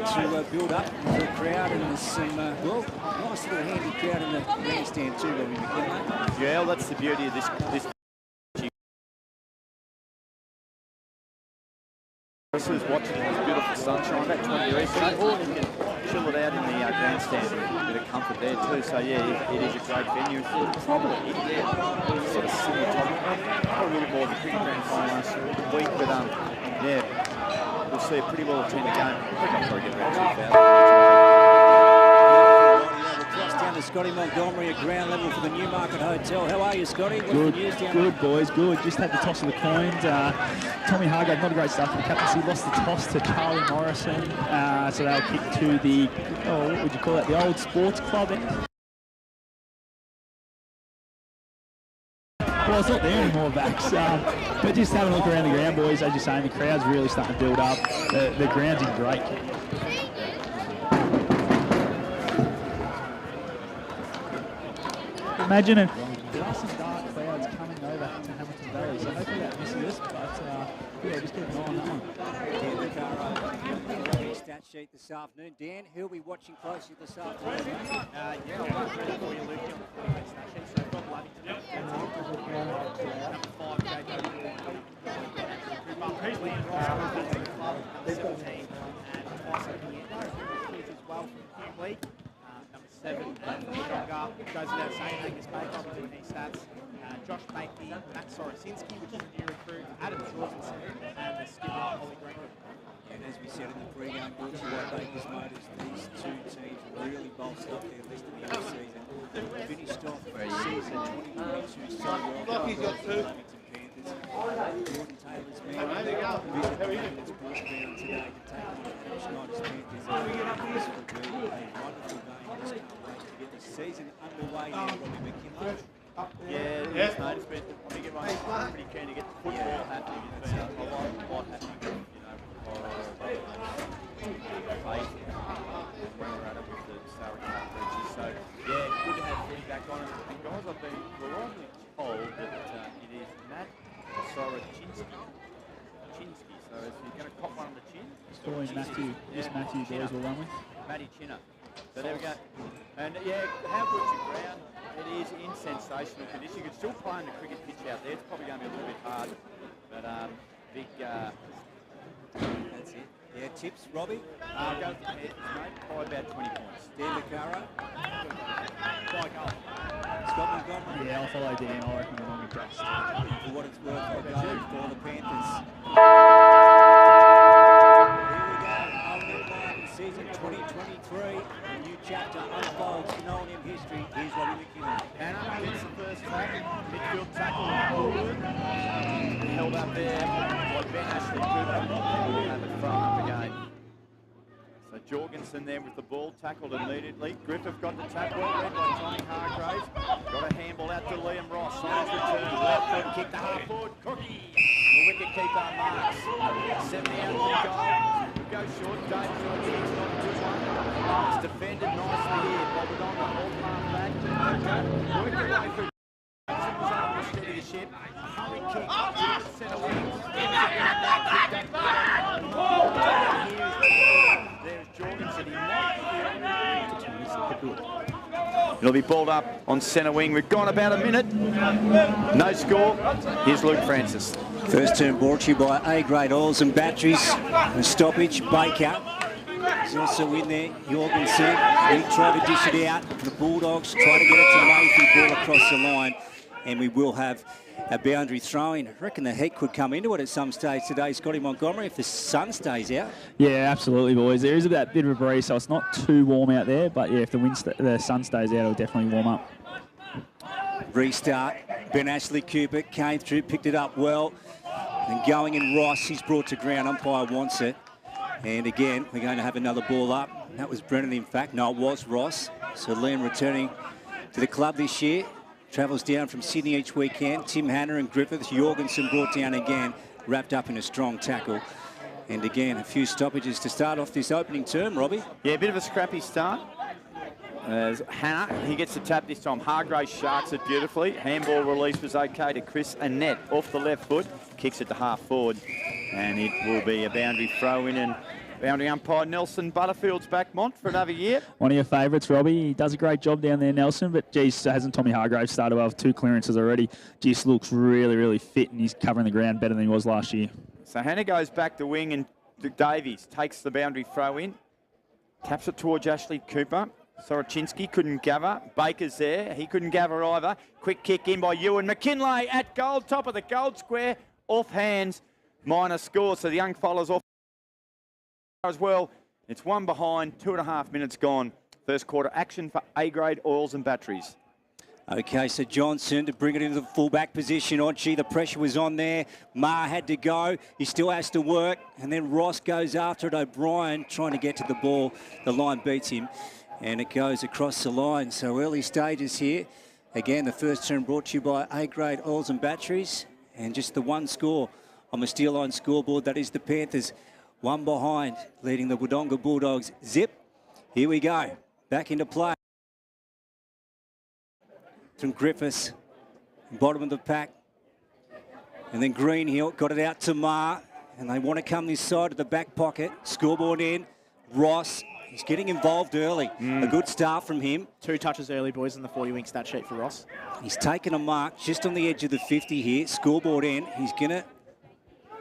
to build up the crowd, and there's some, well, nice little handy crowd in the grandstand too, Robbie McKinley. Yeah, well, that's the beauty of this. This is watching this beautiful sunshine, about 20 degrees, so or you can chill it out in the grandstand, a bit of comfort there too. So yeah, it is a great venue. Probably sort of similar topic, a little more of the cricket grand final last week, but yeah, we'll see a pretty well attended game. I think I'll probably get around 2,000. Down to Scotty Montgomery at ground level for the Newmarket Hotel. How are you, Scotty? What's good, the news down good there? Boys, good. Just had the toss of the coins. Tommy Hargrave, not a great start for the captaincy. Lost the toss to Charlie Morrison, so they'll kick to the, what would you call it, the old sports club end. Well, it's not there anymore, Vax. But just having a look around the ground, boys, as you're saying, the crowd's really starting to build up. The ground's in great. Imagine it. There are some dark clouds coming over to Hamilton Valley, so hopefully that misses us, but yeah, just keep an eye on that one. Dan Vaccaro, stat sheet this afternoon. Dan, who'll be watching closely this afternoon? Yeah, I'll run through for you, Luke, on the 48 stat sheet. So from Lavington, number 5, Jacob. Previously in Ross, the club, number 17, and twice up in the end. As well from the King League. Number 7, Wodonga, goes without saying, Angus Baker, doing these stats. Josh Bakey, Matt Sorosinski, which is a new recruit, Adam Jorgensen, and the skipper, Ollie Greenwood. And as we said in the pre-game, brought to you by Baker's Motors, these two teams really bolstered up their list in the off-season. Finished off season 2022 so well. Lockie's got two. Jordan Taylor's man. Visit Panthers sports ground today to take on the Schneider's Panthers. This will be a wonderful game. Just can't wait to get the season underway now, Robbie McKinley. Yeah, it is, mate. It's been, I think everyone's pretty keen to get the football happening. It's been a lot happening, faith and where we're at with the Surrey Cup breaches. So, yeah, good to have Freddie back on. And guys, we're wrongly told that it is Matt Sorosinski. So if you're going to cop one on the chin, It's always Matthew. Just Matthew, boys will run with. Matty Chinner. So there we go. And yeah, how good's your ground? It is in sensational condition. You can still play on the cricket pitch out there. It's probably going to be a little bit hard. But big... That's it. Yeah, tips, Robbie? Go with the Panthers, mate, by about 20 points. Dan Vaccaro? By goal. Scott Montgomery? Yeah, I'll follow Dan. I reckon we're on the dust. For what it's worth, I'll go for the Panthers. Here we go. Old season 2023. A new chapter unfolds in O&M history. Here's Robbie McKinley. Hannah gets the first tap. Midfield tackle. Held up there by Ben Ashley Cooper. And the front up again. So Jorgensen there with the ball, tackled immediately. Griffith got the tap, well read by Tommy Hargrave. Got a handball out to Liam Ross. On his return, left foot, kick the half forward. Cookie. The wicket keeper marks. 70 out from goal. We go short. Dave George, it's not a good one. It's defended nicely here. Wodonga all half back. Worked away through. Steady the ship. Hurry kick to the centre wing. There's Jorgensen. It'll be balled up on centre wing. We've gone about a minute. No score. Here's Luke Francis. First term brought to you by A-grade oils and batteries. A stoppage, Baker. He's also in there, Jorgensen. He tried to dish it out. The Bulldogs try to get it to Mayfield, ball across the line. And we will have a boundary throw-in. I reckon the heat could come into it at some stage today, Scotty Montgomery, if the sun stays out. Yeah, absolutely, boys. There is that bit of a breeze, so it's not too warm out there. But yeah, if the sun stays out, it'll definitely warm up. Restart. Ben Ashley Cooper came through, picked it up well. And going in Ross, he's brought to ground. Umpire wants it. And again, we're going to have another ball up. That was Brennan, in fact. No, it was Ross. So Liam returning to the club this year. Travels down from Sydney each weekend. Tim Hanna and Griffith. Jorgensen brought down again, wrapped up in a strong tackle. And again, a few stoppages to start off this opening term, Robbie. Yeah, a bit of a scrappy start. As Hanna, he gets the tap this time. Hargrave sharks it beautifully. Handball release was okay to Chris Annette off the left foot. Kicks it to half forward. And it will be a boundary throw in. And Boundary umpire Nelson Butterfield's back, Mont, for another year. One of your favourites, Robbie. He does a great job down there, Nelson, but geez, hasn't Tommy Hargrave started well with 2 clearances already? Just looks really, really fit, and he's covering the ground better than he was last year. So Hannah goes back to wing, and Davies takes the boundary throw in. Taps it towards Ashley Cooper. Soroczynski couldn't gather. Baker's there. He couldn't gather either. Quick kick in by Ewan. McKinlay at goal, top of the gold square. Off hands, minor score. So the young fella's off as well. It's 1 behind, 2.5 minutes gone. First quarter action for A-grade oils and batteries. Okay, so Johnson to bring it into the full-back position. Odgie, the pressure was on there. Maher had to go. He still has to work. And then Ross goes after it. O'Brien trying to get to the ball. The line beats him. And it goes across the line. So early stages here. Again, the first turn brought to you by A-grade oils and batteries. And just the one score on the Steel Line scoreboard. That is the Panthers. 1 behind, leading the Wodonga Bulldogs. Zip. Here we go. Back into play. From Griffiths, bottom of the pack. And then Greenhill got it out to Maher. And they want to come this side of the back pocket. Scoreboard in. Ross, he's getting involved early. A good start from him. 2 touches early, boys, in the 40-wing stat sheet for Ross. He's taken a mark just on the edge of the 50 here. Scoreboard in. He's going to...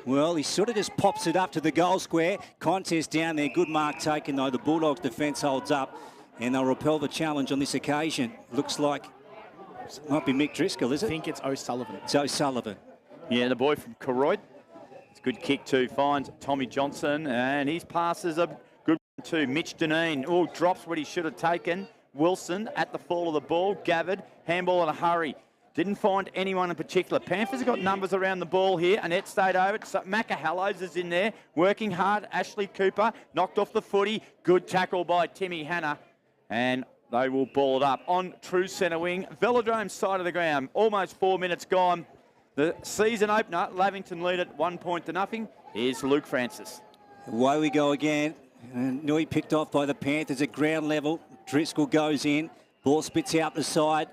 Well, he sort of just pops it up to the goal square. Contest down there. Good mark taken, though. The Bulldogs' defence holds up. And they'll repel the challenge on this occasion. Looks like... It might be Mick Driscoll, is it? I think it's O'Sullivan. It's O'Sullivan. Yeah, the boy from Koroyd. It's a good kick too. Finds Tommy Johnson, and his passes a good one too. Mitch Deneen, drops what he should have taken. Wilson at the fall of the ball. Gathered, handball in a hurry. Didn't find anyone in particular. Panthers have got numbers around the ball here. Annette stayed over it. So Macca is in there, working hard. Ashley Cooper knocked off the footy. Good tackle by Timmy Hanna. And they will ball it up on true centre wing. Velodrome side of the ground. Almost 4 minutes gone. The season opener, Lavington lead at 1-0. Here's Luke Francis. Away we go again. And Nui picked off by the Panthers at ground level. Driscoll goes in. Ball spits out the side.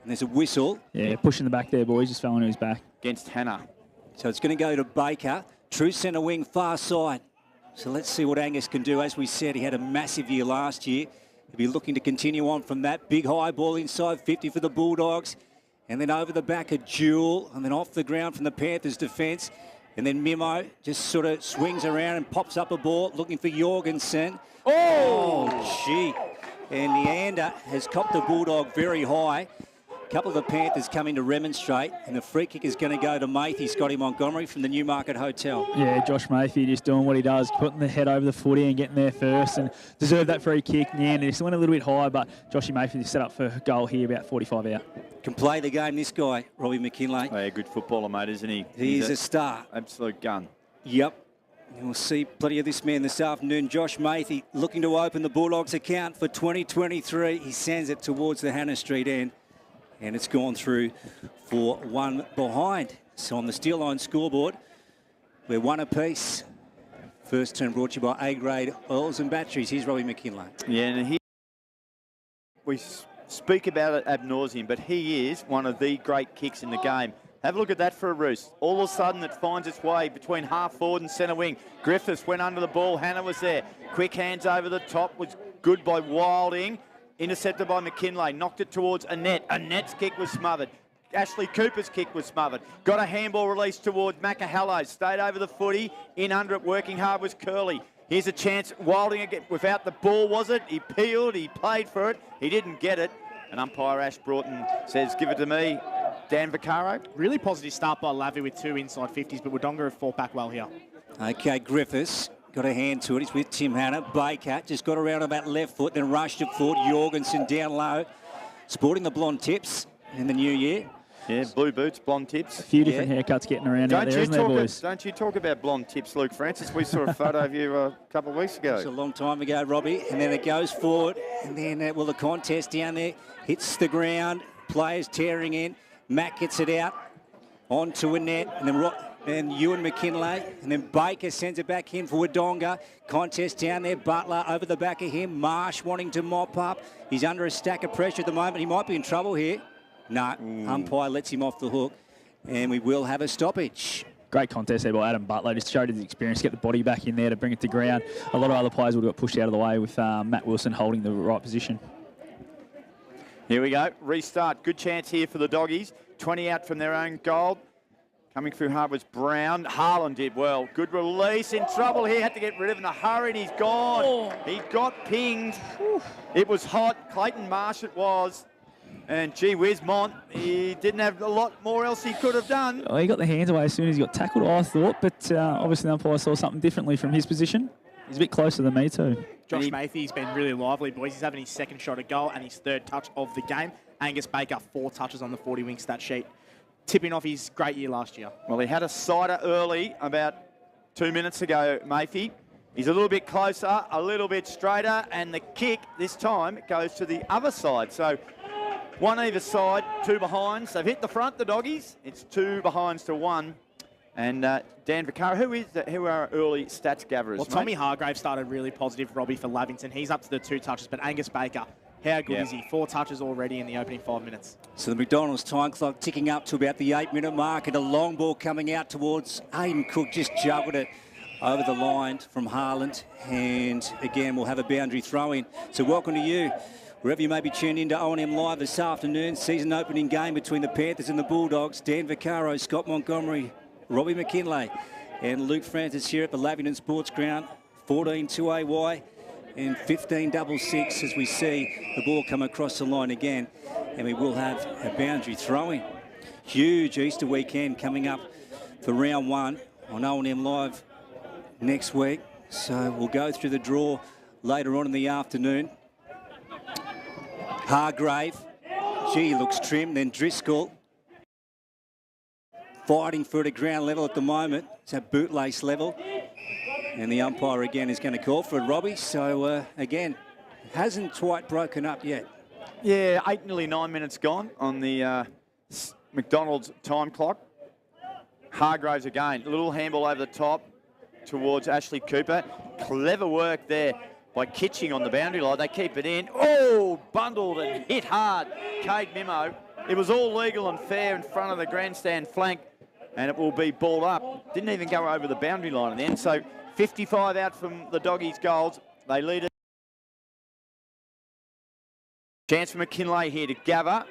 And there's a whistle. Yeah, pushing the back there, boys. Just fell onto his back. Against Hanna. So it's going to go to Baker. True centre wing, far side. So let's see what Angus can do. As we said, he had a massive year last year. He'll be looking to continue on from that. Big high ball inside 50 for the Bulldogs. And then over the back, a duel. And then off the ground from the Panthers' defence. And then Mimo just sort of swings around and pops up a ball looking for Jorgensen. Oh, gee. And Leander has copped the Bulldog very high. A couple of the Panthers coming to remonstrate, and the free kick is going to go to Matey, Scotty Montgomery from the Newmarket Hotel. Yeah, Josh Mayfield just doing what he does, putting the head over the footy and getting there first, and deserved that free kick in the end. He just went a little bit high, but Joshy Mayfield is set up for a goal here about 45 out. Can play the game, this guy, Robbie McKinlay. Oh, yeah, good footballer, mate, isn't he? He's a star. Absolute gun. Yep. And we'll see plenty of this man this afternoon. Josh Matey looking to open the Bulldogs account for 2023. He sends it towards the Hannah Street end. And it's gone through for 1 behind. So on the Steel Line scoreboard, we're 1 apiece. First turn brought to you by A-grade oils and batteries. Here's Robbie McKinlay. Yeah, and we speak about it ad nauseum, but he is one of the great kicks in the game. Have a look at that for a roost. All of a sudden, it finds its way between half forward and centre wing. Griffiths went under the ball. Hannah was there. Quick hands over the top was good by Wilding. Intercepted by McKinlay, knocked it towards Annette. Annette's kick was smothered. Ashley Cooper's kick was smothered. Got a handball release towards Macca. Stayed over the footy. In under it, working hard was Curley. Here's a chance. Wilding again without the ball, was it? He peeled, he played for it. He didn't get it. And umpire Ash Broughton says, give it to me. Dan Vaccaro. Really positive start by Lavy with 2 inside 50s, but Wodonga have fought back well here. Okay, Griffiths. Got a hand to it. He's with Tim Hanna. Baker just got around on that left foot, then rushed it forward. Jorgensen down low. Sporting the blonde tips in the new year. Yeah, blue boots, blonde tips. A few different haircuts getting around out there, isn't there, boys? Don't you talk about blonde tips, Luke Francis. We saw a photo of you a couple of weeks ago. It's a long time ago, Robbie. And then it goes forward. And then, the contest down there hits the ground. Players tearing in. Matt gets it out onto a net. And Ewan McKinlay, and then Baker sends it back in for Wodonga. Contest down there, Butler over the back of him. Marsh wanting to mop up. He's under a stack of pressure at the moment. He might be in trouble here. No, umpire lets him off the hook. And we will have a stoppage. Great contest there by Adam Butler. Just showed his experience, get the body back in there to bring it to ground. A lot of other players would have got pushed out of the way with Matt Wilson holding the right position. Here we go. Restart. Good chance here for the Doggies. 20 out from their own goal. Coming through hard was Brown. Harlan did well. Good release. In trouble here. Had to get rid of him in a hurry, and he's gone. Oh. He got pinged. It was hot. Clayton Marsh it was. And gee whiz, Mont, he didn't have a lot more else he could have done. Oh, he got the hands away as soon as he got tackled, I thought. But obviously the umpire saw something differently from his position. He's a bit closer than me too. Josh Maythie's been really lively, boys. He's having his second shot at goal and his third touch of the game. Angus Baker, 4 touches on the 40-wing stat sheet. Tipping off his great year last year. Well, he had a sider early about 2 minutes ago, Maythie. He's a little bit closer, a little bit straighter, and the kick this time goes to the other side. So one either side, 2 behinds. They've hit the front, the Doggies. It's 2 behinds to 1. And Dan Vaccaro, who are our early stats gatherers? Well, Tommy Hargrave started really positive, Robbie, for Lavington. He's up to the 2 touches, but Angus Baker, how good is he? 4 touches already in the opening 5 minutes. So the McDonald's time clock ticking up to about the 8-minute mark, and a long ball coming out towards Aiden Cook, just juggled it over the line from Harland. And again, we'll have a boundary throw in. So welcome to you. Wherever you may be tuned into O&M Live this afternoon, season opening game between the Panthers and the Bulldogs. Dan Vaccaro, Scott Montgomery, Robbie McKinlay and Luke Francis here at the Lavington Sports Ground. 14-2AY and 15-6 as we see the ball come across the line again. And we will have a boundary throwing. Huge Easter weekend coming up for round 1 on O&M Live next week. So we'll go through the draw later on in the afternoon. Hargrave, gee, looks trim. Then Driscoll, fighting for it at ground level at the moment. It's at bootlace level. And the umpire again is going to call for it, Robbie. So again, hasn't quite broken up yet. Yeah, 8, nearly 9 minutes gone on the McDonald's time clock. Hargraves again, a little handball over the top towards Ashley Cooper. Clever work there by Kitching on the boundary line. They keep it in. Oh, bundled and hit hard. Cade Mimo. It was all legal and fair in front of the grandstand flank, and it will be balled up. Didn't even go over the boundary line in the end. So 55 out from the Doggies' goals. They lead it. Chance for McKinlay here to gather.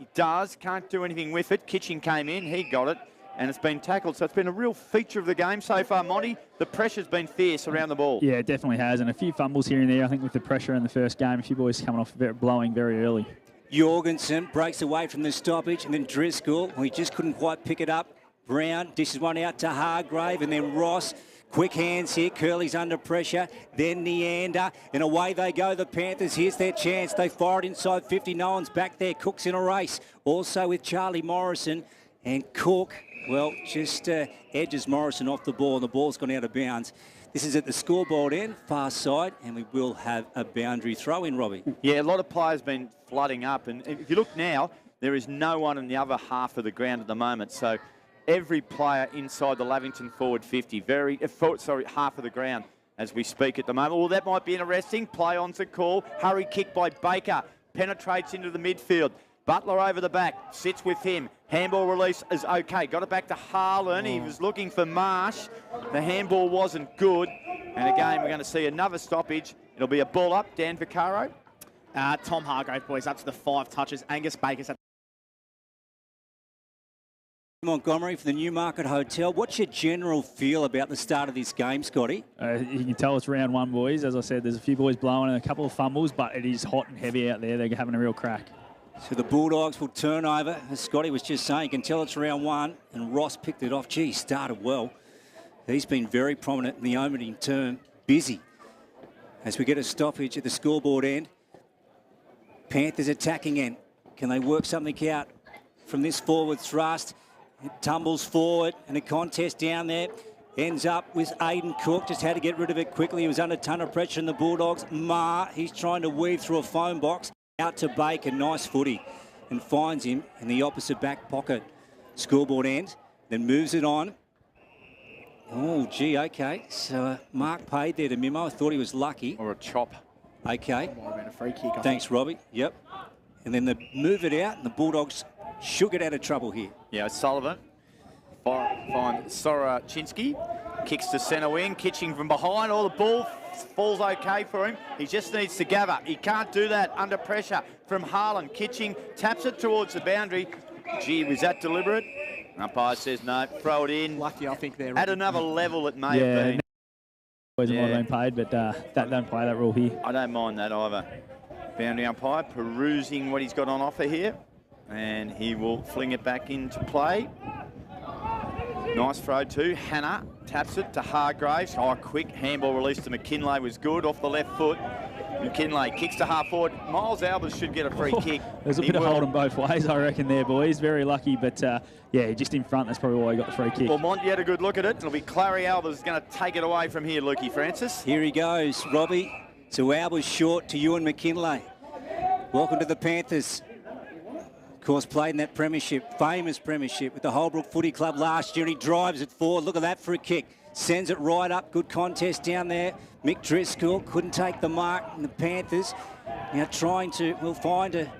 He does. Can't do anything with it. Kitching came in. He got it. And it's been tackled. So it's been a real feature of the game so far, Monty. The pressure's been fierce around the ball. Yeah, it definitely has. And a few fumbles here and there, I think, with the pressure in the first game. A few boys coming off blowing very early. Jorgensen breaks away from the stoppage, and then Driscoll, he just couldn't quite pick it up. Brown dishes one out to Hargrave, and then Ross. Quick hands here. Curley's under pressure. Then Neander, and away they go. The Panthers, here's their chance. They fire it inside 50. No one's back there. Cook's in a race. Also with Charlie Morrison, and Cook, well, just edges Morrison off the ball, and the ball's gone out of bounds. This is at the scoreboard end, far side, and we will have a boundary throw in, Robbie. Yeah, a lot of players been flooding up, and if you look now, there is no one in the other half of the ground at the moment. So every player inside the Lavington forward 50, half of the ground as we speak at the moment. Well, that might be interesting. Play on's a call. Hurry kick by Baker. Penetrates into the midfield. Butler over the back, sits with him. Handball release is okay. Got it back to Harlan. He was looking for Marsh. The handball wasn't good. And again, we're going to see another stoppage. It'll be a ball up. Dan Vaccaro. Tom Hargrave, boys, up to the 5 touches. Angus Baker's at Montgomery for the Newmarket Hotel. What's your general feel about the start of this game, Scotty? You can tell it's round 1, boys. As I said, there's a few boys blowing and a couple of fumbles, but it is hot and heavy out there. They're having a real crack. So the Bulldogs will turn over. As Scotty was just saying, you can tell it's round 1, and Ross picked it off. Gee, started well. He's been very prominent in the opening term. Busy. As we get a stoppage at the scoreboard end. Panthers attacking end. Can they work something out from this forward thrust? It tumbles forward, and a contest down there ends up with Aiden Cook. Just had to get rid of it quickly. He was under a ton of pressure in the Bulldogs. He's trying to weave through a phone box. Out to Baker, nice footy, and finds him in the opposite back pocket. Scoreboard end, then moves it on. Oh, gee, okay. So Mark paid there to Mimo. I thought he was lucky. Or a chop. Okay. Might have been a free kick. Thanks, Robbie. Yep. And then they move it out, and the Bulldogs should get out of trouble here. Yeah, Sullivan find Sorachinsky. Kicks to centre wing, kitching from behind. All the ball falls okay for him. He just needs to gather. He can't do that under pressure from Harlan. Kitching taps it towards the boundary. Gee, was that deliberate? Umpire says no. Throw it in. Lucky, I think they're at another level it may have been. Boys might have been paid, but that don't play that rule here. I don't mind that either. Boundary umpire perusing what he's got on offer here, and he will fling it back into play. Nice throw too. Hannah taps it to Hargraves. Oh, quick handball release to McKinlay was good off the left foot. McKinlay kicks to half forward. Miles Albers should get a free kick. There's a bit of holding both ways, I reckon, there, boys. Very lucky, but yeah, just in front. That's probably why he got the free kick. Well, Mont, you had a good look at it. It'll be Clary Albers going to take it away from here, Lukey Francis. Here he goes, Robbie. To Albers short to Ewan McKinlay. Welcome to the Panthers. Of course, played in that premiership, famous premiership with the Holbrook Footy Club last year. He drives it forward. Look at that for a kick. Sends it right up. Good contest down there. Mick Driscoll couldn't take the mark. And the Panthers now trying to, will find a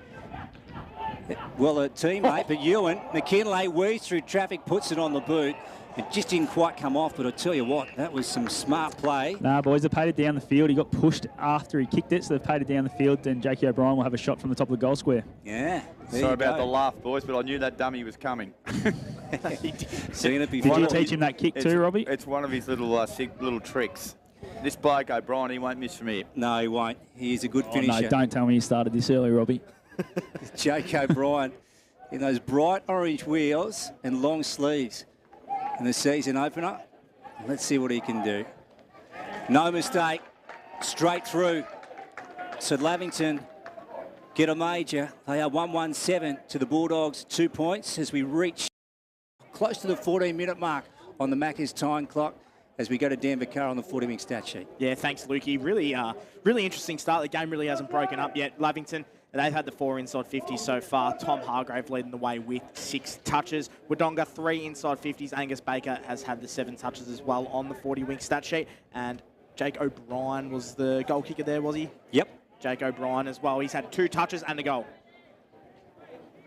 teammate. But Ewan McKinlay weaves through traffic, puts it on the boot. It just didn't quite come off, but I tell you what, that was some smart play. Nah, boys, they paid it down the field. He got pushed after he kicked it, so they've paid it down the field, and Jakey O'Brien will have a shot from the top of the goal square. Yeah. Sorry about the laugh, boys, but I knew that dummy was coming. Seen it before. Did you teach him that kick too, Robbie? It's one of his little tricks. This bloke, O'Brien, he won't miss from here. No, he won't. He's a good finisher. No, don't tell me you started this early, Robbie. Jake O'Brien in those bright orange wheels and long sleeves in the season opener. Let's see what he can do. No mistake, straight through. So Lavington get a major. They are 1-1-7 to the Bulldogs, 2 points as we reach close to the 14-minute mark on the Macca's time clock as we go to Dan Vaccaro on the 40-wing stat sheet. Yeah, thanks, Lukey. Really interesting start. The game really hasn't broken up yet. Lavington, they've had the 4 inside 50s so far. Tom Hargrave leading the way with 6 touches. Wodonga, 3 inside 50s. Angus Baker has had the 7 touches as well on the 40-wing stat sheet. And Jake O'Brien was the goal kicker there, was he? Yep. Jake O'Brien as well. He's had 2 touches and a goal.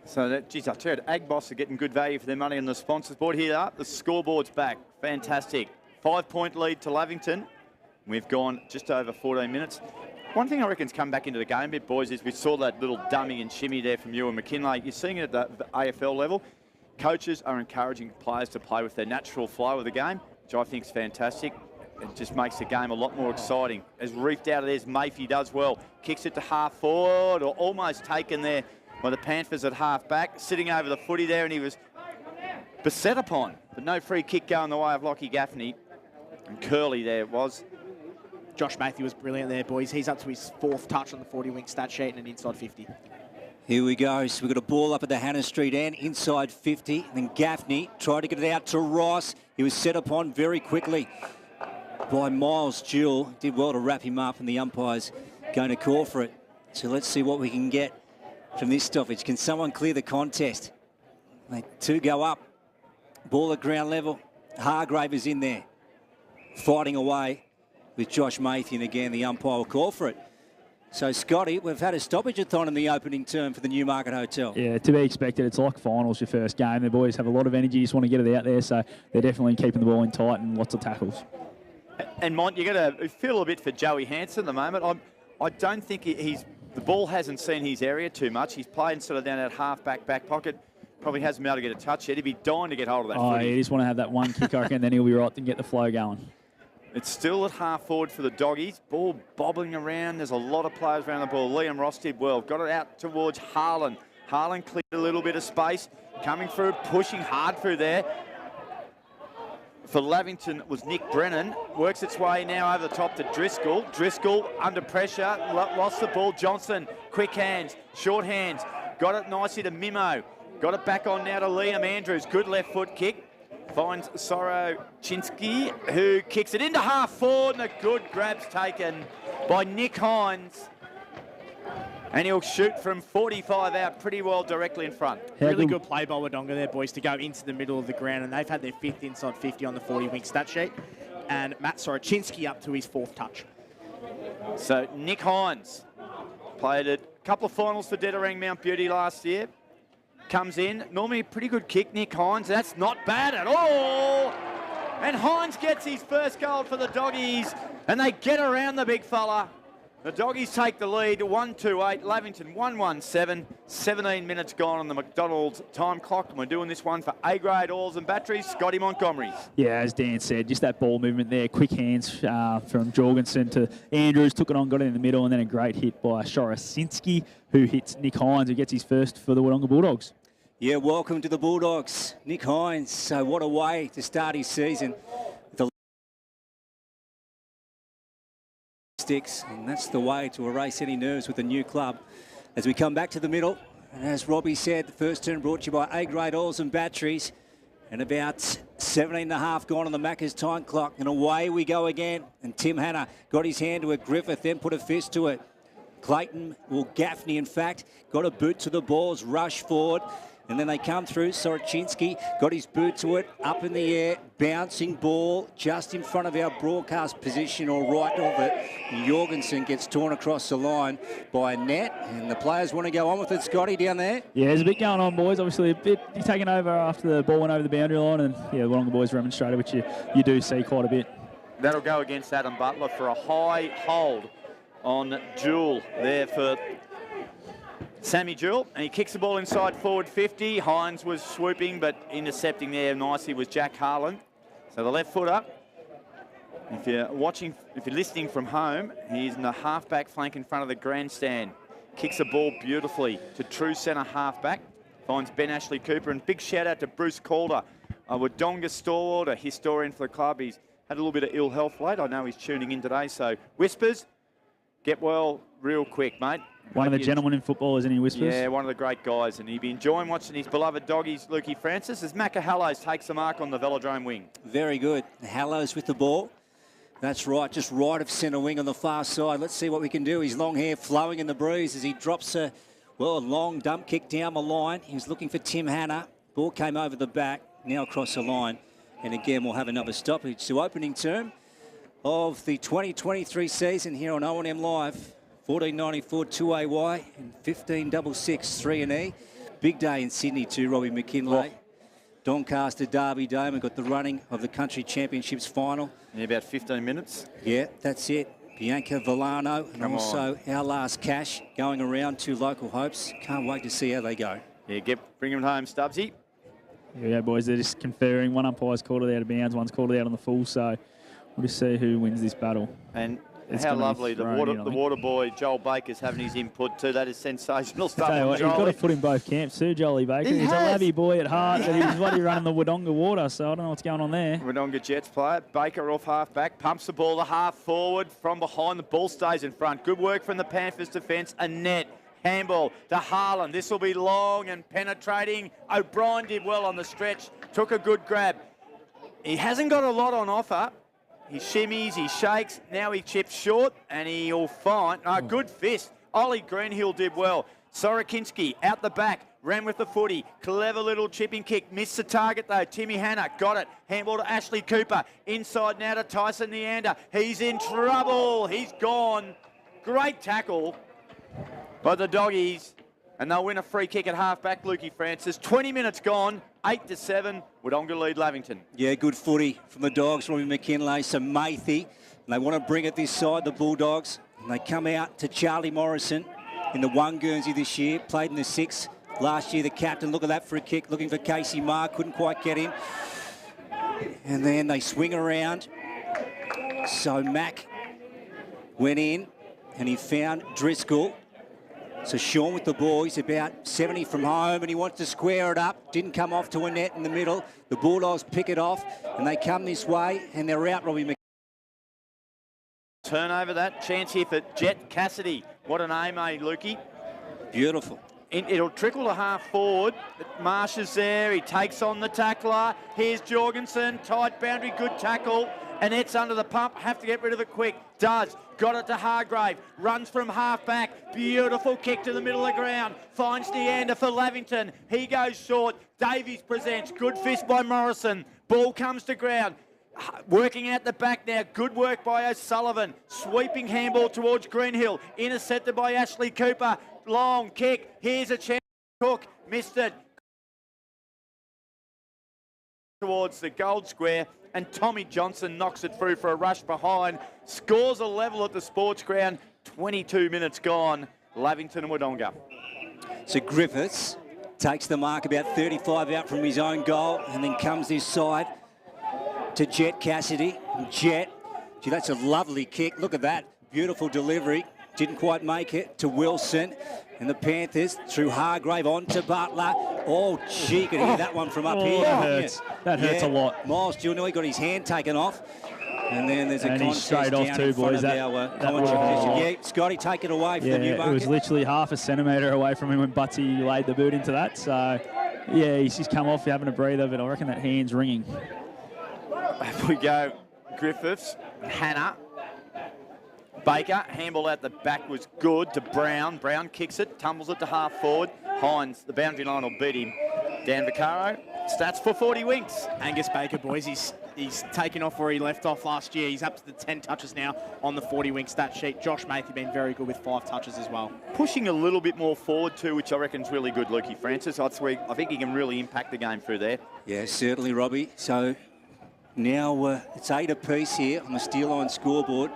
So, geez, I tell you, Agboss are getting good value for their money on the sponsors board. Here they are. The scoreboard's back. Fantastic. 5-point lead to Lavington. We've gone just over 14 minutes. One thing I reckon's come back into the game a bit, boys, is we saw that little dummy and shimmy there from Ewan McKinlay. You're seeing it at the AFL level. Coaches are encouraging players to play with their natural flow of the game, which I think is fantastic. It just makes the game a lot more exciting. As reefed out of there, Mayfield does well. Kicks it to half forward, or almost taken there by the Panthers at half back. Sitting over the footy there, and he was beset upon. But no free kick going the way of Lockie Gaffney. And Curly there it was. Josh Matthew was brilliant there, boys. He's up to his 4th touch on the 40-wing stat sheet and an inside 50. Here we go. So we've got a ball up at the Hannah Street end, inside 50. Then Gaffney tried to get it out to Ross. He was set upon very quickly by Miles Jewell. Did well to wrap him up, and the umpire's going to call for it. So let's see what we can get from this stoppage. Can someone clear the contest? 2 go up. Ball at ground level. Hargrave is in there, fighting away with Josh Matthew, and again the umpire will call for it. So Scotty, we've had a stoppage-a-thon in the opening term for the Newmarket Hotel. Yeah, to be expected. It's like finals, your first game. The boys have a lot of energy, just want to get it out there, so they're definitely keeping the ball in tight and lots of tackles. And Mont, you've got to feel a bit for Joey Hansen at the moment. I don't think the ball hasn't seen his area too much. He's playing sort of down that half-back back pocket. Probably hasn't been able to get a touch yet. He'd be dying to get hold of that footy. You just want to have that one kick, I reckon, and then he'll be right and get the flow going. It's still at half forward for the Doggies. Ball bobbling around. There's a lot of players around the ball. Liam Ross did well. Got it out towards Harlan. Harlan cleared a little bit of space. Coming through, pushing hard through there. For Lavington was Nick Brennan. Works its way now over the top to Driscoll. Driscoll under pressure. Lost the ball. Johnson, quick hands, short hands. Got it nicely to Mimo. Got it back on now to Liam Andrews. Good left foot kick. Finds Sorachinsky, who kicks it into half forward, and a good grab's taken by Nick Hines. And he'll shoot from 45 out pretty well directly in front. Really good play by Wodonga there, boys, to go into the middle of the ground, and they've had their 5th inside 50 on the 40-wing stat sheet. And Matt Sorachinsky up to his 4th touch. So Nick Hines played a couple of finals for Dedarang Mount Beauty last year. comes in. Normally a pretty good kick, Nick Hines. That's not bad at all. And Hines gets his first goal for the Doggies, and they get around the big fella. The Doggies take the lead, 1-2-8, Lavington 1-1-7, 17 minutes gone on the McDonald's time clock, and we're doing this one for A-grade oils and batteries, Scotty Montgomery's. Yeah, as Dan said, just that ball movement there, quick hands from Jorgensen to Andrews, took it on, got it in the middle, and then a great hit by Shorosinski, who hits Nick Hines, who gets his first for the Wodonga Bulldogs. Yeah, welcome to the Bulldogs, Nick Hines. So what a way to start his season. Sticks, and that's the way to erase any nerves with a new club. As we come back to the middle, and as Robbie said, the first turn brought to you by A-grade oils and batteries, and about 17 and a half gone on the Macca's time clock, and away we go again. And Tim Hanna got his hand to it, Griffith then put a fist to it. Clayton, or Gaffney in fact, got a boot to the balls, rush forward, and then they come through. Sorochinski got his boot to it, up in the air, bouncing ball just in front of our broadcast position or right of it. Jorgensen gets torn across the line by a net, and the players want to go on with it. Scotty, down there? Yeah, there's a bit going on, boys. Obviously, a bit taken over after the ball went over the boundary line, and yeah, the Wodonga boys remonstrated, which you do see quite a bit. That'll go against Adam Butler for a high hold on Jewell there for Sammy Jewell, and he kicks the ball inside forward 50. Hines was swooping, but intercepting there nicely was Jack Harlan. So the left foot up. If you're listening from home, he's in the halfback flank in front of the grandstand. Kicks the ball beautifully to true centre halfback. Finds Ben Ashley Cooper, and big shout out to Bruce Calder, a Wodonga stalwart, a historian for the club. He's had a little bit of ill health late. I know he's tuning in today, so Whispers, get well real quick, mate. One of the gentlemen in football, isn't he, Whispers? Yeah, one of the great guys, and he'd be enjoying watching his beloved doggies, Lukey Francis, as Macca Hallows takes the mark on the Velodrome wing. Very good. Hallows with the ball. That's right, just right of centre wing on the far side. Let's see what we can do. His long hair flowing in the breeze as he drops a long dump kick down the line. He was looking for Tim Hanna. Ball came over the back, now across the line. And again, we'll have another stoppage. So opening term of the 2023 season here on O&M Live. 14.94 2AY and 15.66 3&E. Big day in Sydney too, Robbie McKinlay. Doncaster Derby Dome and got the running of the Country Championships final. In about 15 minutes. Yeah, that's it. Bianca Villano and also Our Last Cash going around, two local hopes. Can't wait to see how they go. Yeah, bring them home, Stubbsy. Yeah, boys, they're just conferring. One umpire's called it out of bounds, one's called it out on the full, so we'll just see who wins this battle. And how lovely. The water boy, Joel Baker's having his input too. That is sensational stuff. He's got a foot in both camps too, Jolly Baker. He's a labby boy at heart, but he's bloody running the Wodonga water, so I don't know what's going on there. Wodonga Jets player. Baker off half-back, pumps the ball to half forward from behind. The ball stays in front. Good work from the Panthers defence. A net. Handball to Harlan. This will be long and penetrating. O'Brien did well on the stretch. Took a good grab. He hasn't got a lot on offer. He shimmies, he shakes, now he chips short, and he'll find a good fist. Ollie Greenhill did well. Sorokinski out the back, ran with the footy. Clever little chipping kick, missed the target though. Timmy Hanna got it. Handball to Ashley Cooper. Inside now to Tyson Neander. He's in trouble. He's gone. Great tackle by the Doggies. And they'll win a free kick at half-back, Lukey Francis. 20 minutes gone, 8-7. Wodonga lead Lavington. Yeah, good footy from the Dogs, Robbie McKinlay. So Mathy, and they want to bring it this side, the Bulldogs. And they come out to Charlie Morrison in the one Guernsey this year. Played in the 6 last year, the captain. Look at that for a kick, looking for Casey Marr. Couldn't quite get him. And then they swing around. So Mack went in and he found Driscoll. So Sean with the ball, he's about 70 from home and he wants to square it up. Didn't come off to a net in the middle. The Bulldogs pick it off and they come this way and they're out, Robbie McKinlay. Turnover that. Chance here for Jet Cassidy. What an aim, Lukey? Beautiful. It'll trickle to half forward. Marsh is there. He takes on the tackler. Here's Jorgensen. Tight boundary. Good tackle. Annette's under the pump. Have to get rid of it quick. Does. Got it to Hargrave. Runs from half back. Beautiful kick to the middle of the ground. Finds Neander for Lavington. He goes short. Davies presents. Good fist by Morrison. Ball comes to ground. Working out the back now. Good work by O'Sullivan. Sweeping handball towards Greenhill. Intercepted by Ashley Cooper. Long kick. Here's a chance. Cook missed it. towards the gold square, and Tommy Johnson knocks it through for a rush behind, scores a level at the sports ground, 22 minutes gone, Lavington and Wodonga. So Griffiths takes the mark about 35 out from his own goal, and then comes this side to Jet Cassidy. Jet, gee, that's a lovely kick. Look at that, beautiful delivery. Didn't quite make it to Wilson. And the Panthers through Hargrave on to Butler. Oh, gee, you could hear that one from up here. That hurts. That hurts a lot. Miles Gilnoy got his hand taken off. And then there's a contest straight off down too, in front boys. of our commentary position. Yeah, Scotty, take it away from the Newmarket. It was literally half a centimetre away from him when Butsy laid the boot into that. So, yeah, he's just come off having a breather, but I reckon that hand's ringing. Up we go, Griffiths, Hannah. Baker, handball out the back was good to Brown. Brown kicks it, tumbles it to half forward. Hines, the boundary line will beat him. Dan Vaccaro, stats for 40 winks. Angus Baker, boys, he's taken off where he left off last year. He's up to the 10 touches now on the 40-wink stat sheet. Josh Matthew been very good with 5 touches as well. Pushing a little bit more forward too, which I reckon is really good, Lukey Francis. I think he can really impact the game through there. Yeah, certainly, Robbie. So now it's 8 apiece here on the Steel Line scoreboard.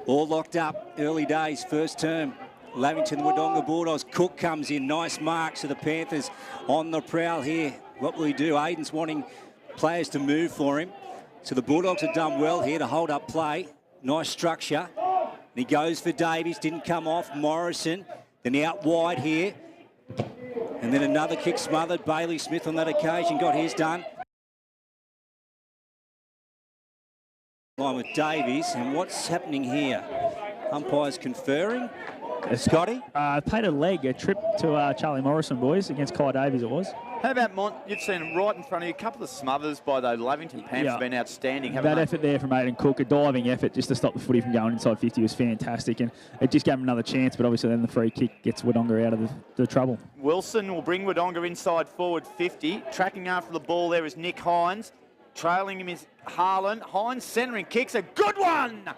All locked up, early days, first term. Lavington, Wodonga Bulldogs. Cook comes in, nice mark. So the Panthers on the prowl here. What will he do? Aiden's wanting players to move for him. So the Bulldogs have done well here to hold up play. Nice structure. And he goes for Davies, didn't come off. Morrison, then out wide here. And then another kick smothered. Bailey Smith on that occasion got his done. Line with Davies, and what's happening here? Umpires conferring. Scotty? Paid a leg, a trip to Charlie Morrison, boys, against Kai Davies it was. How about Mont? You've seen him right in front of you. A couple of smothers by the Lavington Panthers have been outstanding. That effort there from Aiden Cook, a diving effort just to stop the footy from going inside 50 was fantastic, and it just gave him another chance, but obviously then the free kick gets Wodonga out of the trouble. Wilson will bring Wodonga inside forward 50. Tracking after the ball there is Nick Hines. Trailing him is Harlan. Hines centering kicks, a good one!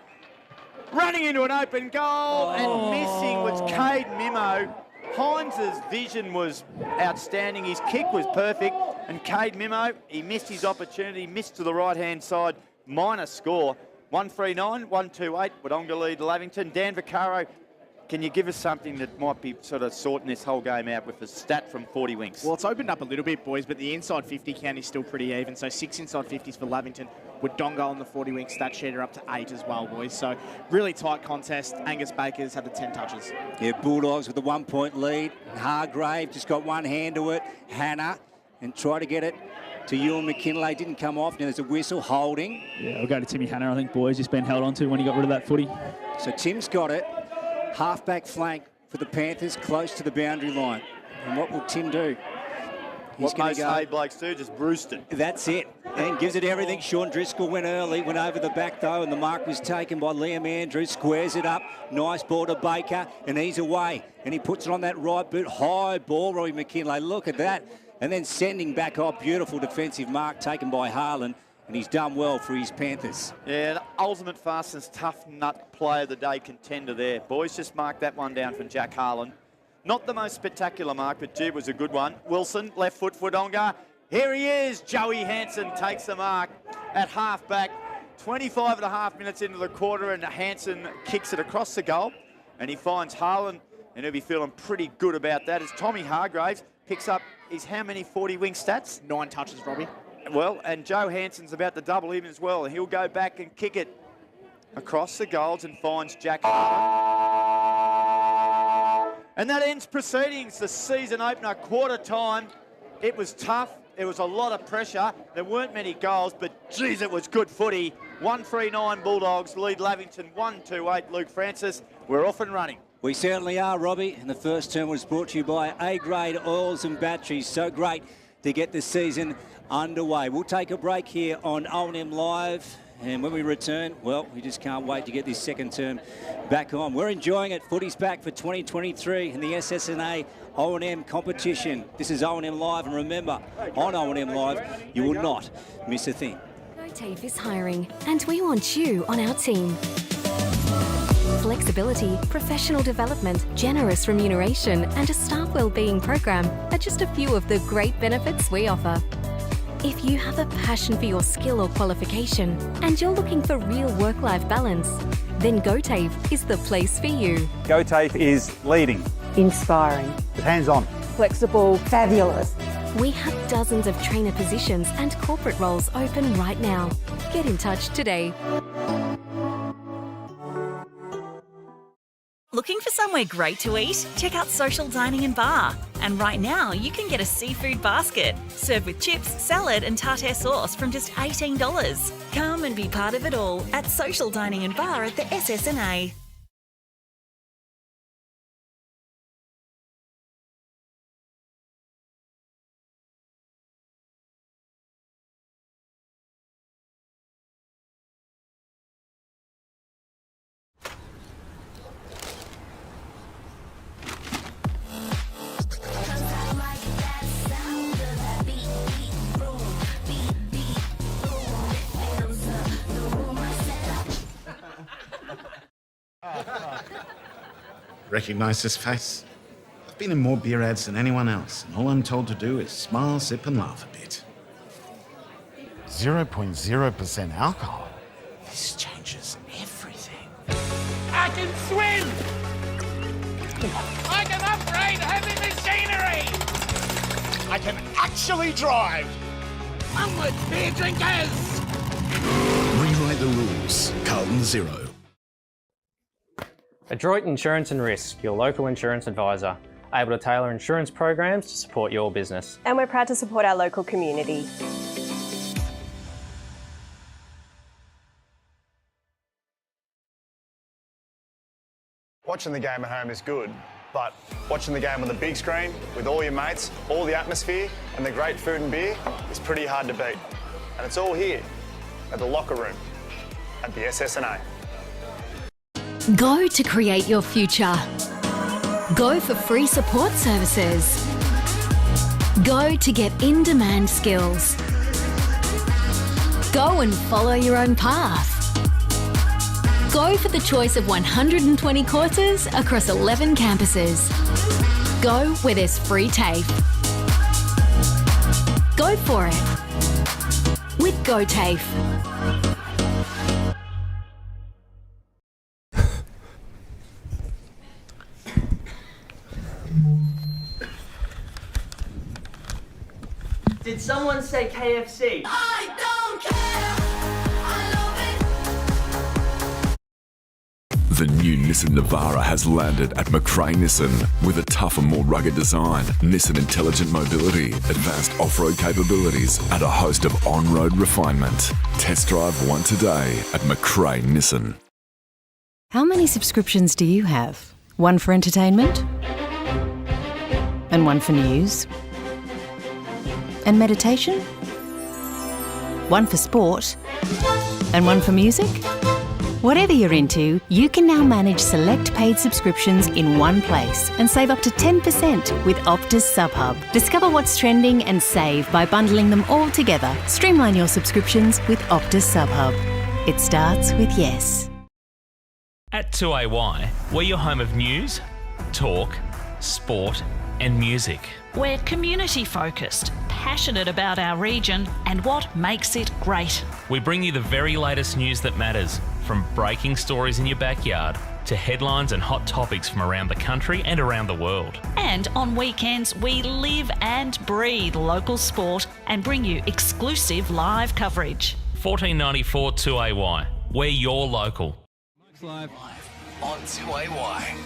Running into an open goal and missing was Cade Mimo. Hines' vision was outstanding. His kick was perfect. And Cade Mimo, he missed his opportunity, missed to the right-hand side. Minor score. 139, 128. Wodonga lead Lavington. Dan Vaccaro, can you give us something that might be sort of sorting this whole game out with a stat from 40 winks? Well, it's opened up a little bit, boys, but the inside 50 count is still pretty even. So 6 inside 50s for Lavington. Wodonga on the 40-wink stat sheet are up to 8 as well, boys. So really tight contest. Angus Baker's had the 10 touches. Yeah, Bulldogs with a 1-point lead. Hargrave just got one hand to it. Hannah, and try to get it to Ewan McKinlay. Didn't come off. Now there's a whistle holding. Yeah, we'll go to Timmy Hannah, I think, boys. Just been held on to when he got rid of that footy. So Tim's got it. Half-back flank for the Panthers, close to the boundary line. And what will Tim do? He's what most Hay Blokes do, just roost it. That's it. And gives it everything. Sean Driscoll went early, went over the back though, and the mark was taken by Liam Andrews. Squares it up. Nice ball to Baker, and he's away. And he puts it on that right boot. High ball, Roy McKinlay. Look at that. And then sending back off. Beautiful defensive mark taken by Harlan. And he's done well for his Panthers. Yeah, an ultimate fastness, tough nut player of the day contender there. Boys, just mark that one down from Jack Harlan. Not the most spectacular mark, but gee, it was a good one. Wilson, left foot for Wodonga. Here he is. Joey Hansen takes the mark at half-back. 25 and a half minutes into the quarter, and Hansen kicks it across the goal. And he finds Harlan, and he'll be feeling pretty good about that as Tommy Hargraves picks up his how many 40-wing stats? 9 touches, Robbie. Well, and Joe Hansen's about to double him as well. He'll go back and kick it across the goals and finds Jack Harlan. And that ends proceedings, the season opener, quarter time. It was tough. There was a lot of pressure. There weren't many goals, but geez, it was good footy. 139 Bulldogs lead Lavington 128. Luke Francis, we're off and running. We certainly are, Robbie. And the first term was brought to you by A-Grade Oils and Batteries. So great to get the season underway. We'll take a break here on O&M Live, and when we return, well, we just can't wait to get this second term back on. We're enjoying it. Footy's back for 2023 in the SSNA O&M competition. This is O&M Live, and remember, on O&M Live, you will not miss a thing. TAFE is hiring, and we want you on our team. Flexibility, professional development, generous remuneration, and a staff wellbeing program are just a few of the great benefits we offer. If you have a passion for your skill or qualification and you're looking for real work-life balance, then GoTAFE is the place for you. GoTAFE is leading, inspiring, hands-on, flexible, fabulous. We have dozens of trainer positions and corporate roles open right now. Get in touch today. Looking for somewhere great to eat? Check out Social Dining and Bar. And right now, you can get a seafood basket, served with chips, salad and tartare sauce from just $18. Come and be part of it all at Social Dining and Bar at the SSNA. Recognise this face? I've been in more beer ads than anyone else, and all I'm told to do is smile, sip and laugh a bit. 0.0% alcohol? This changes everything. I can swim! I can upgrade heavy machinery! I can actually drive! Onward, beer drinkers! Rewrite the rules. Carlton Zero. Adroit Insurance and Risk, your local insurance advisor, able to tailor insurance programs to support your business. And we're proud to support our local community. Watching the game at home is good, but watching the game on the big screen with all your mates, all the atmosphere and the great food and beer is pretty hard to beat. And it's all here at the locker room at the SSNA. Go to create your future. Go for free support services. Go to get in-demand skills. Go and follow your own path. Go for the choice of 120 courses across 11 campuses. Go where there's free TAFE. Go for it with GoTAFE. Did someone say KFC? I don't care! I love it! The new Nissan Navara has landed at McRae Nissan with a tougher, more rugged design, Nissan Intelligent Mobility, advanced off-road capabilities and a host of on-road refinement. Test drive one today at McRae Nissan. How many subscriptions do you have? One for entertainment? And one for news? And meditation? One for sport? And one for music? Whatever you're into, you can now manage select paid subscriptions in one place and save up to 10% with Optus SubHub. Discover what's trending and save by bundling them all together. Streamline your subscriptions with Optus SubHub. It starts with yes. At 2AY, we're your home of news, talk, sport and music. We're community focused, passionate about our region and what makes it great. We bring you the very latest news that matters, from breaking stories in your backyard to headlines and hot topics from around the country and around the world. And on weekends, we live and breathe local sport and bring you exclusive live coverage. 1494 2AY, we're your local. Live on 2AY.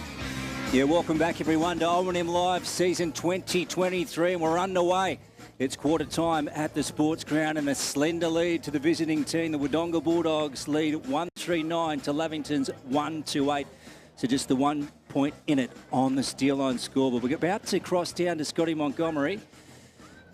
Yeah, welcome back everyone to O&M Live season 2023 and we're underway. It's quarter time at the sports ground and a slender lead to the visiting team. The Wodonga Bulldogs lead 139 to Lavington's 128. So just the 1 point in it on the Steel Line scoreboard. We're about to cross down to Scotty Montgomery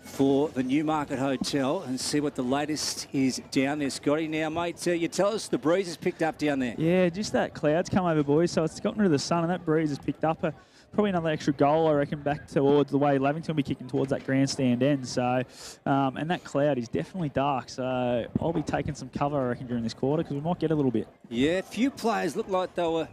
for the Newmarket Hotel and see what the latest is down there. Scotty, now mate, you tell us the breeze has picked up down there. Yeah, just that cloud's come over, boys, so it's gotten rid of the sun and that breeze has picked up probably another extra goal, I reckon, back towards the way Lavington will be kicking towards that grandstand end. So, and that cloud is definitely dark, so I'll be taking some cover, I reckon, during this quarter because we might get a little bit. Yeah, a few players look like they were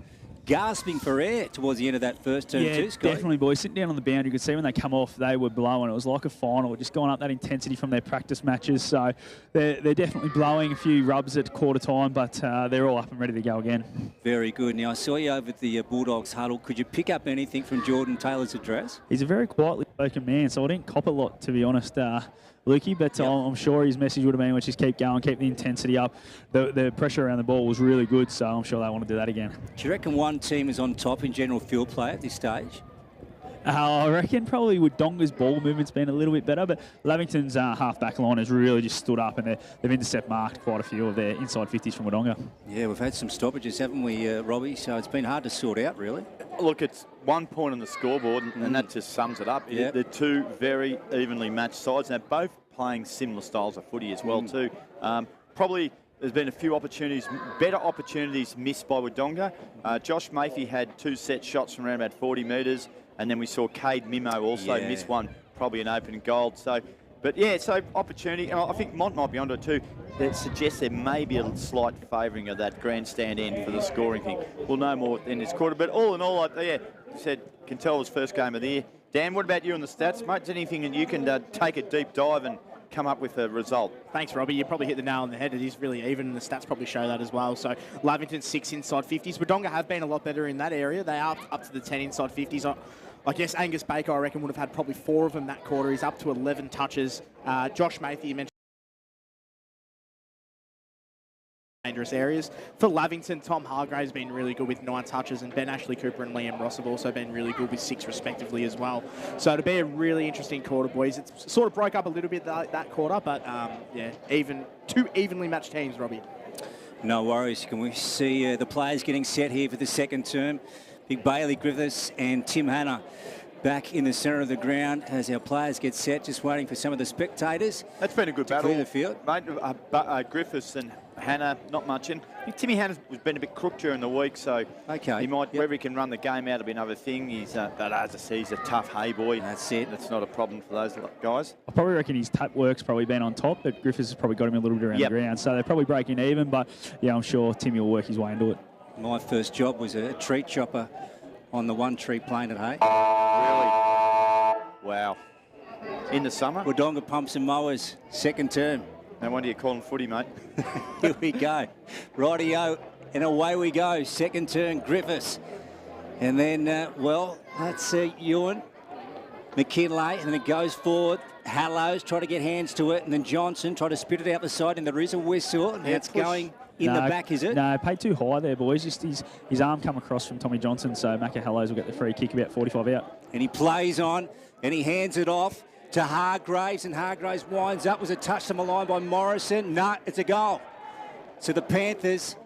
gasping for air towards the end of that first turn too, Scott. Definitely, boys. Sitting down on the boundary, you could see when they come off, they were blowing. It was like a final, just going up that intensity from their practice matches. So they're definitely blowing a few rubs at quarter time, but they're all up and ready to go again. Very good. Now, I saw you over at the Bulldogs huddle. Could you pick up anything from Jordan Taylor's address? He's a very quietly spoken man, so I didn't cop a lot, to be honest, Lukey, but I'm sure his message would have been, just keep going, keep the intensity up. The pressure around the ball was really good, so I'm sure they want to do that again. Do you reckon one team is on top in general field play at this stage? I reckon probably Wodonga's ball movement's been a little bit better, but Lavington's half-back line has really just stood up, and they've intercept marked quite a few of their inside 50s from Wodonga. Yeah, we've had some stoppages, haven't we, Robbie? So it's been hard to sort out, really. Look, it's 1 point on the scoreboard, and that just sums it up. Yep. They're two very evenly matched sides, and they're both playing similar styles of footy as well, too. Probably there's been a few opportunities, better opportunities missed by Wodonga. Josh Mayfield had 2 set shots from around about 40 metres, and then we saw Cade Mimo also miss one, probably an open goal. So, but yeah, so opportunity, and I think Mont might be onto it too. That suggests there may be a slight favouring of that grandstand end for the scoring thing. We'll know more in this quarter, but all in all, can tell it was first game of the year. Dan, what about you on the stats, mate? Is there anything that you can take a deep dive and come up with a result? Thanks, Robbie. You probably hit the nail on the head. It is really even, and the stats probably show that as well. So Lavington 6 inside 50s. Wodonga have been a lot better in that area. They are up to the 10 inside 50s. I guess Angus Baker, I reckon, would have had probably 4 of them that quarter. He's up to 11 touches. Josh Mayfield, you mentioned dangerous areas. For Lavington, Tom Hargrave's been really good with 9 touches, and Ben Ashley Cooper and Liam Ross have also been really good with 6 respectively as well. So it'll be a really interesting quarter, boys. It sort of broke up a little bit that quarter, but two evenly matched teams, Robbie. No worries. Can we see the players getting set here for the second term? Big Bailey Griffiths and Tim Hanna back in the centre of the ground as our players get set, just waiting for some of the spectators. That's been a good battle. Clear the field. Mate, Griffiths and Hanna, not much in. I think Timmy Hanna's been a bit crook during the week, so he might, whether he can run the game out will be another thing. But as I say, he's a tough hay boy. That's it. That's not a problem for those guys. I probably reckon his tap work's probably been on top, but Griffiths has probably got him a little bit around the ground. So they're probably breaking even, but yeah, I'm sure Timmy will work his way into it. My first job was a treat chopper on the one tree plane at hay. Really? Wow. In the summer? Wodonga Pumps and Mowers, second term. No wonder you call him footy, mate. Here we go. Rightio, and away we go. Second turn, Griffiths. And then, that's Ewan, McKinlay, and then it goes forward. Hallows try to get hands to it, and then Johnson try to spit it out the side, and there is a whistle, and it's going in the back, is it? No, paid too high there, boys. Just his arm come across from Tommy Johnson, so Macca Hallows will get the free kick about 45 out. And he plays on, and he hands it off to Hargraves, and Hargraves winds up. Was a touch from the line by Morrison. No, it's a goal. So the Panthers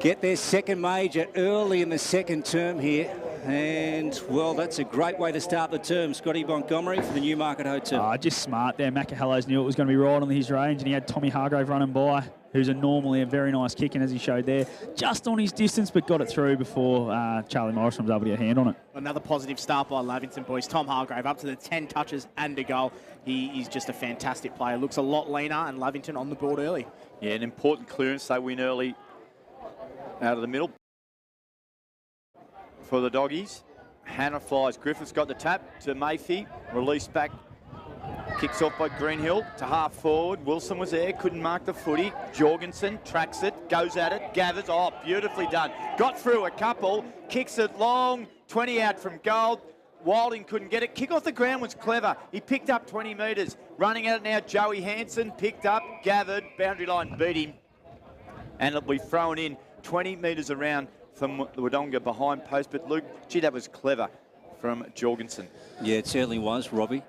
get their second major early in the second term here. And, well, that's a great way to start the term. Scotty Montgomery for the Newmarket Hotel. Just smart there. Macca Hallows knew it was going to be right on his range, and he had Tommy Hargrave running by, who's normally a very nice kick, and as he showed there, just on his distance, but got it through before Charlie Morrison was able to get a hand on it. Another positive start by Lavington, boys. Tom Hargrave up to the 10 touches and a goal. He's just a fantastic player. Looks a lot leaner, and Lavington on the board early. Yeah, an important clearance. They win early out of the middle for the Doggies. Hanna flies. Griffiths got the tap to Mayfield. Released back. Kicks off by Greenhill to half forward. Wilson was there, couldn't mark the footy. Jorgensen tracks it, goes at it, gathers. Oh, beautifully done. Got through a couple, kicks it long, 20 out from goal. Wilding couldn't get it. Kick off the ground was clever. He picked up 20 metres. Running at it now, Joey Hansen picked up, gathered, boundary line beat him. And it'll be thrown in 20 metres around from the Wodonga behind post. But Luke, gee, that was clever from Jorgensen. Yeah, it certainly was, Robbie.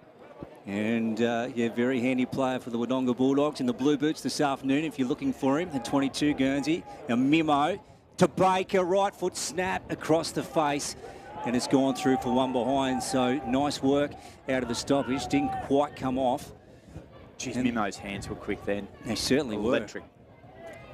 And, very handy player for the Wodonga Bulldogs in the Blue Boots this afternoon if you're looking for him. The 22 Guernsey. A Mimo to Baker, right foot snap across the face. And it's gone through for one behind. So nice work out of the stoppage. Didn't quite come off. Geez, Mimo's hands were quick then. They certainly electric. were.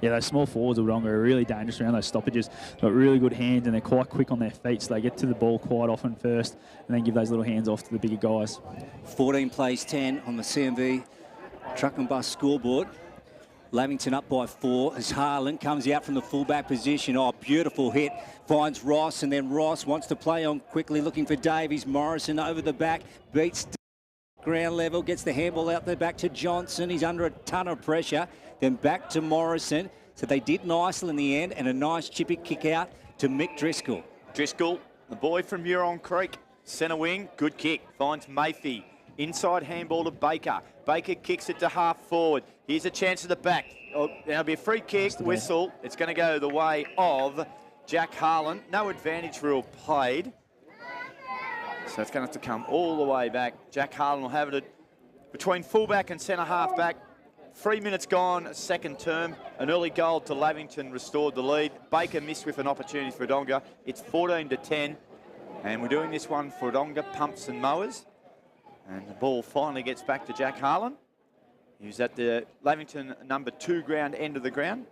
Yeah, those small forwards of Wodonga are really dangerous around those stoppages. Got really good hands, and they're quite quick on their feet, so they get to the ball quite often first and then give those little hands off to the bigger guys. 14 plays 10 on the CMV truck and bus scoreboard. Lavington up by 4 as Harlan comes out from the fullback position. Oh, beautiful hit. Finds Ross, and then Ross wants to play on quickly, looking for Davies. Morrison over the back, beats ground level, gets the handball out there back to Johnson. He's under a ton of pressure. Then back to Morrison. So they did nicely in the end, and a nice chippy kick out to Mick Driscoll. Driscoll, the boy from Huron Creek, centre wing, good kick, finds Mayfield. Inside handball to Baker. Baker kicks it to half forward. Here's a chance at the back. Oh, there'll be a free kick, whistle. It's going to go the way of Jack Harlan. No advantage rule played. So it's going to have to come all the way back. Jack Harlan will have it between fullback and centre half back. 3 minutes gone, second term. An early goal to Lavington restored the lead. Baker missed with an opportunity for Wodonga. It's 14-10. And we're doing this one for Wodonga Pumps and Mowers. And the ball finally gets back to Jack Harlan. He was at the Lavington number 2 ground end of the ground.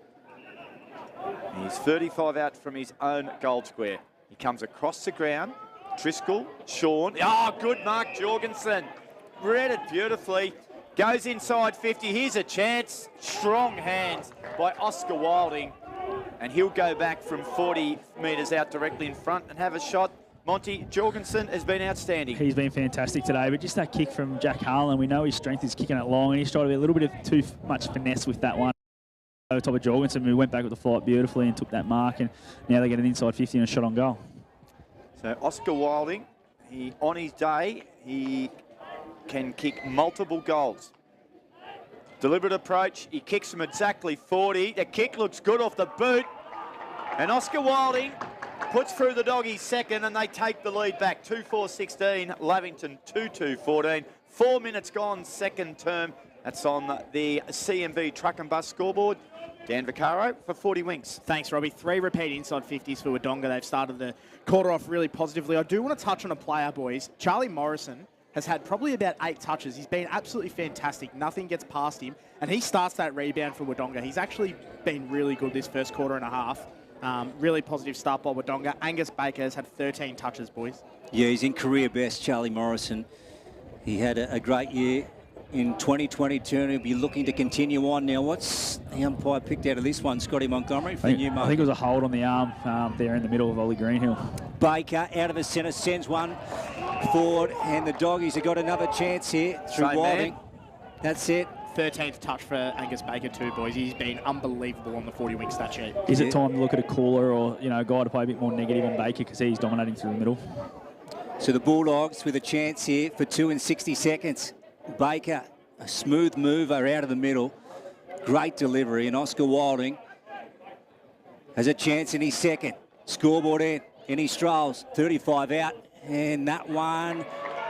He's 35 out from his own goal square. He comes across the ground. Driscoll, Sean. Oh, good mark, Jorgensen. Read it beautifully. Goes inside 50. Here's a chance. Strong hands by Oscar Wilding. And he'll go back from 40 metres out directly in front and have a shot. Monty, Jorgensen has been outstanding. He's been fantastic today, but just that kick from Jack Harlan, we know his strength is kicking it long, and he's tried to be a little bit of too much finesse with that one. Over top of Jorgensen, who went back with the flight beautifully and took that mark, and now they get an inside 50 and a shot on goal. So Oscar Wilding, on his day, he can kick multiple goals. Deliberate approach, he kicks from exactly 40. The kick looks good off the boot, and Oscar Wilding puts through the Doggies second, and they take the lead back. 2-4-16, Lavington 2-2-14. 4 minutes gone, second term. That's on the CMV truck and bus scoreboard. Dan Vaccaro for 40 Winks. Thanks, Robbie. 3 repeat inside 50s for Wodonga. They've started the quarter off really positively. I do want to touch on a player, boys. Charlie Morrison has had probably about 8 touches. He's been absolutely fantastic. Nothing gets past him, and he starts that rebound for Wodonga. He's actually been really good this first quarter and a half. Really positive start by Wodonga. Angus Baker has had 13 touches, boys. Yeah, he's in career best, Charlie Morrison. He had a great year in 2022, and he'll be looking to continue on. Now, what's the umpire picked out of this one? Scotty Montgomery for the new I think it was a hold on the arm there in the middle of Ollie Greenhill. Baker out of the centre, sends one forward, and the Doggies have got another chance here through Wilding. That's it. 13th touch for Angus Baker too, boys. He's been unbelievable on the 40 wing stat sheet. Is it time to look at a cooler or, a guy to play a bit more negative on Baker because he's dominating through the middle? So the Bulldogs with a chance here for 2 and 60 seconds. Baker, a smooth mover out of the middle. Great delivery, and Oscar Wilding has a chance in his second. Scoreboard in his strolls, 35 out, and that one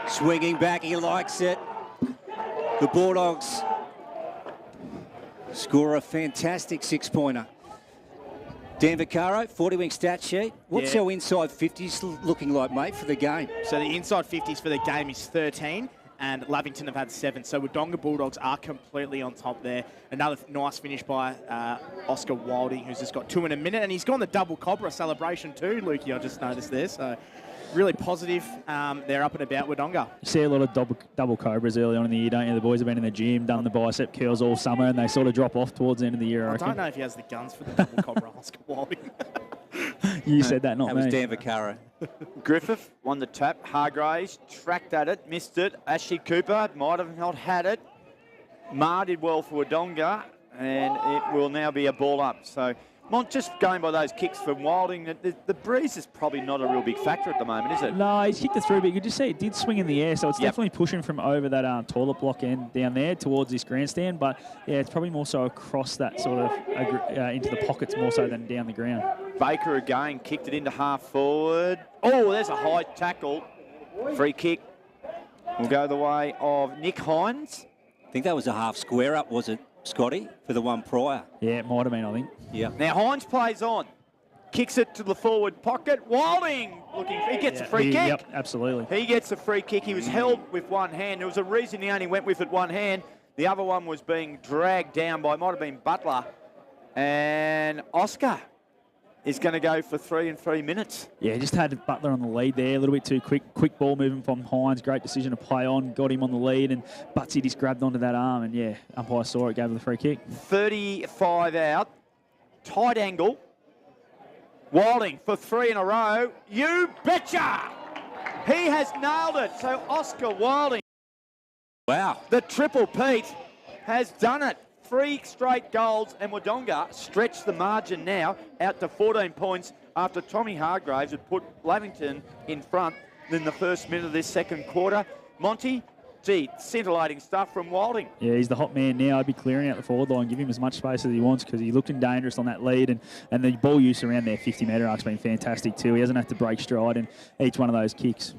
swinging back, he likes it. The Bulldogs score a fantastic 6-pointer. Dan Vaccaro, 40 wing stat sheet. What's our inside 50s looking like, mate, for the game? So the inside 50s for the game is 13, and Lavington have had 7. So Wodonga Bulldogs are completely on top there. Another nice finish by Oscar Wilding, who's just got 2 in a minute, and he's gone the double Cobra celebration too, Lukey, I just noticed there. So really positive. They're up and about Wodonga. You see a lot of double Cobras early on in the year, don't you? The boys have been in the gym, done the bicep curls all summer, and they sort of drop off towards the end of the year, I don't know if he has the guns for the double Cobra, Oscar Wilding. You said that, not me. That was Dan Vaccaro. Griffith won the tap. Hargraves tracked at it, missed it. Ashley Cooper might have not had it. Ma did well for Wodonga, and it will now be a ball up. So just going by those kicks from Wilding, the breeze is probably not a real big factor at the moment, is it? No, he's kicked it through, but you could just see it did swing in the air, so it's definitely pushing from over that toilet block end down there towards this grandstand, but yeah, it's probably more so across that sort of into the pockets more so than down the ground. Baker again kicked it into half forward. Oh, there's a high tackle. Free kick will go the way of Nick Hines. I think that was a half square up, was it, Scotty, for the one prior? Yeah, it might have been, I think. Yeah. Now Hines plays on. Kicks it to the forward pocket. Wilding he gets a free kick. Yep, absolutely. He gets a free kick. He was held with one hand. There was a reason he only went with it one hand. The other one was being dragged down by, might have been Butler. And Oscar is going to go for 3 in 3 minutes. Yeah, just had Butler on the lead there, a little bit too quick. Quick ball moving from Hines. Great decision to play on. Got him on the lead, and Butsy just grabbed onto that arm, and yeah, umpire saw it, gave him the free kick. 35 out. Tight angle. Wilding for 3 in a row. You betcha! He has nailed it. So Oscar Wilding. Wow. The Triple Pete has done it. 3 straight goals, and Wodonga stretched the margin now out to 14 points after Tommy Hargraves had put Lavington in front in the first minute of this second quarter. Monty, gee, scintillating stuff from Wilding. Yeah, he's the hot man now. I'd be clearing out the forward line, give him as much space as he wants, because he looked dangerous on that lead, and the ball use around their 50-metre arc's been fantastic too. He hasn't had to break stride in each one of those kicks.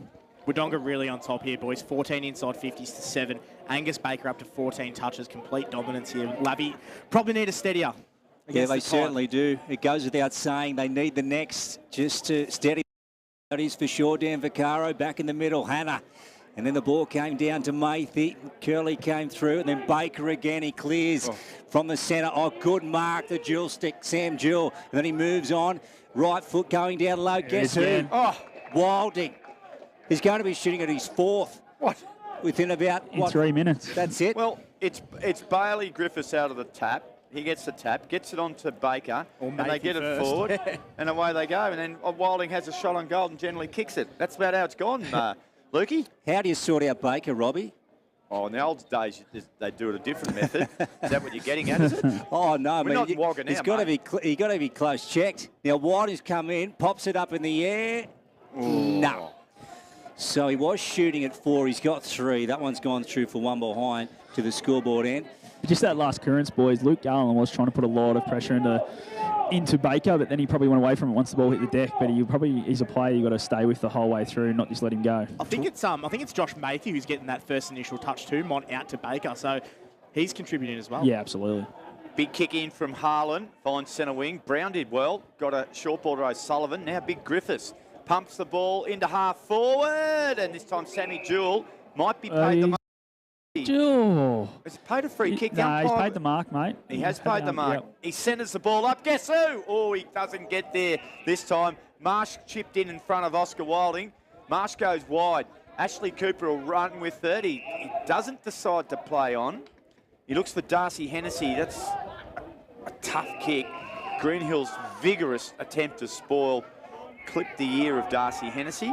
Wodonga really on top here, boys. 14 inside 50s to 7. Angus Baker up to 14 touches. Complete dominance here. Lavy probably need a steadier. Yeah, they certainly do. It goes without saying they need the next just to steady. That is for sure. Dan Vaccaro back in the middle. Hannah. And then the ball came down to Mathy. Curley came through, and then Baker again. He clears from the centre. Oh, good mark, the dual stick, Sam Jewell. And then he moves on. Right foot going down low. Guess who? Oh, Wilding. He's going to be shooting at his 4th. What? Within about, in 3 minutes. That's it. Well, it's Bailey Griffiths out of the tap. He gets the tap, gets it on to Baker, and they get it forward, and away they go. And then Wilding has a shot on goal and generally kicks it. That's about how it's gone, Lukey. How do you sort out Baker, Robbie? Oh, in the old days, they do it a different method. Is that what you're getting at, is it? Oh, no, We're not wogging he's out, got to be close checked. Now, Wilding's come in, pops it up in the air. No. So he was shooting at 4. He's got 3. That one's gone through for one behind to the scoreboard end. Just that last clearance, boys. Luke Garland was trying to put a lot of pressure into Baker, but then he probably went away from it once the ball hit the deck. But he's a player you've got to stay with the whole way through, not just let him go. I think it's Josh Matthew who's getting that first initial touch too. Mont out to Baker, so he's contributing as well. Yeah, absolutely. Big kick in from Harlan, finds centre wing. Brown did well, got a short ball to O'Sullivan. Now Big Griffiths pumps the ball into half forward, and this time Sammy Jewell might be paid the money. Jewell. Has he paid a free kick? No, he's paid the mark, mate. He has paid the mark. Yep. He centres the ball up. Guess who? Oh, he doesn't get there this time. Marsh chipped in front of Oscar Wilding. Marsh goes wide. Ashley Cooper will run with it. He doesn't decide to play on. He looks for Darcy Hennessy. That's a tough kick. Greenhill's vigorous attempt to spoil clipped the ear of Darcy Hennessy.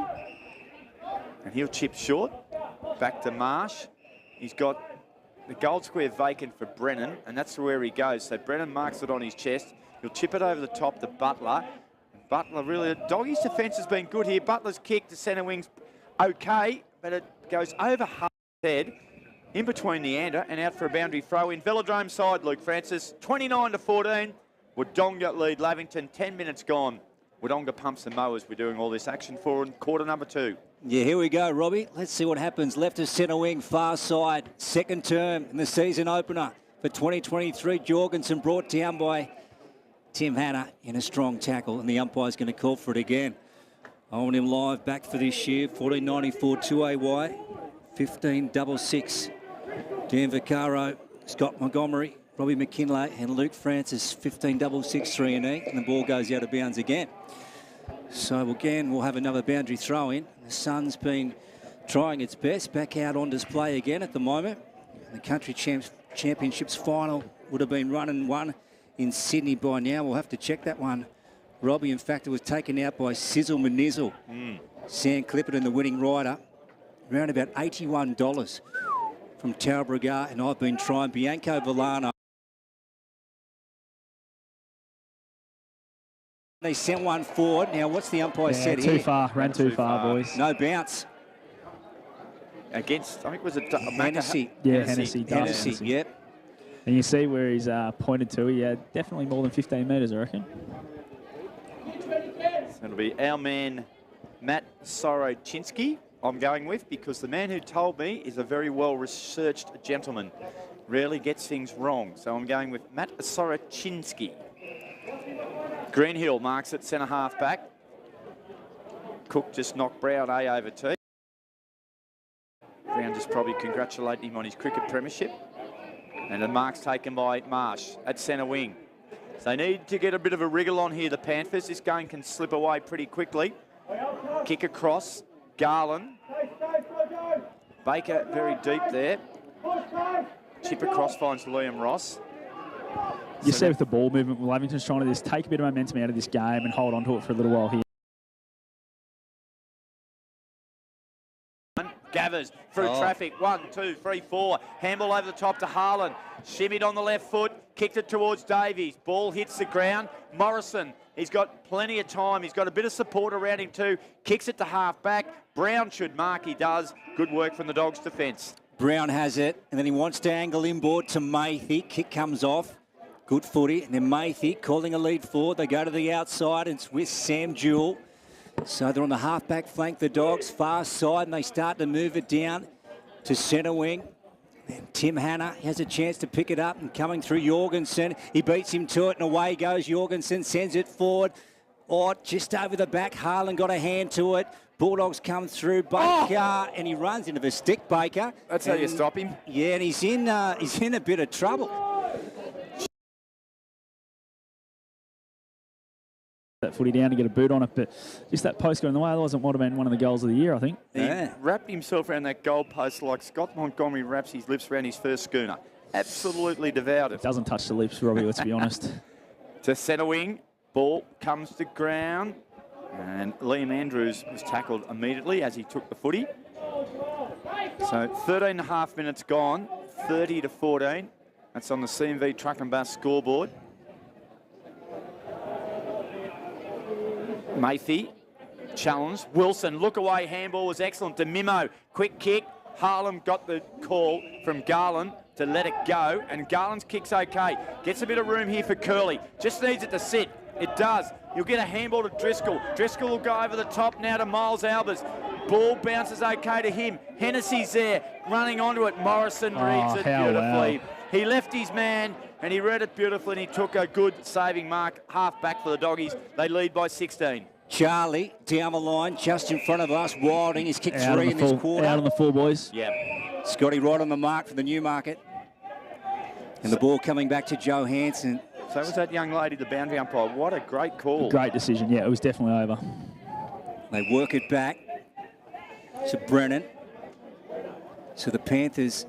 And he'll chip short. Back to Marsh. He's got the goal square vacant for Brennan, and that's where he goes. So Brennan marks it on his chest. He'll chip it over the top to Butler. Butler really, Doggy's defence has been good here. Butler's kick to centre wing's okay, but it goes over Hart's head, in between the ander, and out for a boundary throw in. Velodrome side, Luke Francis, 29-14. Wodonga lead Lavington, 10 minutes gone. Wodonga pumps and mowers. We're doing all this action for quarter number 2. Yeah, here we go, Robbie. Let's see what happens. Left of centre wing, far side. Second term in the season opener for 2023. Jorgensen brought down by Tim Hanna in a strong tackle, and the umpire's going to call for it again. I want him live back for this year. 14.94 2AY, 15.66. Dan Vaccaro, Scott Montgomery, Robbie McKinlay, and Luke Francis, 15.66 3&E, and the ball goes out of bounds again. So again, we'll have another boundary throw in. The Sun's been trying its best. Back out on display again at the moment. The Country Championships final would have been run and won in Sydney by now. We'll have to check that one, Robbie. In fact, it was taken out by Sizzle Manizzle. Sam Clipperton, the winning rider. Around about $81 from Tara Bragar, and I've been trying Bianco Villano. They sent one forward. Now, what's the umpire said too here? far. Ran too far, boys. No bounce. Against, I think, was it Hennessy? Yeah, Hennessy. Hennessy, yep. And you see where he's pointed to. He had definitely more than 15 metres, I reckon. So it'll be our man, Matt Sorochinsky, I'm going with, because the man who told me is a very well-researched gentleman. Rarely gets things wrong. So I'm going with Matt Sorochinsky. Greenhill marks it centre half back. Cook just knocked Brown A over T. Brown just probably congratulating him on his cricket premiership. And the mark's taken by Marsh at centre wing. So they need to get a bit of a wriggle on here, the Panthers. This game can slip away pretty quickly. Kick across. Garland. Baker very deep there. Chip across finds Liam Ross. You see with the ball movement, Lavington's trying to just take a bit of momentum out of this game and hold on to it for a little while here. Gathers through traffic. 1, 2, 3, 4. Handball over the top to Harlan. Shimmied on the left foot. Kicked it towards Davies. Ball hits the ground. Morrison, he's got plenty of time. He's got a bit of support around him too. Kicks it to half back. Brown should mark. He does. Good work from the Dogs' defence. Brown has it, and then he wants to angle inboard to Mathy. Kick comes off. Good footy. And then Mathy calling a lead forward. They go to the outside. And it's with Sam Jewell. So they're on the half-back flank, the Dogs, far side, and they start to move it down to centre wing. And Tim Hanna has a chance to pick it up, and coming through Jorgensen. He beats him to it, and away goes Jorgensen, sends it forward. Oh, just over the back, Harlan got a hand to it. Bulldogs come through, Baker, and he runs into the stick, Baker. That's how you stop him. Yeah, and he's in a bit of trouble. That footy down to get a boot on it, but just that post going the way, otherwise it might have been one of the goals of the year, I think. He wrapped himself around that goal post like Scott Montgomery wraps his lips around his first schooner. Absolutely devoured it. Doesn't touch the lips, Robbie, let's be honest. To centre wing, ball comes to ground, and Liam Andrews was tackled immediately as he took the footy. So 13 and a half minutes gone, 30-14. That's on the CMV Truck and Bus scoreboard. Mathy, challenge. Wilson, look away, handball was excellent. To Mimo, quick kick. Harlem got the call from Garland to let it go, and Garland's kick's okay. Gets a bit of room here for Curley. Just needs it to sit. It does. You'll get a handball to Driscoll. Driscoll will go over the top now to Miles Albers. Ball bounces okay to him. Hennessy's there, running onto it. Morrison reads it beautifully. Wow. He left his man, and he read it beautifully, and he took a good saving mark, half back for the Doggies. They lead by 16. Charlie down the line, just in front of us. Wilding, he's kicked 3 in this quarter. Out on the full, boys. Yep. Scotty right on the mark for the Newmarket. And the ball coming back to Joe Hansen. So was that young lady, the boundary umpire. What a great call. Great decision, yeah, it was definitely over. They work it back to Brennan. So the Panthers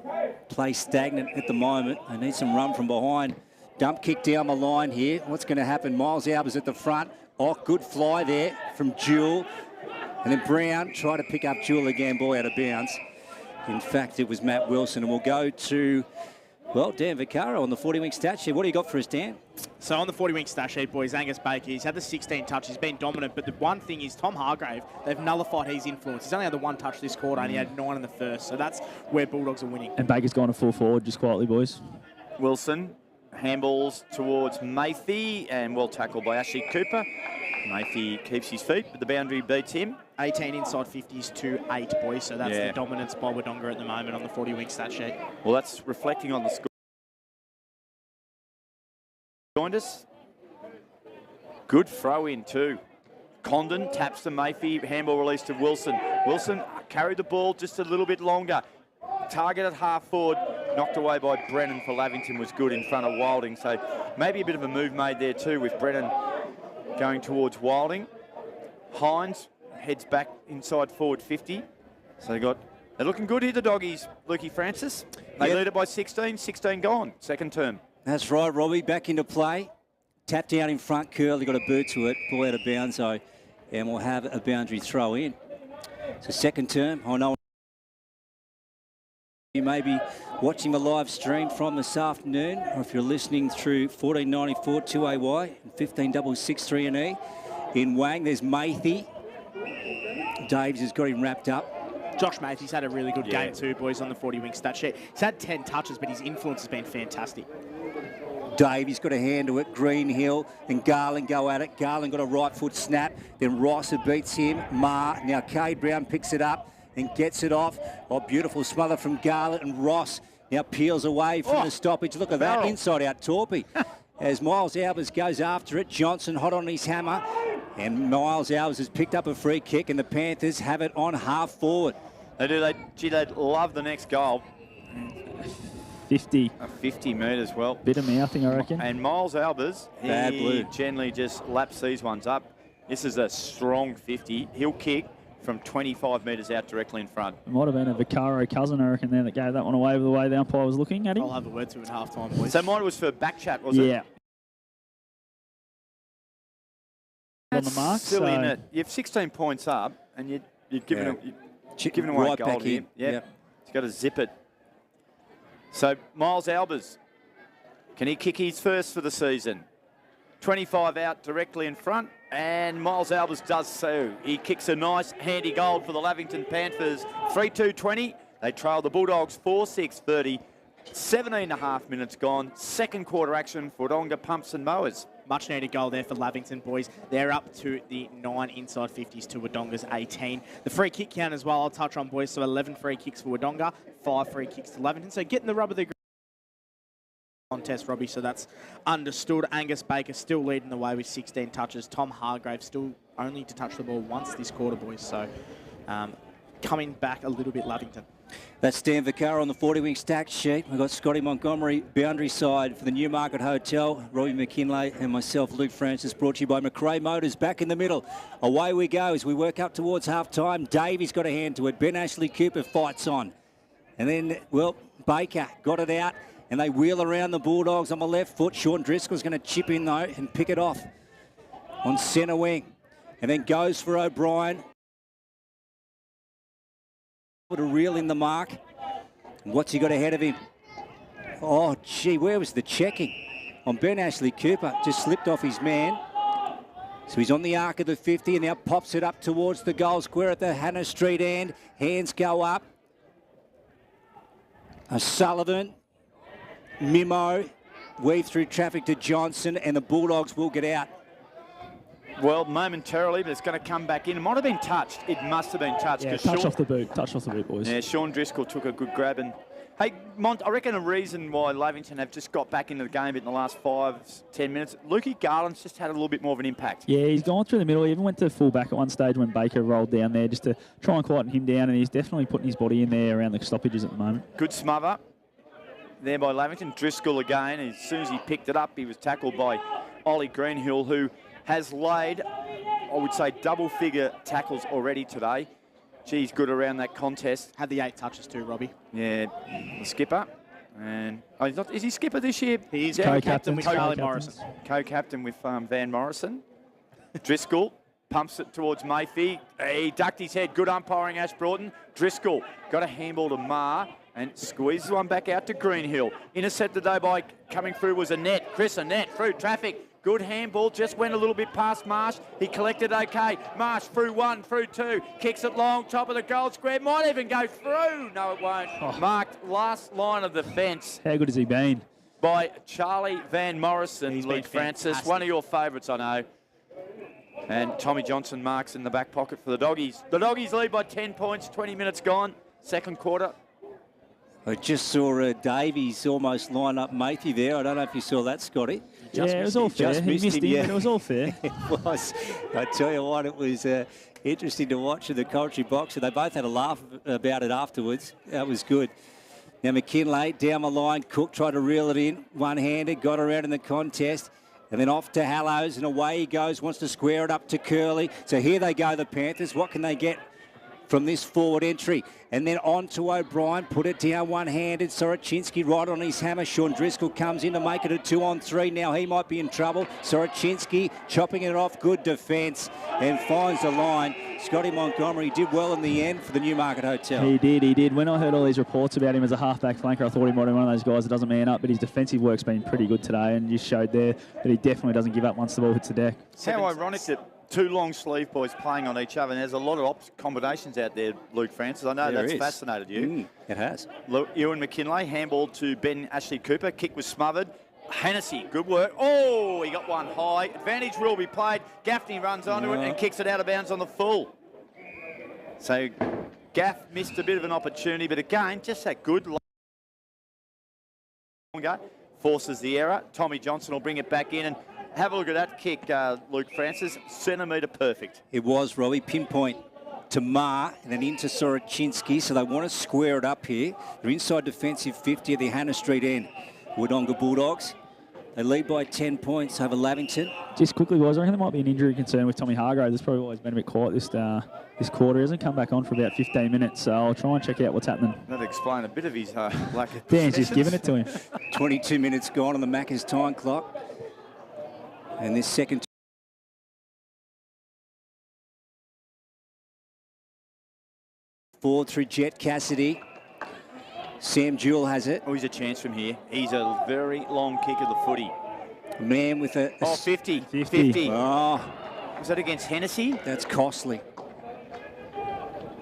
play stagnant at the moment. They need some run from behind. Dump kick down the line here. What's going to happen? Miles Albers at the front. Oh, good fly there from Jewell. And then Brown tried to pick up Jewell again. Boy, out of bounds. In fact, it was Matt Wilson. And we'll go to, well, Dan Vaccaro on the 40-wing stat sheet. What do you got for us, Dan? So on the 40-wing stat sheet, boys, Angus Baker, he's had the 16 touches. He's been dominant. But the one thing is Tom Hargrave, they've nullified his influence. He's only had the one touch this quarter, and he had 9 in the first. So that's where Bulldogs are winning. And Baker's gone to full forward, just quietly, boys. Wilson, handballs towards Mathy, and well tackled by Ashley Cooper. Mathy keeps his feet, but the boundary beats him. 18 inside 50s to 8, boys. So that's the dominance by Wodonga at the moment on the 40-wing stat sheet. Well, that's reflecting on the score. Joined us. Good throw in too. Condon taps to Mathy, handball release to Wilson. Wilson carried the ball just a little bit longer. Target at half forward, knocked away by Brennan for Lavington was good in front of Wilding. So maybe a bit of a move made there too with Brennan going towards Wilding. Hines heads back inside forward 50. So they're looking good here, the Doggies, Lukey Francis. They lead it by 16, 16 gone, second term. That's right, Robbie, back into play. Tap down in front, Curley got a boot to it, ball out of bounds, though, and we'll have a boundary throw in. So second term, I know you may be watching the live stream from this afternoon, or if you're listening through 1494 2AY and 15663 and E. In Wang, there's Mathy. Daves has got him wrapped up. Josh Mathy's had a really good game too, boys, on the 40-wing stat sheet. He's had 10 touches, but his influence has been fantastic. Dave, he's got a hand to it. Greenhill and Garland go at it. Garland got a right foot snap. Then Rosser beats him. Now Cade Brown picks it up and gets it off. Oh, beautiful smother from Garland. And Ross now peels away from the stoppage. Look at that, inside out Torpy. As Miles Albers goes after it. Johnson hot on his hammer. And Miles Albers has picked up a free kick, and the Panthers have it on half forward. They do. They love the next goal. 50. A 50 metres, well. Bit of mouthing, I reckon. And Miles Albers, Bad blue. he generally just laps these ones up. This is a strong 50. He'll kick from 25 metres out directly in front. It might have been a Vaccaro cousin, I reckon, there that gave that one away with the way the umpire was looking at him. I'll have a word to him at half-time, boys. So mine was for back chat, was it? Yeah. On the mark. Silly, isn't it? You have 16 points up, and you're giving away right goal back here. in. Yep. He's got to zip it. So Miles Albers, can he kick his first for the season? 25 out directly in front, and Miles Albers does so. He kicks a nice, handy goal for the Lavington Panthers. 3-2-20. They trail the Bulldogs 4-6-30. 17.5 minutes gone. Second quarter action for Wodonga Pumps and Mowers. Much needed goal there for Lavington, boys. They're up to the 9 inside 50s to Wodonga's 18. The free kick count as well, I'll touch on, boys. So 11 free kicks for Wodonga, 5 free kicks to Lavington. So getting the rub of the contest, Robbie, so that's understood. Angus Baker still leading the way with 16 touches. Tom Hargrave still only to touch the ball once this quarter, boys. So coming back a little bit, Lavington. That's Dan Vaccaro on the 40-wing stack sheet. We've got Scotty Montgomery, boundary side for the Newmarket Hotel. Robbie McKinlay and myself, Luke Francis, brought to you by McRae Motors. Back in the middle. Away we go as we work up towards half-time. Davey's got a hand to it. Ben Ashley Cooper fights on. And then, well, Baker got it out. And they wheel around the Bulldogs on the left foot. Sean Driscoll's going to chip in, though, and pick it off on centre wing. And then goes for O'Brien. To reel in the mark. What's he got ahead of him? Oh, gee, where was the checking? On Ben Ashley Cooper. Just slipped off his man. So he's on the arc of the 50 and now pops it up towards the goal square at the Hannah Street end. Hands go up. Sullivan. Mimo. Weave through traffic to Johnson and the Bulldogs will get out. Well, momentarily, but it's going to come back in. It might have been touched. It must have been touched. Yeah, touch off the boot. Touch off the boot, boys. Yeah, Sean Driscoll took a good grab. And hey, Mont, I reckon a reason why Lavington have just got back into the game a bit in the last 5-10 minutes, Lukey Garland's just had a little bit more of an impact. Yeah, he's gone through the middle. He even went to full back at one stage when Baker rolled down there just to try and quieten him down, and he's definitely putting his body in there around the stoppages at the moment. Good smother there by Lavington. Driscoll again. As soon as he picked it up, he was tackled by Ollie Greenhill, who has laid, I would say, double-figure tackles already today. Geez, good around that contest. Had the 8 touches too, Robbie. Yeah, the skipper. And is he skipper this year? He is co-captain with Charlie Morrison. Co-captain with Van Morrison. Driscoll pumps it towards Mayfield. He ducked his head. Good umpiring, Ash Broughton. Driscoll got a handball to Marr and squeezes one back out to Greenhill. Intercepted though by coming through was Annette. Chris Annette through traffic. Good handball, just went a little bit past Marsh. He collected okay. Marsh through 1, through 2, kicks it long, top of the goal square, might even go through. No, it won't. Oh. Marked last line of the fence. How good has he been? By Charlie Van Morrison, Luke Francis, one of your favourites, I know. And Tommy Johnson marks in the back pocket for the Doggies. The Doggies lead by 10 points, 20 minutes gone, second quarter. I just saw Davies almost line up Matey there. I don't know if you saw that, Scotty. Yeah, it was all fair. He missed him, yeah. but it was all fair. It was. I tell you what, it was interesting to watch in the commentary box. They both had a laugh about it afterwards. That was good. Now McKinlay down the line. Cook tried to reel it in. One-handed, got around in the contest. And then off to Hallows, and away he goes. Wants to square it up to Curley. So here they go, the Panthers. What can they get from this forward entry? And then on to O'Brien, put it down one-handed. Soroczynski right on his hammer. Sean Driscoll comes in to make it a 2-on-3. Now he might be in trouble. Soroczynski chopping it off. Good defence and finds the line. Scotty Montgomery did well in the end for the Newmarket Hotel. He did. When I heard all these reports about him as a half-back flanker, I thought he might be one of those guys that doesn't man up, but his defensive work's been pretty good today and just showed there that he definitely doesn't give up once the ball hits the deck. How ironic that two long sleeve boys playing on each other, and there's a lot of combinations out there, Luke Francis. I know that's fascinated you. It has. Ewan McKinlay, handball to Ben Ashley Cooper. Kick was smothered. Hennessy, good work. Oh, he got one high. Advantage will be played. Gaffney runs onto it and kicks it out of bounds on the full. So Gaff missed a bit of an opportunity, but again, just that good. Forces the error. Tommy Johnson will bring it back in and have a look at that kick, Luke Francis. Centimetre perfect. It was, Robbie. Pinpoint. to Ma and then into Soroczynski, so they want to square it up here. They're inside defensive 50 at the Hannah Street end. Wodonga Bulldogs. They lead by 10 points over Lavington. Just quickly, guys, I reckon there might be an injury concern with Tommy Hargrove. That's probably why he's been a bit quiet this quarter. He hasn't come back on for about 15 minutes, so I'll try and check out what's happening. That'd explain a bit of his lack of Dan's just giving it to him. 22 minutes gone on the Macca's time clock. And this second forward through Jet Cassidy. Sam Jewell has it. Oh, he's a chance from here. He's a very long kick of the footy. Man with a... Oh, 50. 50. Oh. Was that against Hennessy? That's costly.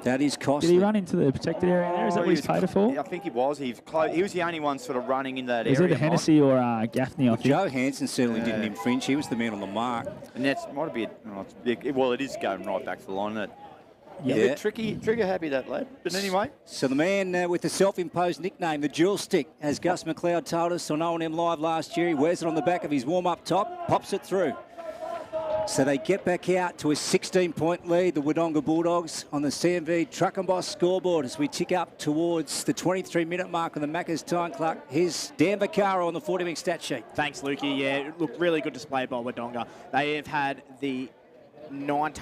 That is costly. Did he run into the protected area there? Is that what he's paid for? I think he was. He was the only one sort of running in that area. Was it Hennessy or Gaffney, I think? Joe Hansen certainly didn't infringe. He was the man on the mark. And that's might be... well, it is going right back to the line, isn't it? Yeah. A bit tricky, trigger happy, that lad. But anyway. So the man with the self-imposed nickname, the Jewel Stick, as Gus McLeod told us on O&M Live last year, he wears it on the back of his warm-up top, pops it through. So they get back out to a 16-point lead, the Wodonga Bulldogs, on the CMV Truck and Boss scoreboard as we tick up towards the 23-minute mark on the Macca's time clock. Here's Dan Vaccaro on the 40-minute stat sheet. Thanks, Lukey. Yeah, look, really good display by Wodonga. They have had the 9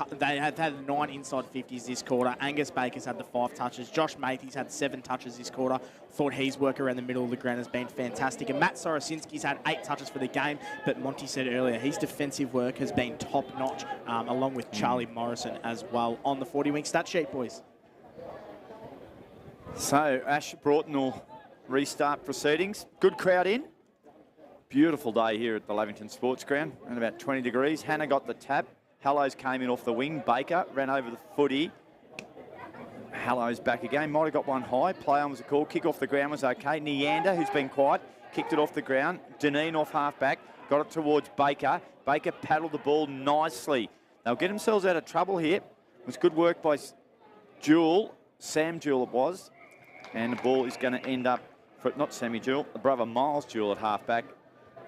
inside 50s this quarter. Angus Baker's had the 5 touches. Josh Matey's had 7 touches this quarter. Thought his work around the middle of the ground has been fantastic. And Matt Soroczynski's had 8 touches for the game. But Monty said earlier, his defensive work has been top-notch, along with Charlie Morrison as well on the 40-wing stat sheet, boys. So Ash Broughton will restart proceedings. Good crowd in. Beautiful day here at the Lavington Sports Ground. Around about 20 degrees. Hannah got the tap. Hallows came in off the wing. Baker ran over the footy. Hallows back again. Might have got one high. Play on was a call. Kick off the ground was okay. Neander, who's been quiet, kicked it off the ground. Deneen off half-back. Got it towards Baker. Baker paddled the ball nicely. They'll get themselves out of trouble here. It was good work by Jewell. Sam Jewell it was. And the ball is going to end up, for not Sammy Jewell, the brother Miles Jewell at half-back.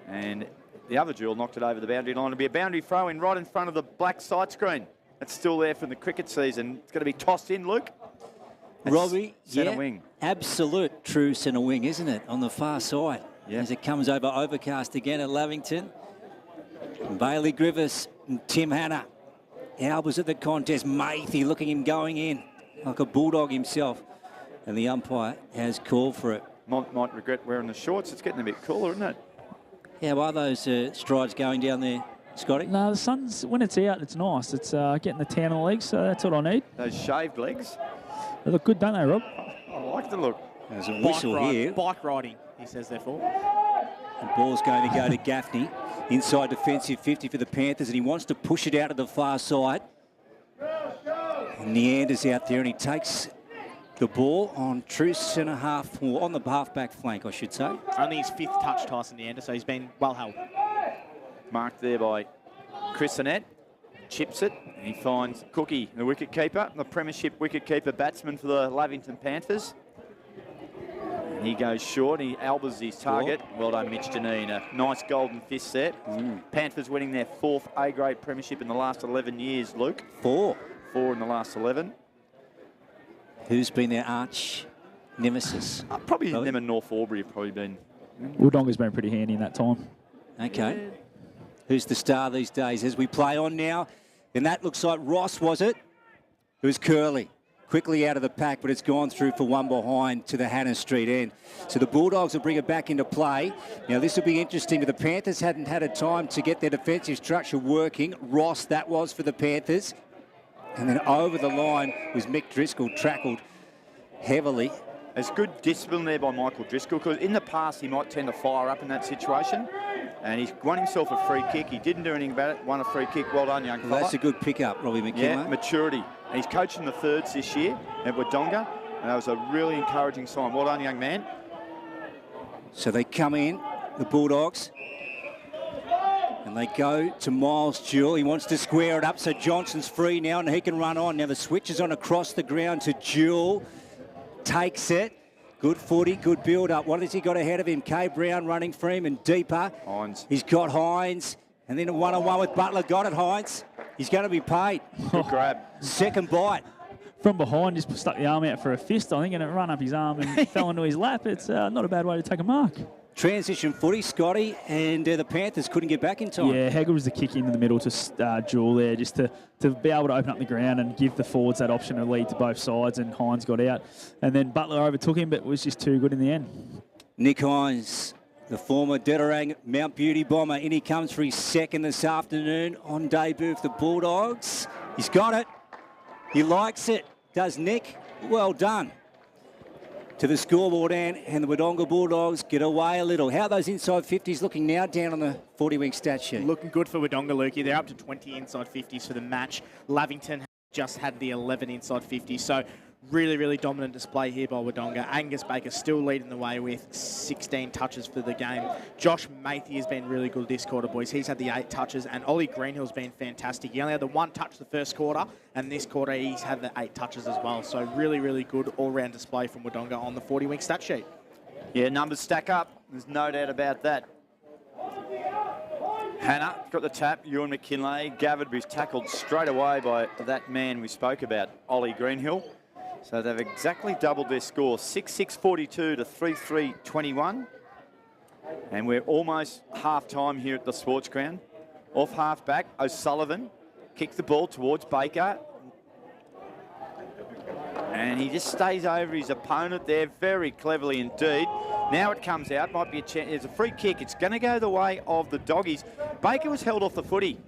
And the other Jewell knocked it over the boundary line. It'll be a boundary throw in right in front of the black side screen. It's still there from the cricket season. It's going to be tossed in, Luke. It's Robbie, centre wing. Absolute true centre wing, isn't it? On the far side. Yeah. As it comes over overcast again at Lavington. Bailey Griffiths and Tim Hanna. Albers at the contest. Matey looking him going in like a bulldog himself. And the umpire has called for it. Might regret wearing the shorts. It's getting a bit cooler, isn't it? How are those strides going down there, Scotty? No, the sun's, when it's out, it's nice. It's getting the tan on the legs, so that's what I need. Those shaved legs. They look good, don't they, Rob? I like the look. There's a whistle here. Bike riding, he says, therefore. The ball's going to go to Gaffney. Inside defensive 50 for the Panthers, and he wants to push it out to the far side. And Neander's out there, and he takes the ball on true centre half, or on the half-back flank, I should say. Only his 5th touch, Tyson Neander, so he's been well held. Marked there by Chris Annette. Chips it, and he finds Cookie, the wicket-keeper, the premiership wicket-keeper batsman for the Lavington Panthers. And he goes short, he albers his target. Well done, Mitch Deneen. A nice golden fist there. Panthers winning their 4th A-grade premiership in the last 11 years, Luke. 4 in the last 11. Who's been their arch nemesis? Probably them and North Albury have probably been. Wodonga's been pretty handy in that time. Okay. Who's the star these days as we play on now? And that looks like Ross, was it? It was Curley. Quickly out of the pack, but it's gone through for one behind to the Hannah Street end. So the Bulldogs will bring it back into play. Now, this will be interesting. The Panthers hadn't had a time to get their defensive structure working. Ross, that was for the Panthers. And then over the line was Mick Driscoll, tackled heavily. There's good discipline there by Michael Driscoll, because in the past he might tend to fire up in that situation. And he's won himself a free kick. He didn't do anything about it. Won a free kick. Well done, young fella. That's a good pickup, Robbie McKinley. Yeah, maturity. And he's coaching the thirds this year at Wodonga. And that was a really encouraging sign. Well done, young man. So they come in, the Bulldogs. And they go to Miles Jewell. He wants to square it up, so Johnson's free now, and he can run on. Now the switch is on across the ground to Jewell. Takes it. Good footy, good build-up. What has he got ahead of him? Kay Brown running for him and deeper. Hines. He's got Hines. And then a one-on-one with Butler. Got it, Hines. He's going to be paid. Good grab. Second bite. from behind, just stuck the arm out for a fist, I think, and it ran up his arm and fell into his lap. It's not a bad way to take a mark. Transition footy, Scotty, and the Panthers couldn't get back in time. Yeah, Hegel was the kick into the middle to Jewel there, just to be able to open up the ground and give the forwards that option to lead to both sides, and Hines got out. And then Butler overtook him, but was just too good in the end. Nick Hines, the former Deterang Mount Beauty bomber, in he comes for his second this afternoon on debut for the Bulldogs. He's got it. He likes it, does Nick. Well done. To the scoreboard, and the Wodonga Bulldogs get away a little. How are those inside 50s looking now down on the 40-wing stat sheet? Looking good for Wodonga, Lukey. They're up to 20 inside 50s for the match. Lavington just had the 11 inside 50s, so really, really dominant display here by Wodonga. Angus Baker still leading the way with 16 touches for the game. Josh Matey has been really good this quarter, boys. He's had the 8 touches, and Ollie Greenhill's been fantastic. He only had the 1 touch the first quarter, and this quarter he's had the 8 touches as well. So really, really good all-round display from Wodonga on the 40-wing stat sheet. Yeah, numbers stack up. There's no doubt about that. Hannah got the tap. Ewan McKinlay. Gaverby's tackled straight away by that man we spoke about, Ollie Greenhill. So they've exactly doubled their score, 6-6-42 to 3-3-21. And we're almost half-time here at the sports ground. Off half-back, O'Sullivan kicks the ball towards Baker. And he just stays over his opponent there very cleverly indeed. Now it comes out, might be a chance. There's a free kick. It's going to go the way of the Doggies. Baker was held off the footy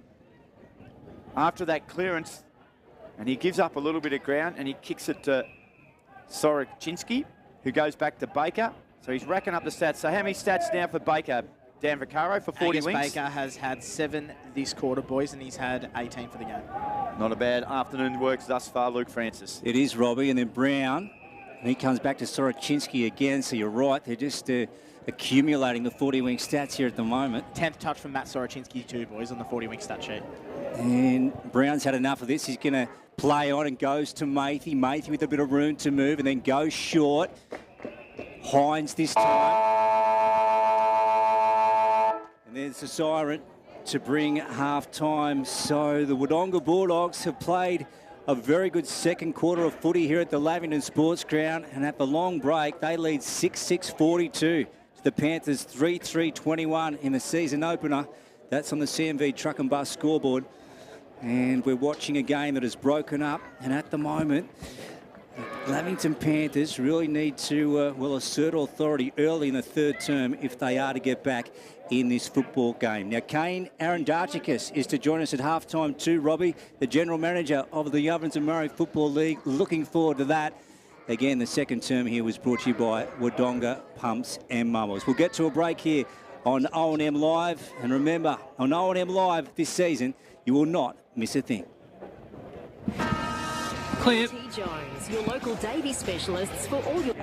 after that clearance. And he gives up a little bit of ground, and he kicks it to Sorokinski, who goes back to Baker. So he's racking up the stats. So how many stats now for Baker? Dan Vaccaro for 40 Angus wings. Baker has had 7 this quarter, boys, and he's had 18 for the game. Not a bad afternoon works thus far, Luke Francis. It is, Robbie, and then Brown. And he comes back to Sorokinski again, so you're right. They're just accumulating the 40-wing stats here at the moment. 10th touch from Matt Sorokinski too, boys, on the 40-wing stat sheet. And Brown's had enough of this. He's going to play on and goes to Matey. Matey with a bit of room to move and then goes short. Hines this time. And there's the siren to bring half-time. So the Wodonga Bulldogs have played a very good second quarter of footy here at the Lavington Sports Ground. And at the long break, they lead 6-6-42 to the Panthers 3-3-21 in the season opener. That's on the CMV Truck and Bus scoreboard. And we're watching a game that is broken up. And at the moment, the Lavington Panthers really need to, assert authority early in the third term if they are to get back in this football game. Now, Kane Arandarchikis is to join us at halftime too, Robbie, the General Manager of the Ovens and Murray Football League. Looking forward to that. Again, the second term here was brought to you by Wodonga Pumps and Mummels. We'll get to a break here on O&M Live. And remember, on O&M Live this season, you will not miss a thing. T. Jones, your local Davey specialists for all your...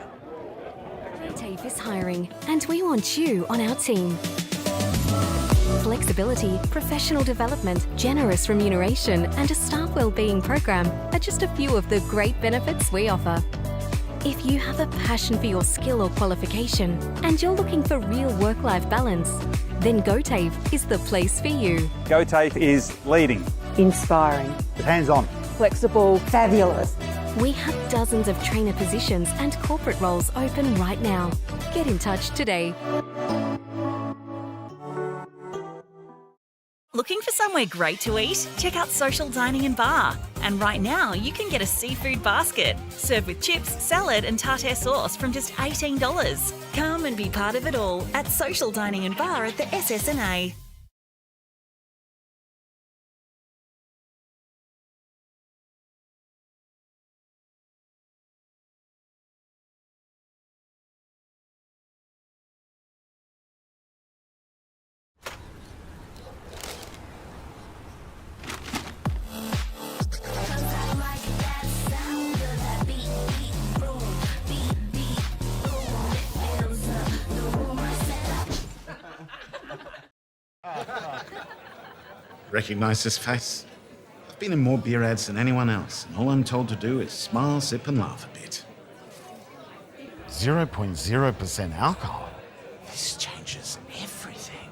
TAFE is hiring, and we want you on our team. Flexibility, professional development, generous remuneration, and a staff wellbeing program are just a few of the great benefits we offer. If you have a passion for your skill or qualification and you're looking for real work-life balance, then GoTAFE is the place for you. GoTAFE is leading, Inspiring. hands-on, Flexible. Fabulous. We have dozens of trainer positions and corporate roles open right now. Get in touch today. Looking for somewhere great to eat? Check out Social Dining and Bar. And right now, you can get a seafood basket, served with chips, salad and tartare sauce from just $18. Come and be part of it all at Social Dining and Bar at the SSNA. Recognise this face? I've been in more beer ads than anyone else, and all I'm told to do is smile, sip and laugh a bit. 0.0% alcohol. This changes everything.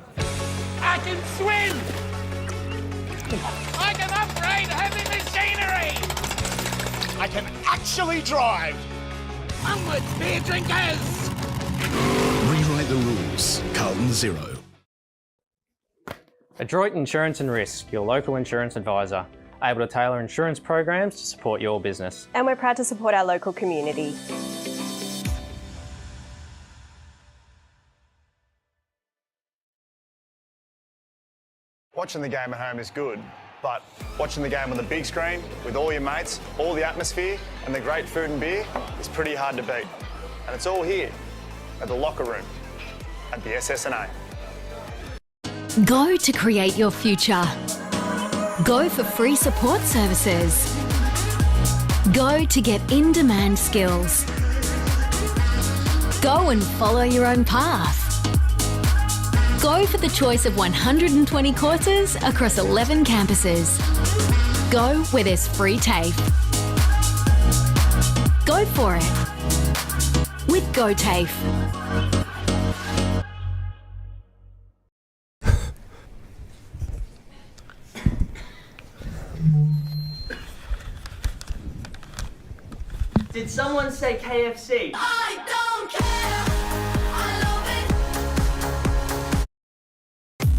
I can swim! I can upgrade heavy machinery! I can actually drive. Onward, beer drinkers! Rewrite the rules. Carlton 0. Adroit Insurance and Risk, your local insurance advisor, able to tailor insurance programs to support your business. And we're proud to support our local community. Watching the game at home is good, but watching the game on the big screen with all your mates, all the atmosphere and the great food and beer is pretty hard to beat. And it's all here at the locker room at the SSNA. Go to create your future. Go for free support services. Go to get in-demand skills. Go and follow your own path. Go for the choice of 120 courses across 11 campuses. Go where there's free TAFE. Go for it with Go TAFE. Did someone say KFC? I don't care!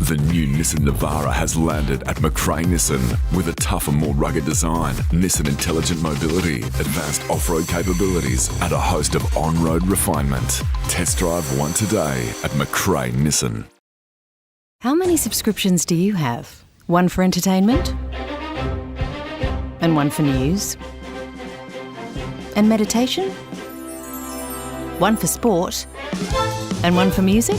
The new Nissan Navara has landed at McRae Nissan. With a tougher, more rugged design, Nissan intelligent mobility, advanced off-road capabilities, and a host of on-road refinement. Test drive one today at McRae Nissan. How many subscriptions do you have? One for entertainment? And one for news? And meditation? One for sport? And one for music?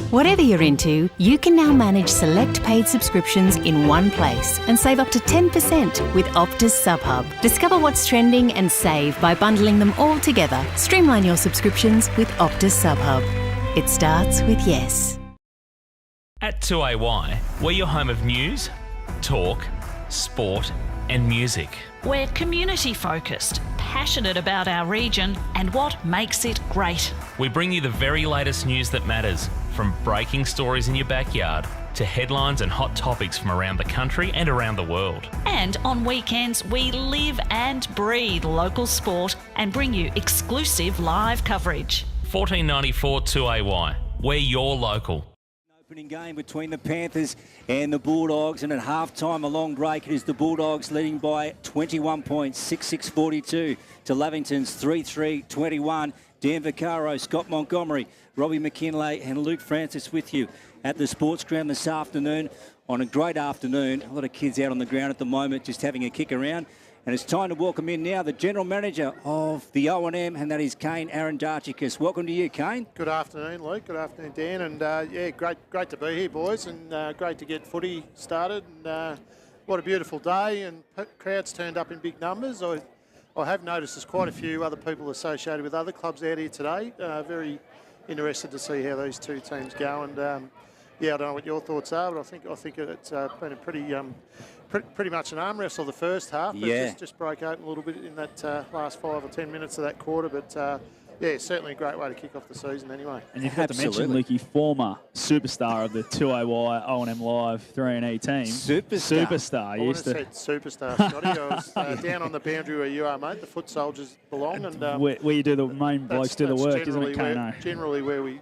Whatever you're into, you can now manage select paid subscriptions in one place and save up to 10% with Optus SubHub. Discover what's trending and save by bundling them all together. Streamline your subscriptions with Optus SubHub. It starts with yes. At 2AY, we're your home of news, talk, sport and music. We're community focused, passionate about our region and what makes it great. We bring you the very latest news that matters, from breaking stories in your backyard to headlines and hot topics from around the country and around the world. And on weekends, we live and breathe local sport and bring you exclusive live coverage. 1494 2AY, we're your local. Opening game between the Panthers and the Bulldogs, and at half-time, a long break, it is the Bulldogs leading by 21 points, 6-6-42 to Lavington's 3-3-21. Dan Vaccaro, Scott Montgomery, Robbie McKinlay and Luke Francis with you at the sports ground this afternoon on a great afternoon. A lot of kids out on the ground at the moment just having a kick around. And it's time to welcome in now the General Manager of the O&M, and that is Kane Arandarchikis. Welcome to you, Kane. Good afternoon, Luke. Good afternoon, Dan. And yeah, great to be here, boys, and great to get footy started. And what a beautiful day, and crowds turned up in big numbers. I have noticed there's quite a few other people associated with other clubs out here today. Very interested to see how these two teams go. And yeah, I don't know what your thoughts are, but I think it's been a pretty much an arm wrestle the first half. But yeah. Just broke open a little bit in that last 5 or 10 minutes of that quarter. But yeah, certainly a great way to kick off the season anyway. And you've got to mention, Lukey, former superstar of the 2AY O&M Live 3&E team. Superstar. I would have said superstar, Scotty. I was down on the boundary where you are, mate. The foot soldiers belong. And where you do the main blokes do the work, isn't it, Kano? Generally where we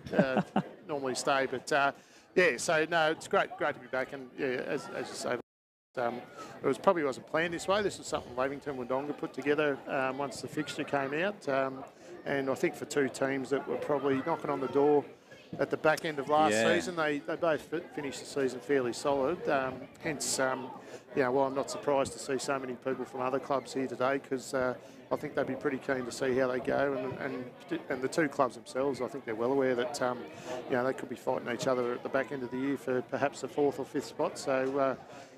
normally stay. But yeah, so no, it's great to be back. And yeah, as you say, it probably wasn't planned this way. This was something Lavington Wodonga put together once the fixture came out. And I think for two teams that were probably knocking on the door at the back end of last season, they both finished the season fairly solid. Hence, well, I'm not surprised to see so many people from other clubs here today, because I think they'd be pretty keen to see how they go. And the two clubs themselves, I think they're well aware that they could be fighting each other at the back end of the year for perhaps the 4th or 5th spot.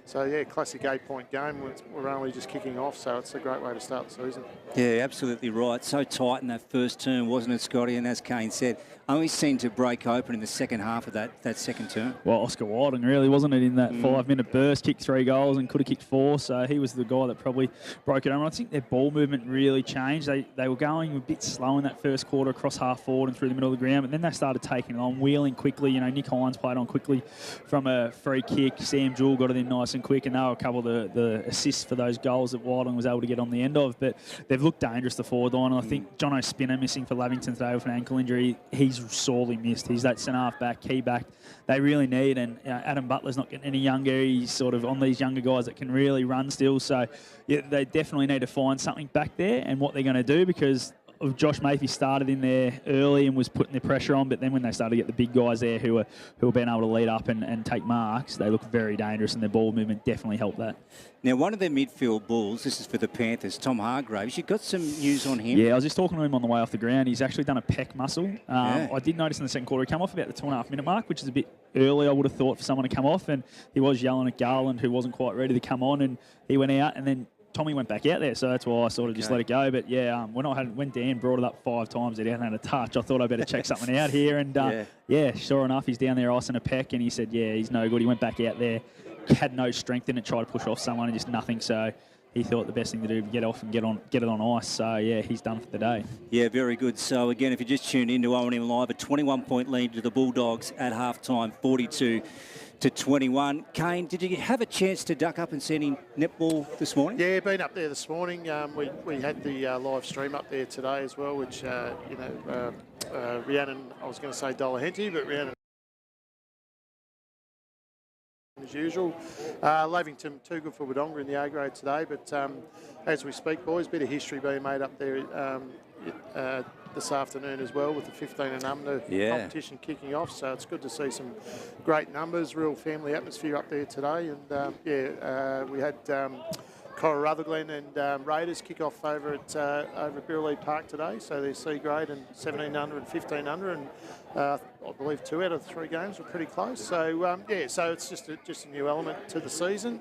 So yeah, classic 8-point game. We're only just kicking off, so it's a great way to start the season. Yeah, absolutely right. So tight in that first term, wasn't it, Scotty? And as Kane said, only seemed to break open in the second half of that second term. Well, Oscar Wodonga, really, wasn't it, in that 5-minute burst, kicked 3 goals and could have kicked 4, so he was the guy that probably broke it over. I think their ball movement really changed. They were going a bit slow in that first quarter across half forward and through the middle of the ground, but then they started taking it on, wheeling quickly. Nick Hines played on quickly from a free kick. Sam Jewell got it in nice and and quick, and they were a couple of the assists for those goals that Wodonga was able to get on the end of. But they've looked dangerous, the forward line. And I think Jono Spinner missing for Lavington today with an ankle injury. He's sorely missed. He's that centre-half back, key back they really need. And Adam Butler's not getting any younger. He's sort of on these younger guys that can really run still. So yeah, they definitely need to find something back there and what they're going to do, because Josh Mayfield started in there early and was putting the pressure on, but then when they started to get the big guys there who are being able to lead up and take marks, they look very dangerous, and their ball movement definitely helped that. Now, one of their midfield bulls, this is for the Panthers, Tom Hargraves. You got some news on him? Yeah, I was just talking to him on the way off the ground. He's actually done a pec muscle. I did notice in the second quarter, he came off about the 2.5 minute mark, which is a bit early, I would have thought, for someone to come off, and he was yelling at Garland, who wasn't quite ready to come on, and he went out, and then Tommy went back out there, so that's why I sort of just let it go. But yeah, when Dan brought it up 5 times that he hadn't had a touch, I thought I'd better check something out here. And yeah, sure enough, he's down there icing a peck, and he said, yeah, he's no good. He went back out there, had no strength in it, tried to push off someone, and just nothing. So he thought the best thing to do was get off and get it on ice. So yeah, he's done for the day. Yeah, very good. So again, if you just tuned into O&M Live, a 21-point lead to the Bulldogs at halftime, 42-21. Kane, did you have a chance to duck up and see any netball this morning? Yeah, been up there this morning. We had the live stream up there today as well, which Rhiannon, I was going to say Dollarhenty, but Rhiannon as usual. Lavington too good for Wodonga in the A grade today, but as we speak, boys, a bit of history being made up there this afternoon as well, with the 15 and under competition kicking off. So it's good to see some great numbers, real family atmosphere up there today. And we had Cora Rutherglen and Raiders kick off over at Birreley Park today. So they're C grade and 17 under and 15 under, and I believe 2 out of the 3 games were pretty close. So so it's just a new element to the season.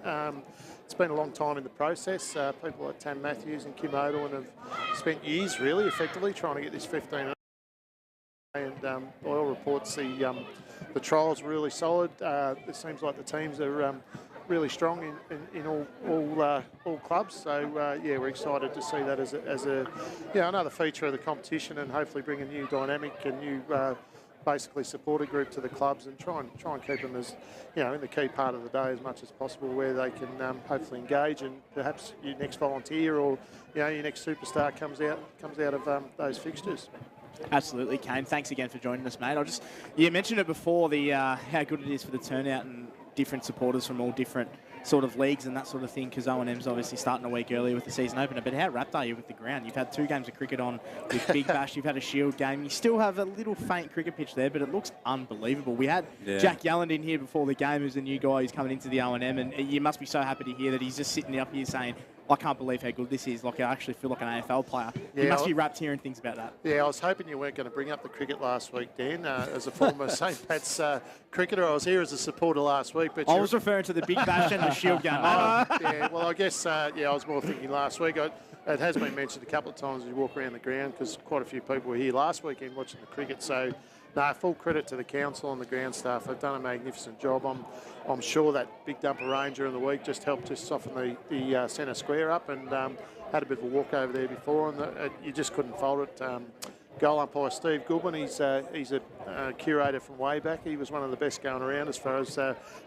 It's been a long time in the process. People like Tam Matthews and Kim Odwin have spent years, really, effectively trying to get this 15. And by all reports, the trials are really solid. It seems like the teams are really strong in all clubs. So we're excited to see that as another feature of the competition, and hopefully bring a new dynamic, a new basically supporter group to the clubs, and try and keep them as in the key part of the day as much as possible, where they can hopefully engage, and perhaps your next volunteer or your next superstar comes out of those fixtures. Absolutely, Kane. Thanks again for joining us, mate. You mentioned it before, the how good it is for the turnout and different supporters from all different sort of leagues and that sort of thing, because O&M's obviously starting a week earlier with the season opener. But how wrapped are you with the ground? You've had 2 games of cricket on with Big Bash. You've had a Shield game. You still have a little faint cricket pitch there, but it looks unbelievable. We had Jack Yelland in here before the game, who's a new guy who's coming into the O&M, and you must be so happy to hear that he's just sitting up here saying, I can't believe how good this is. Like, I actually feel like an AFL player. Yeah, you must be wrapped hearing things about that. Yeah, I was hoping you weren't going to bring up the cricket last week, Dan. As a former St. Pat's cricketer, I was here as a supporter last week. But I was referring to the Big Bash and the Shield game. Yeah, well, I guess, I was more thinking last week. It has been mentioned a couple of times as you walk around the ground, because quite a few people were here last weekend watching the cricket. So, full credit to the council and the ground staff. They've done a magnificent job. I'm sure that big dumper rain during the week just helped to soften the centre square up, and had a bit of a walk over there before, and you just couldn't fault it. Goal umpire Steve Goodwin, he's a curator from way back. He was one of the best going around as far as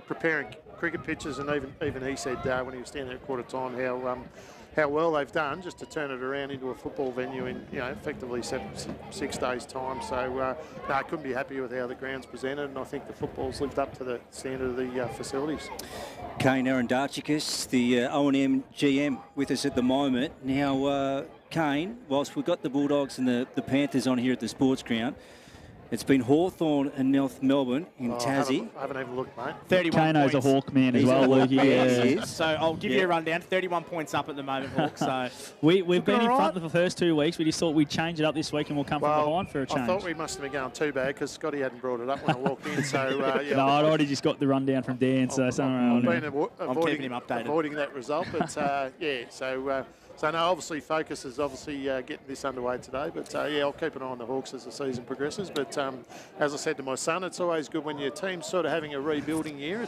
preparing cricket pitches, and even he said when he was standing at quarter time how well they've done just to turn it around into a football venue in effectively 6 days' time. So I couldn't be happier with how the ground's presented, and I think the football's lived up to the standard of the facilities. Kane Arendachikis, the O&M GM, with us at the moment. Now, Kane, whilst we've got the Bulldogs and the Panthers on here at the sports ground, it's been Hawthorn and North Melbourne in Tassie. I haven't even looked, mate. 31 Kano's points. a Hawk man as well, Luke. Yeah. So I'll give you a rundown. 31 points up at the moment, Hawk. So we've been in front of the first 2 weeks. We just thought we'd change it up this week, and we'll come from behind for a change. I thought we must have been going too bad, because Scotty hadn't brought it up when I walked in. So no, I'd already just got the rundown from Dan. So I've been keeping him updated. avoiding that result, but so no, obviously focus is obviously getting this underway today. But yeah, I'll keep an eye on the Hawks as the season progresses. But as I said to my son, it's always good when your team's sort of having a rebuilding year.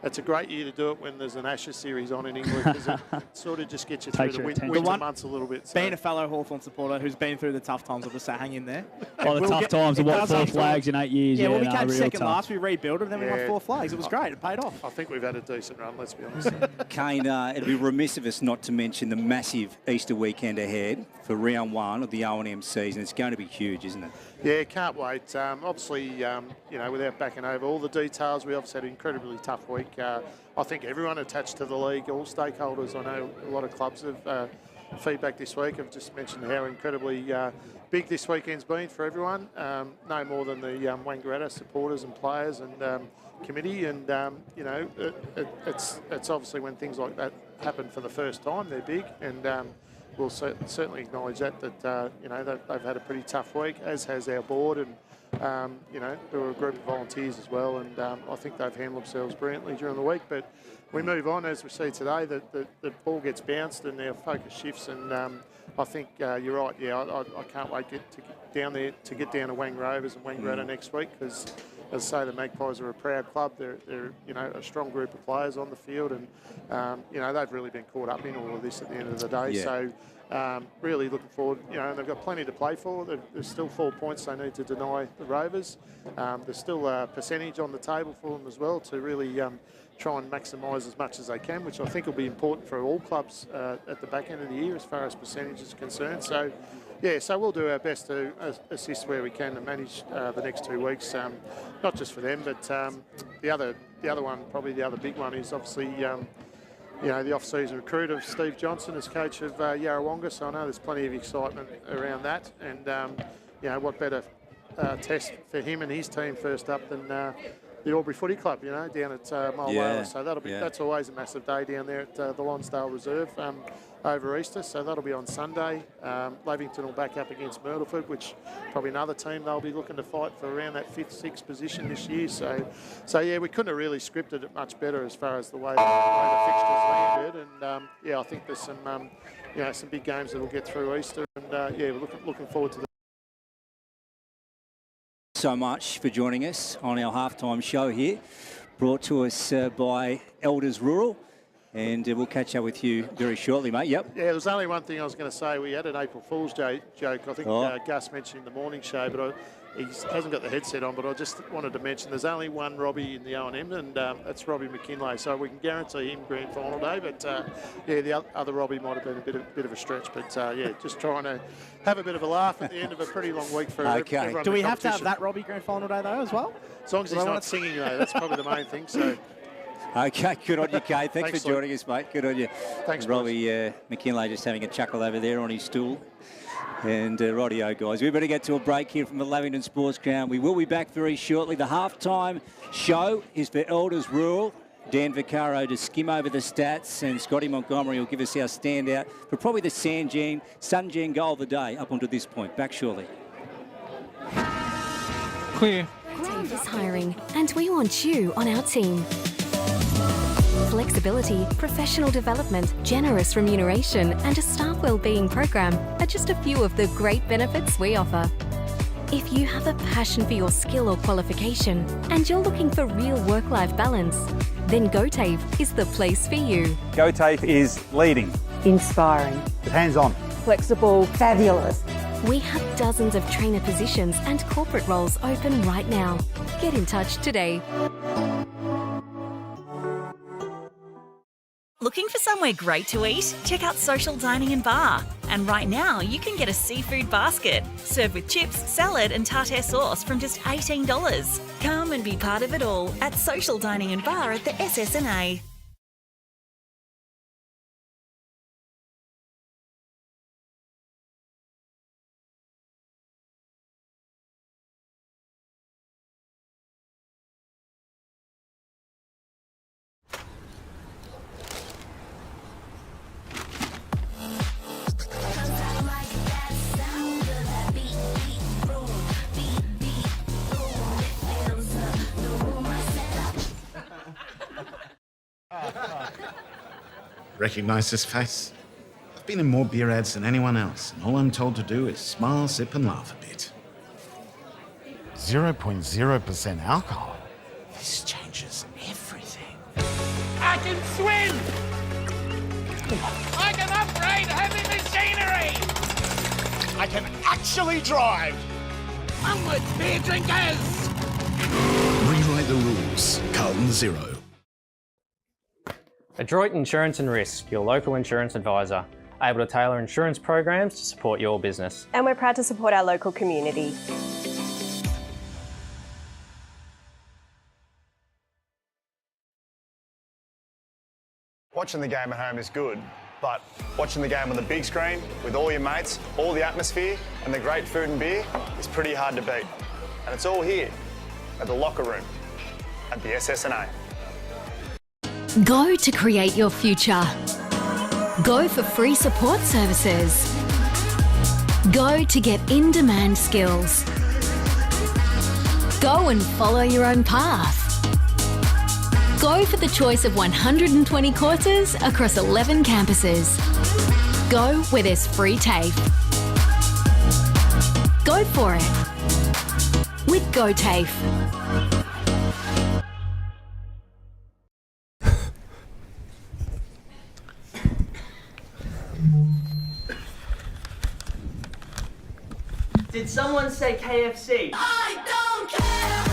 It's a great year to do it when there's an Ashes series on in England, because it sort of just gets you through the winter months a little bit. So. Being a fellow Hawthorn supporter who's been through the tough times, I'll just say hang in there. Oh, the tough times of what, 4 flags in 8 years. Yeah, well, we no, came real second tough. last, we rebuilt it, and then we won 4 flags. It was great, it paid off. I think we've had a decent run, let's be honest. Kane, it'd be remiss of us not to mention the massive Easter weekend ahead for round 1 of the O&M season. It's going to be huge, isn't it? Yeah, can't wait. Obviously, you know, without backing over all the details, we obviously had an incredibly tough week. I think everyone attached to the league, all stakeholders, I know a lot of clubs have feedback this week. I've just mentioned how incredibly big this weekend's been for everyone. No more than the Wangaratta supporters and players and committee. And, you know, it's obviously when things like that happen for the first time, they're big. And we'll certainly acknowledge that you know, that they've had a pretty tough week, as has our board. And you know, there were a group of volunteers as well, and I think they've handled themselves brilliantly during the week. But we move on, as we see today, the ball gets bounced and our focus shifts, and I think you're right. Yeah, I can't wait to get down there, to get down to Wang Rovers and Wangaratta next week, because, as I say, the Magpies are a proud club. They're you know, a strong group of players on the field, and you know, they've really been caught up in all of this at the end of the day. Yeah. So. Really looking forward, you know, and they've got plenty to play for. There's still 4 points they need to deny the Rovers. There's still a percentage on the table for them as well to really try and maximise as much as they can, which I think will be important for all clubs at the back end of the year as far as percentage is concerned. So, yeah, so we'll do our best to assist where we can and manage the next 2 weeks, not just for them, but the other one, probably the other big one, is obviously you know, the off-season recruit of Steve Johnson as coach of Yarrawonga. So I know there's plenty of excitement around that. And, you know, what better test for him and his team first up than the Albury Footy Club, you know, down at Mulwala. So that'll be that's always a massive day down there at the Lonsdale Reserve over Easter. So that'll be on Sunday. Lavington will back up against Myrtleford, which probably another team they'll be looking to fight for around that 5th, 6th position this year. So yeah, we couldn't have really scripted it much better as far as the way the fixtures landed. And yeah, I think there's some you know, some big games that will get through Easter. And yeah, we're looking forward to that. So much for joining us on our halftime show here, brought to us by Elders Rural, and we'll catch up with you very shortly, mate. Yep. Yeah, there's only one thing I was going to say. We had an April Fool's joke. I think Gus mentioned in the morning show, but he hasn't got the headset on, but I just wanted to mention there's only one Robbie in the O&M, and that's Robbie McKinlay. So we can guarantee him grand final day. But yeah, the other Robbie might have been a bit of a stretch. But yeah, just trying to have a bit of a laugh at the end of a pretty long week for everyone. Do we have to have that Robbie grand final day though as well? As long as he's not singing, though, that's probably the main thing. So. Okay, good on you, Kate. Thanks for joining us, mate. Good on you. Thanks, Robbie McKinlay just having a chuckle over there on his stool. And rightio, guys. We better get to a break here from the Lavington Sports Ground. We will be back very shortly. The halftime show is for Elders Rural. Dan Vaccaro to skim over the stats, and Scotty Montgomery will give us our standout for probably the Sunjan goal of the day up until this point. Back shortly. Clear. Ground is hiring, and we want you on our team. Flexibility, professional development, generous remuneration, and a staff wellbeing program are just a few of the great benefits we offer. If you have a passion for your skill or qualification and you're looking for real work-life balance, then GoTAFE is the place for you. GoTAFE is leading, inspiring, hands-on, flexible, fabulous. We have dozens of trainer positions and corporate roles open right now. Get in touch today. Looking for somewhere great to eat? Check out Social Dining and Bar. And right now, you can get a seafood basket, served with chips, salad and tartare sauce from just $18. Come and be part of it all at Social Dining and Bar at the SSNA. Recognise this face? I've been in more beer ads than anyone else, and all I'm told to do is smile, sip, and laugh a bit. 0.0% alcohol. This changes everything. I can swim! I can upgrade heavy machinery! I can actually drive! Onward, beer drinkers! Rewrite the rules. Carlton Zero. Adroit Insurance and Risk, your local insurance advisor, able to tailor insurance programs to support your business. And we're proud to support our local community. Watching the game at home is good, but watching the game on the big screen with all your mates, all the atmosphere and the great food and beer is pretty hard to beat. And it's all here at the locker room at the SSNA. Go to create your future. Go for free support services. Go to get in-demand skills. Go and follow your own path. Go for the choice of 120 courses across 11 campuses. Go where there's free TAFE. Go for it with Go TAFE. Did someone say KFC? I don't care!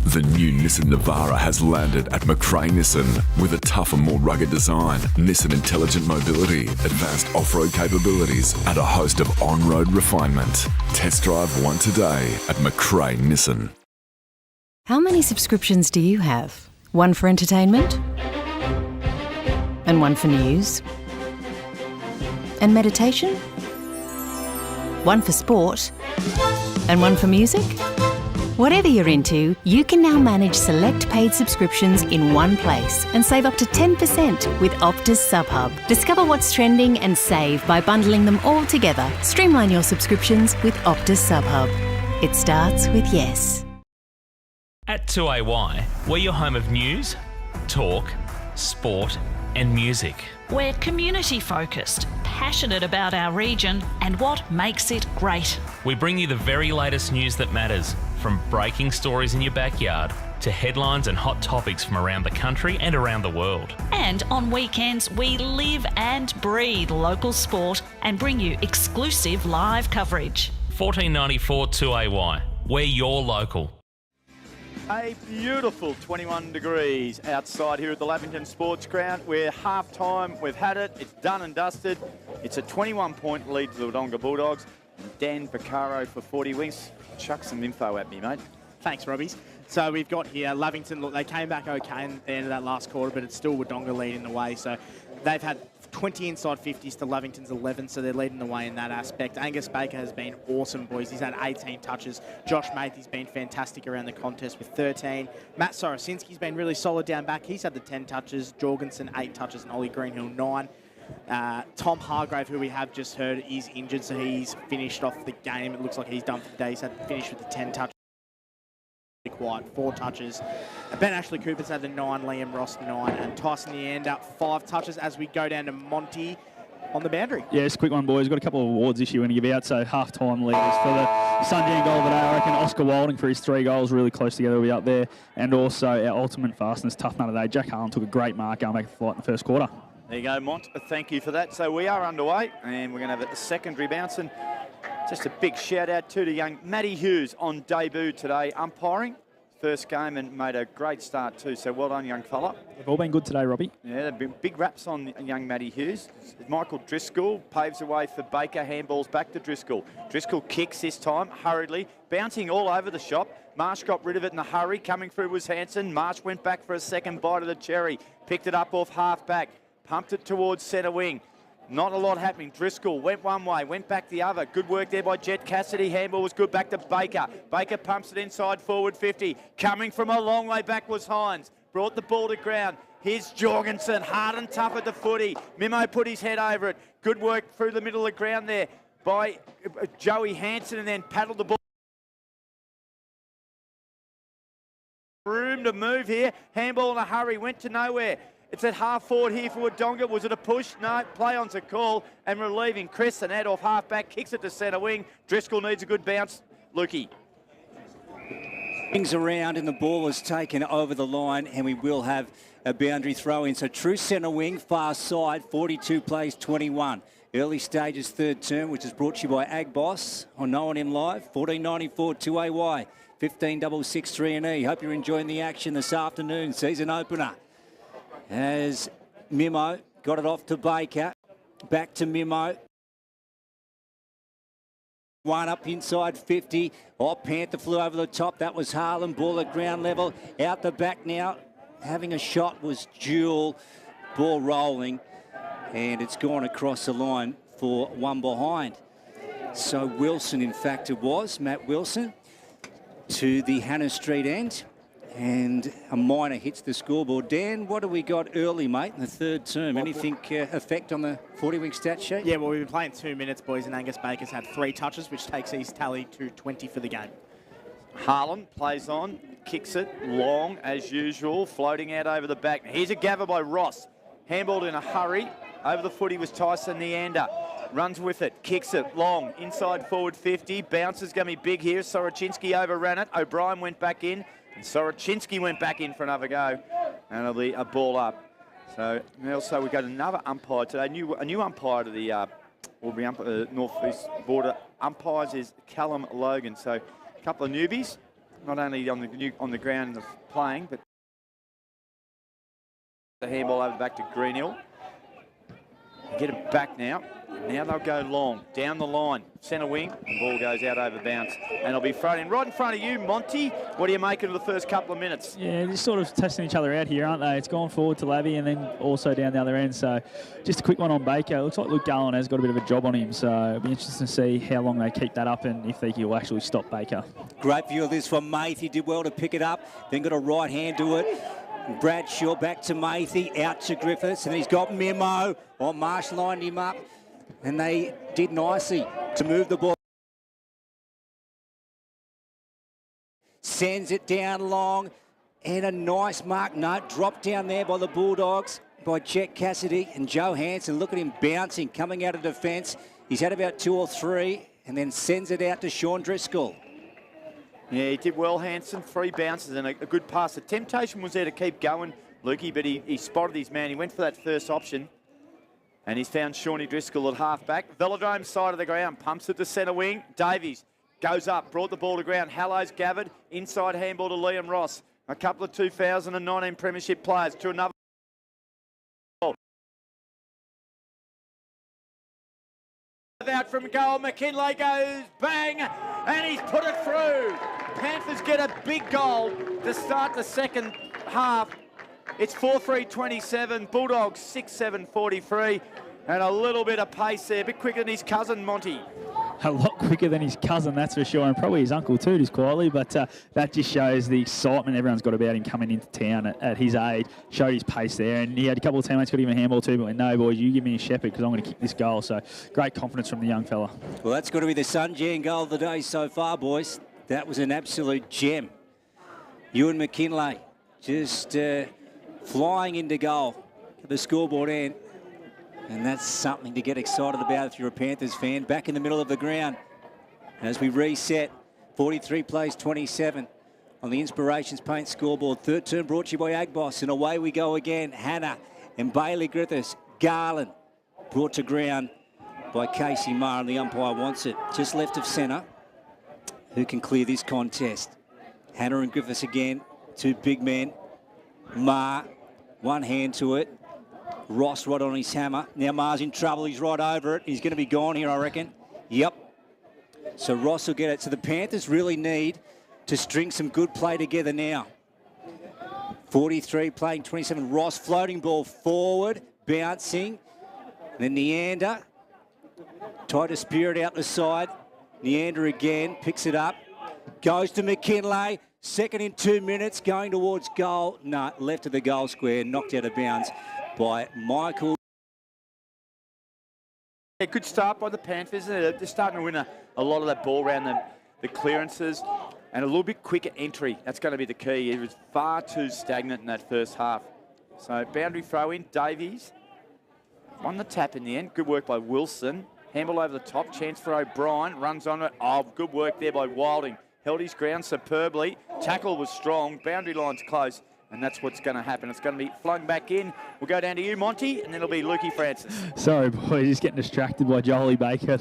The new Nissan Navara has landed at McRae Nissan with a tougher, more rugged design, Nissan intelligent mobility, advanced off-road capabilities, and a host of on-road refinement. Test drive one today at McRae Nissan. How many subscriptions do you have? One for entertainment? And one for news? And meditation? One for sport? And one for music? Whatever you're into, you can now manage select paid subscriptions in one place and save up to 10% with Optus SubHub. Discover what's trending and save by bundling them all together. Streamline your subscriptions with Optus SubHub. It starts with yes. At 2AY, we're your home of news, talk, sport and music. We're community focused, passionate about our region and what makes it great. We bring you the very latest news that matters, from breaking stories in your backyard to headlines and hot topics from around the country and around the world. And on weekends, we live and breathe local sport and bring you exclusive live coverage. 1494 2AY, we're your local. A beautiful 21 degrees outside here at the Lavington Sports Ground. We're half-time. We've had it. It's done and dusted. It's a 21-point lead to the Wodonga Bulldogs. And Dan Vaccaro for 40 wings. Chuck some info at me, mate. Thanks, Robbies. So we've got here Lavington. Look, they came back okay in the end of that last quarter, but it's still Wodonga leading the way. So they've had 20 inside 50s to Lavington's 11, so they're leading the way in that aspect. Angus Baker has been awesome, boys. He's had 18 touches. Josh Matthey's been fantastic around the contest with 13. Matt Sorosinski's been really solid down back. He's had the 10 touches. Jorgensen, 8 touches, and Ollie Greenhill, 9. Tom Hargrave, who we have just heard, is injured, so he's finished off the game. It looks like he's done for the day. He's had to finish with the 10 touches. Quiet, 4 touches. Ben Ashley Cooper's had the 9, Liam Ross 9, and Tyson Leander 5 touches as we go down to Monty on the boundary. Yeah, just a quick one, boys. Got a couple of awards this year we're going to give out. So half-time leaders for the Sunjan goal of the day. I reckon Oscar Wilding for his 3 goals, really close together, will be up there. And also our ultimate fastness tough nut of the day. Jack Harlan took a great mark going back to the flight in the first quarter. There you go, Mont. Thank you for that. So we are underway, and we're going to have a secondary bounce. And just a big shout-out to the young Matty Hughes on debut today, umpiring. First game and made a great start too, so well done, young fella. They've all been good today, Robbie. Yeah, they've been big raps on young Matty Hughes. Michael Driscoll paves the way for Baker, handballs back to Driscoll. Driscoll kicks this time, hurriedly, bouncing all over the shop. Marsh got rid of it in a hurry, coming through was Hanson. Marsh went back for a second bite of the cherry, picked it up off half-back, pumped it towards centre wing. Not a lot happening. Driscoll went one way, went back the other. Good work there by Jet Cassidy. Handball was good back to Baker. Baker pumps it inside forward 50. Coming from a long way back was Hines. Brought the ball to ground. Here's Jorgensen, hard and tough at the footy. Mimo put his head over it. Good work through the middle of the ground there by Joey Hanson and then paddled the ball. Room to move here. Handball in a hurry, went to nowhere. It's at half forward here for Wodonga. Was it a push? No. Play on's a call. And relieving Chris and Adolf half-back. Kicks it to centre wing. Driscoll needs a good bounce. Lukey. Things around and the ball is taken over the line, and we will have a boundary throw in. So true centre wing, far side, 42 plays 21. Early stages, third term, which is brought to you by Ag Boss on No One In Live, 14.94 2AY, 15.63 and E. Hope you're enjoying the action this afternoon. Season opener. As Mimo got it off to Baker, back to Mimo. One up inside 50. Oh, Panther flew over the top. That was Harlan. Ball at ground level. Out the back now. Having a shot was Jewel. Ball rolling. And it's gone across the line for one behind. So Wilson, in fact, it was. Matt Wilson to the Hannah Street end. And a minor hits the scoreboard. Dan, what do we got early, mate, in the third term? Anything effect on the 40-week stat sheet? Yeah, well, we've been playing 2 minutes, boys, and Angus Baker's had 3 touches, which takes his tally to 20 for the game. Harlan plays on, kicks it long as usual, floating out over the back. Here's a gather by Ross. Handballed in a hurry. Over the footy was Tyson Neander. Runs with it, kicks it long, inside forward 50. Bounces going to be big here. Soroczynski overran it. O'Brien went back in. And Soroczynski went back in for another go. And it'll be a ball up. So also we've got another umpire today. A new umpire to the North East Border umpires is Callum Logan. So a couple of newbies, not only on the ground and playing, but the handball over back to Greenhill. Get it back now. Now they'll go long, down the line, centre wing, and ball goes out over bounce. And it'll be thrown in right in front of you, Monty. What do you make of the first couple of minutes? Yeah, just sort of testing each other out here, aren't they? It's gone forward to Lavy and then also down the other end. So just a quick one on Baker. It looks like Luke Garland has got a bit of a job on him. So it'll be interesting to see how long they keep that up and if they will actually stop Baker. Great view of this from Maith. He did well to pick it up, then got a right hand to it. Bradshaw back to Matey, out to Griffiths, and he's got Memo. Oh, Marsh lined him up, and they did nicely to move the ball. Sends it down long, and a nice mark. No, dropped down there by the Bulldogs, by Chet Cassidy and Joe Hansen. Look at him bouncing, coming out of defence. He's had about 2 or 3, and then sends it out to Sean Driscoll. Yeah, he did well, Hansen. 3 bounces and a good pass. The temptation was there to keep going, Lukey, but he spotted his man. He went for that first option, and he's found Shawnee Driscoll at half-back. Velodrome side of the ground, pumps it to centre wing. Davies goes up, brought the ball to ground. Hallows gathered, inside handball to Liam Ross. A couple of 2019 premiership players to another. Out from goal, McKinlay goes bang, and he's put it through. Panthers get a big goal to start the second half. It's 4-3-27, Bulldogs 6-7-43, and a little bit of pace there, a bit quicker than his cousin Monty. A lot quicker than his cousin, that's for sure, and probably his uncle too, just quietly, but that just shows the excitement everyone's got about him coming into town at his age. Showed his pace there, and he had a couple of teammates got him a handball too, but went, no boys, you give me a shepherd because I'm going to kick this goal. So great confidence from the young fella. Well, that's got to be the Sunjan goal of the day so far, boys. That was an absolute gem. Ewan McKinlay just flying into goal at the scoreboard end. And that's something to get excited about if you're a Panthers fan. Back in the middle of the ground as we reset. 43 plays 27 on the Inspirations Paint scoreboard. Third term brought to you by Agboss. And away we go again. Hannah and Bailey Griffiths. Garland brought to ground by Casey Marr, and the umpire wants it. Just left of centre. Who can clear this contest? Hannah and Griffiths again. 2 big men. Marr, one hand to it. Ross right on his hammer. Now Marr's in trouble. He's right over it. He's going to be gone here, I reckon. Yep. So Ross will get it. So the Panthers really need to string some good play together now. 43 playing 27. Ross floating ball forward, bouncing. Then Neander. Tight a spirit out the side. Neander again, picks it up. Goes to McKinlay. Second in 2 minutes, going towards goal. No, left of the goal square, knocked out of bounds by Michael. A good start by the Panthers. They're starting to win a lot of that ball around the clearances and a little bit quicker entry. That's going to be the key. It was far too stagnant in that first half. So boundary throw in, Davies. On the tap in the end. Good work by Wilson. Handball over the top. Chance for O'Brien. Runs on it. Oh, good work there by Wilding. Held his ground superbly. Tackle was strong. Boundary line's close. And that's what's going to happen. It's going to be flung back in. We'll go down to you, Monty, and then it'll be Lukey Francis. Sorry, boys. He's getting distracted by Jolie Baker.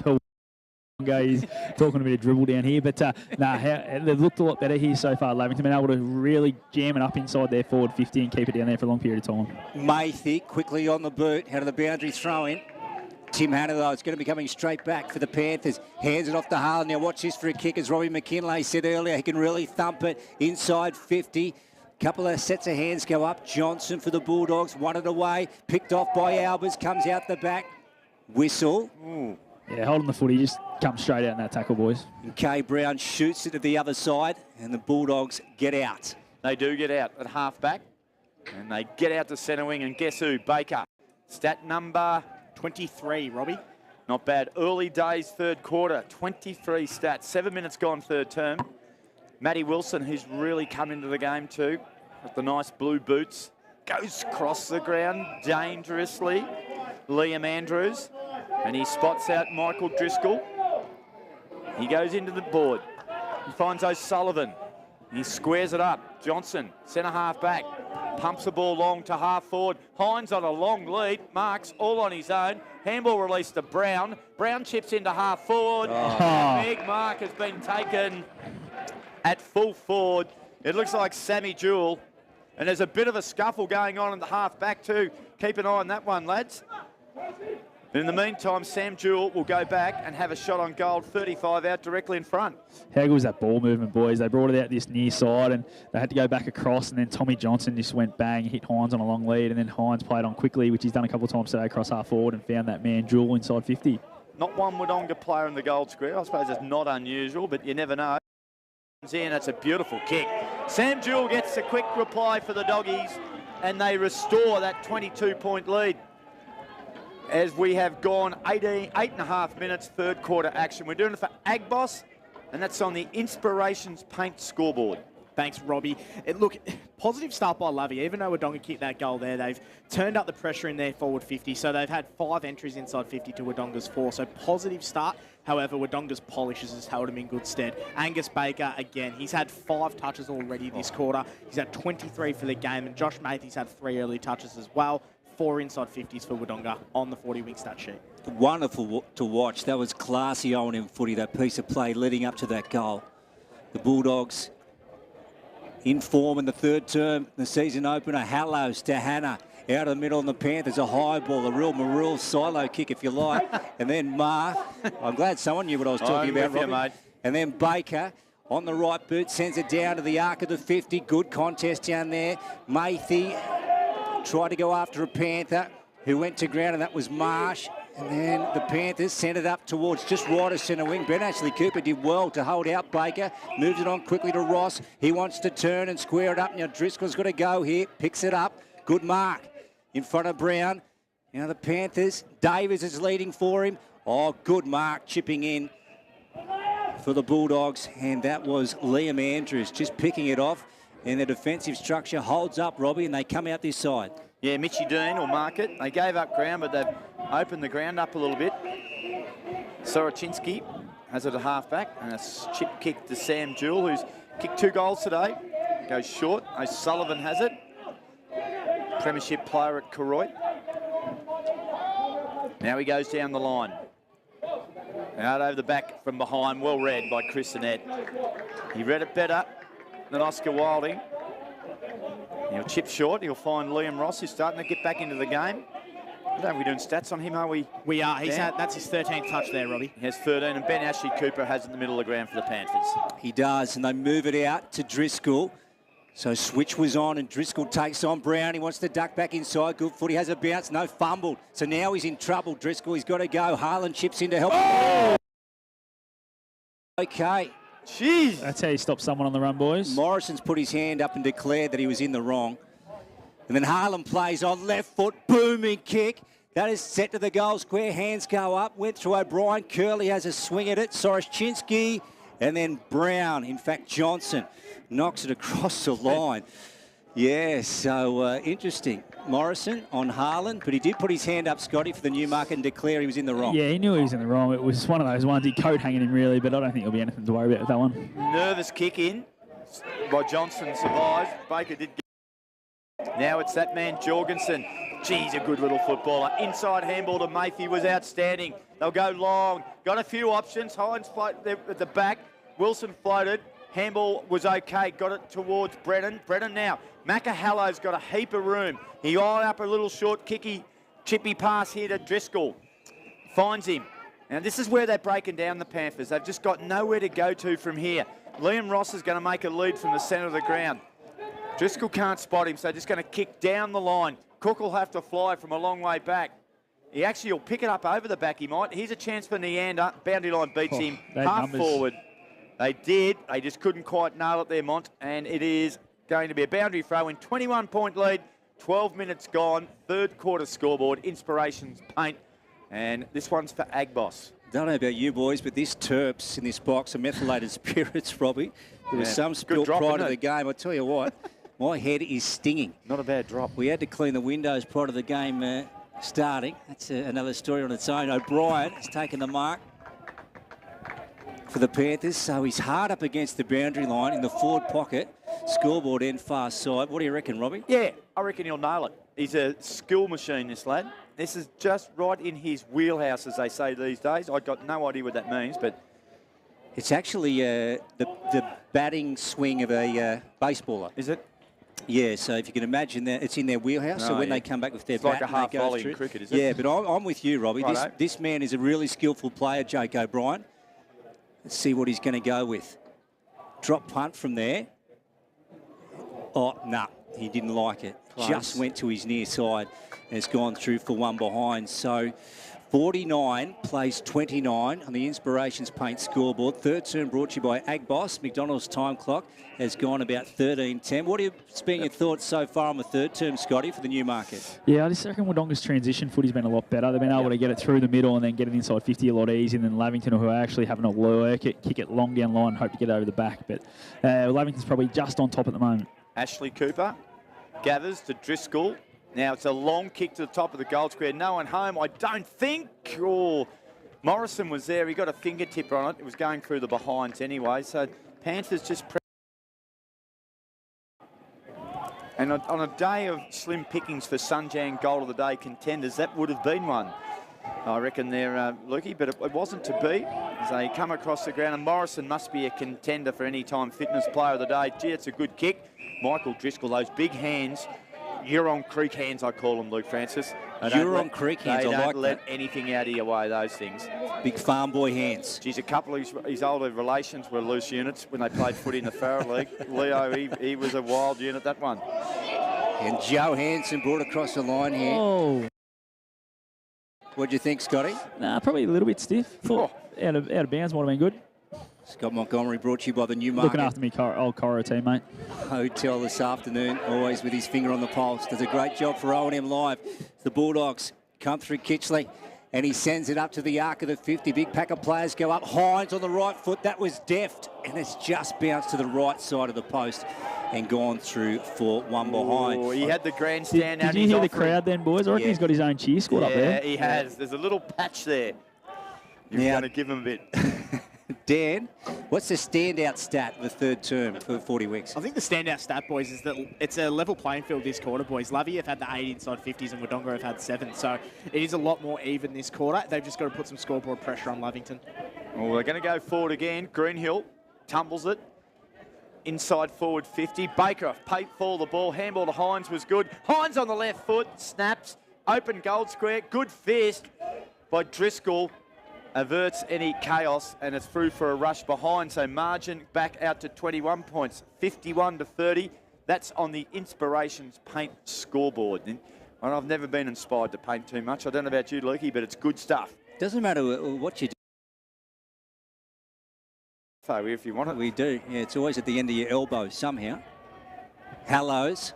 He's talking a bit of dribble down here. But, they've looked a lot better here so far. Lavington been able to really jam it up inside their forward 50 and keep it down there for a long period of time. Maythie quickly on the boot. Out of the boundary throw in. Tim Hanna, though, is going to be coming straight back for the Panthers. Hands it off to Harlan. Now watch this for a kick. As Robbie McKinlay said earlier, he can really thump it inside 50. Couple of sets of hands go up. Johnson for the Bulldogs. Won it away. Picked off by Albers. Comes out the back. Whistle. Ooh. Yeah, holding the footy. Just come straight out in that tackle, boys. And Kay Brown shoots it to the other side. And the Bulldogs get out. They do get out at half-back. And they get out to centre wing. And guess who? Baker. Stat number 23, Robbie. Not bad. Early days, third quarter. 23 stats. 7 minutes gone, third term. Matty Wilson, who's really come into the game too, with the nice blue boots, goes across the ground dangerously. Liam Andrews, and he spots out Michael Driscoll. He goes into the board. He finds O'Sullivan. He squares it up. Johnson, centre half back, pumps the ball long to half forward. Hines on a long lead. Marks all on his own. Handball released to Brown. Brown chips into half forward. Oh. Big mark has been taken at full forward. It looks like Sammy Jewell. And there's a bit of a scuffle going on in the half back too. Keep an eye on that one, lads. But in the meantime, Sam Jewell will go back and have a shot on goal, 35 out directly in front. How good was that ball movement, boys? They brought it out this near side and they had to go back across, and then Tommy Johnson just went bang, hit Hines on a long lead, and then Hines played on quickly, which he's done a couple of times today across half forward, and found that man Jewell inside 50. Not one Wodonga player in the gold square. I suppose it's not unusual, but you never know. And it's a beautiful kick. Sam Jewell gets a quick reply for the Doggies, and they restore that 22-point lead. As we have gone 8.5 minutes, third quarter action. We're doing it for Agboss, and that's on the Inspirations Paint scoreboard. Thanks, Robbie. Look, positive start by Lovey. Even though Wodonga kicked that goal there, they've turned up the pressure in their forward 50, so they've had 5 entries inside 50 to Wodonga's 4, so positive start. However, Wodonga's polishes has held him in good stead. Angus Baker, again, he's had 5 touches already this quarter. He's had 23 for the game, and Josh Maythie's had 3 early touches as well. 4 inside 50s for Wodonga on the 40-wing stat sheet. Wonderful to watch. That was classy O&M footy, that piece of play leading up to that goal. The Bulldogs in form in the third term, the season opener. Hallows to Hanna. Out of the middle, and the Panthers a high ball, a real Marul silo kick, if you like. And then I'm glad someone knew what I was talking about, Robbie. Mate. And then Baker on the right boot sends it down to the arc of the 50. Good contest down there. Maythie tried to go after a Panther who went to ground, and that was Marsh. And then the Panthers sent it up towards just right of centre wing. Ben Ashley Cooper did well to hold out Baker. Moves it on quickly to Ross. He wants to turn and square it up. Now Driscoll's got to go here. Picks it up. Good mark in front of Brown. Now the Panthers. Davis is leading for him. Oh, good mark chipping in for the Bulldogs. And that was Liam Andrews just picking it off. And the defensive structure holds up, Robbie, and they come out this side. Yeah, Mitchie Dean will mark it. They gave up ground, but they've opened the ground up a little bit. Soroczynski has it at half-back, and a chip kick to Sam Jewell, who's kicked 2 goals today. Goes short. O'Sullivan has it. Premiership player at Koroit. Now he goes down the line. Out over the back from behind, well read by Chris Annette. He read it better than Oscar Wilding. He'll chip short. He'll find Liam Ross, who's starting to get back into the game. I don't know if we're doing stats on him, are we? We are. That's his 13th touch there, Robbie. He has 13, and Ben Ashley Cooper has it in the middle of the ground for the Panthers. He does, and they move it out to Driscoll. So switch was on, and Driscoll takes on Brown. He wants to duck back inside. Good foot. He has a bounce. No, fumbled. So now he's in trouble. Driscoll, he's got to go. Harlan chips in to help. Oh! Okay. Jeez. That's how you stop someone on the run, boys. Morrison's put his hand up and declared that he was in the wrong. And then Harlan plays on left foot. Booming kick. That is set to the goal square. Hands go up. Went through O'Brien. Curley has a swing at it. Soroczynski. And then Brown. In fact, Johnson knocks it across the line. Yeah, so interesting. Morrison on Haaland, but he did put his hand up, Scotty, for the Newmarket and declare he was in the wrong. Yeah, he knew he was in the wrong. It was one of those ones, he coat hanging him really, but I don't think there'll be anything to worry about with that one. Nervous kick in by Johnson, survives. Baker did get. Now it's that man, Jorgensen. Geez, a good little footballer. Inside handball to Mayfield was outstanding. They'll go long. Got a few options. Hines floated there at the back. Wilson floated. Handball was okay. Got it towards Brennan. Brennan now. Macahallow's got a heap of room. He eyed up a little short kicky, chippy pass here to Driscoll. Finds him. Now this is where they're breaking down the Panthers. They've just got nowhere to go to from here. Liam Ross is going to make a lead from the centre of the ground. Driscoll can't spot him, so just going to kick down the line. Cook will have to fly from a long way back. He actually will pick it up over the back, he might. Here's a chance for Neander. Boundary line beats him. Half numbers. forward. They did. They just couldn't quite nail it there, Mont. And it is going to be a boundary throw in. 21-point lead. 12 minutes gone. Third quarter scoreboard. Inspirations paint. And this one's for Agbos. Don't know about you boys, but this Terps in this box are methylated spirits, Robbie. There was some spilt prior to the game. I tell you what, my head is stinging. Not a bad drop. We had to clean the windows prior to the game starting. That's another story on its own. O'Brien has taken the mark for the Panthers, so he's hard up against the boundary line in the forward pocket. Scoreboard end far side. What do you reckon, Robbie? Yeah, I reckon he'll nail it. He's a skill machine, this lad. This is just right in his wheelhouse, as they say these days. I've got no idea what that means, but... It's actually the batting swing of a baseballer. Is it? Yeah, so if you can imagine that, it's in their wheelhouse. So when they come back with their bat, like a half volley in cricket, is it? Yeah, but I'm with you, Robbie. Righto. This man is a really skillful player, Jake O'Brien. Let's see what he's going to go with. Drop punt from there. Oh, no, he didn't like it. Close. Just went to his near side and has gone through for one behind. So 49 plays 29 on the Inspirations Paint scoreboard. Third term brought to you by Agbos. McDonald's time clock has gone about 13:10. What have been your thoughts so far on the third term, Scotty, for the Newmarket? Yeah, I just reckon Wodonga's transition footy's been a lot better. They've been able to get it through the middle and then get it inside 50 a lot easier than Lavington, who are actually having a lurk it, kick it long down line, hope to get over the back. But Lavington's probably just on top at the moment. Ashley Cooper gathers to Driscoll. Now it's a long kick to the top of the goal square. No one home, I don't think. Oh, Morrison was there. He got a fingertip on it. It was going through the behinds anyway. So Panthers just... And on a day of slim pickings for Sunjang Goal of the Day contenders, that would have been one. I reckon there, Lukey, but it wasn't to be as they come across the ground. And Morrison must be a contender for any time fitness player of the day. Gee, it's a good kick. Michael Driscoll, those big hands. Huron Creek hands, I call them, Luke Francis. Huron Creek hands, I like that. They don't let anything out of your way, those things. Big farm boy hands. Geez, a couple of his older relations were loose units when they played footy in the Farrell League. Leo, he was a wild unit, that one. And Joe Hansen brought across the line here. Oh. What do you think, Scotty? Nah, probably a little bit stiff. Thought out of bounds might have been good. Scott Montgomery brought to you by the Newmarket. Looking after me, old Coro team, mate. Hotel this afternoon, always with his finger on the pulse. Does a great job for O&M Live. The Bulldogs come through Kitchley, and he sends it up to the arc of the 50. Big pack of players go up. Hines on the right foot. That was deft, and it's just bounced to the right side of the post and gone through for one behind. Oh, he had the grandstand out. Did you hear the crowd then, boys? I reckon he's got his own cheer squad up there. Yeah, he has. There's a little patch there. You're going to give him a bit. Dan, what's the standout stat of the third term for 40 weeks? I think the standout stat, boys, is that it's a level playing field this quarter, boys. Lovey have had the 8 inside 50s and Wodonga have had 7. So it is a lot more even this quarter. They've just got to put some scoreboard pressure on Lavington. Well, they're going to go forward again. Greenhill tumbles it. Inside forward 50. Baker, paid for the ball. Handball to Hines was good. Hines on the left foot. Snaps. Open goal square. Good fist by Driscoll. Averts any chaos, and it's through for a rush behind. So margin back out to 21 points, 51-30. That's on the Inspirations Paint scoreboard. And I've never been inspired to paint too much. I don't know about you, Lukey, but it's good stuff. Doesn't matter what you do. If you want it. We do. Yeah, it's always at the end of your elbow somehow. Hallows.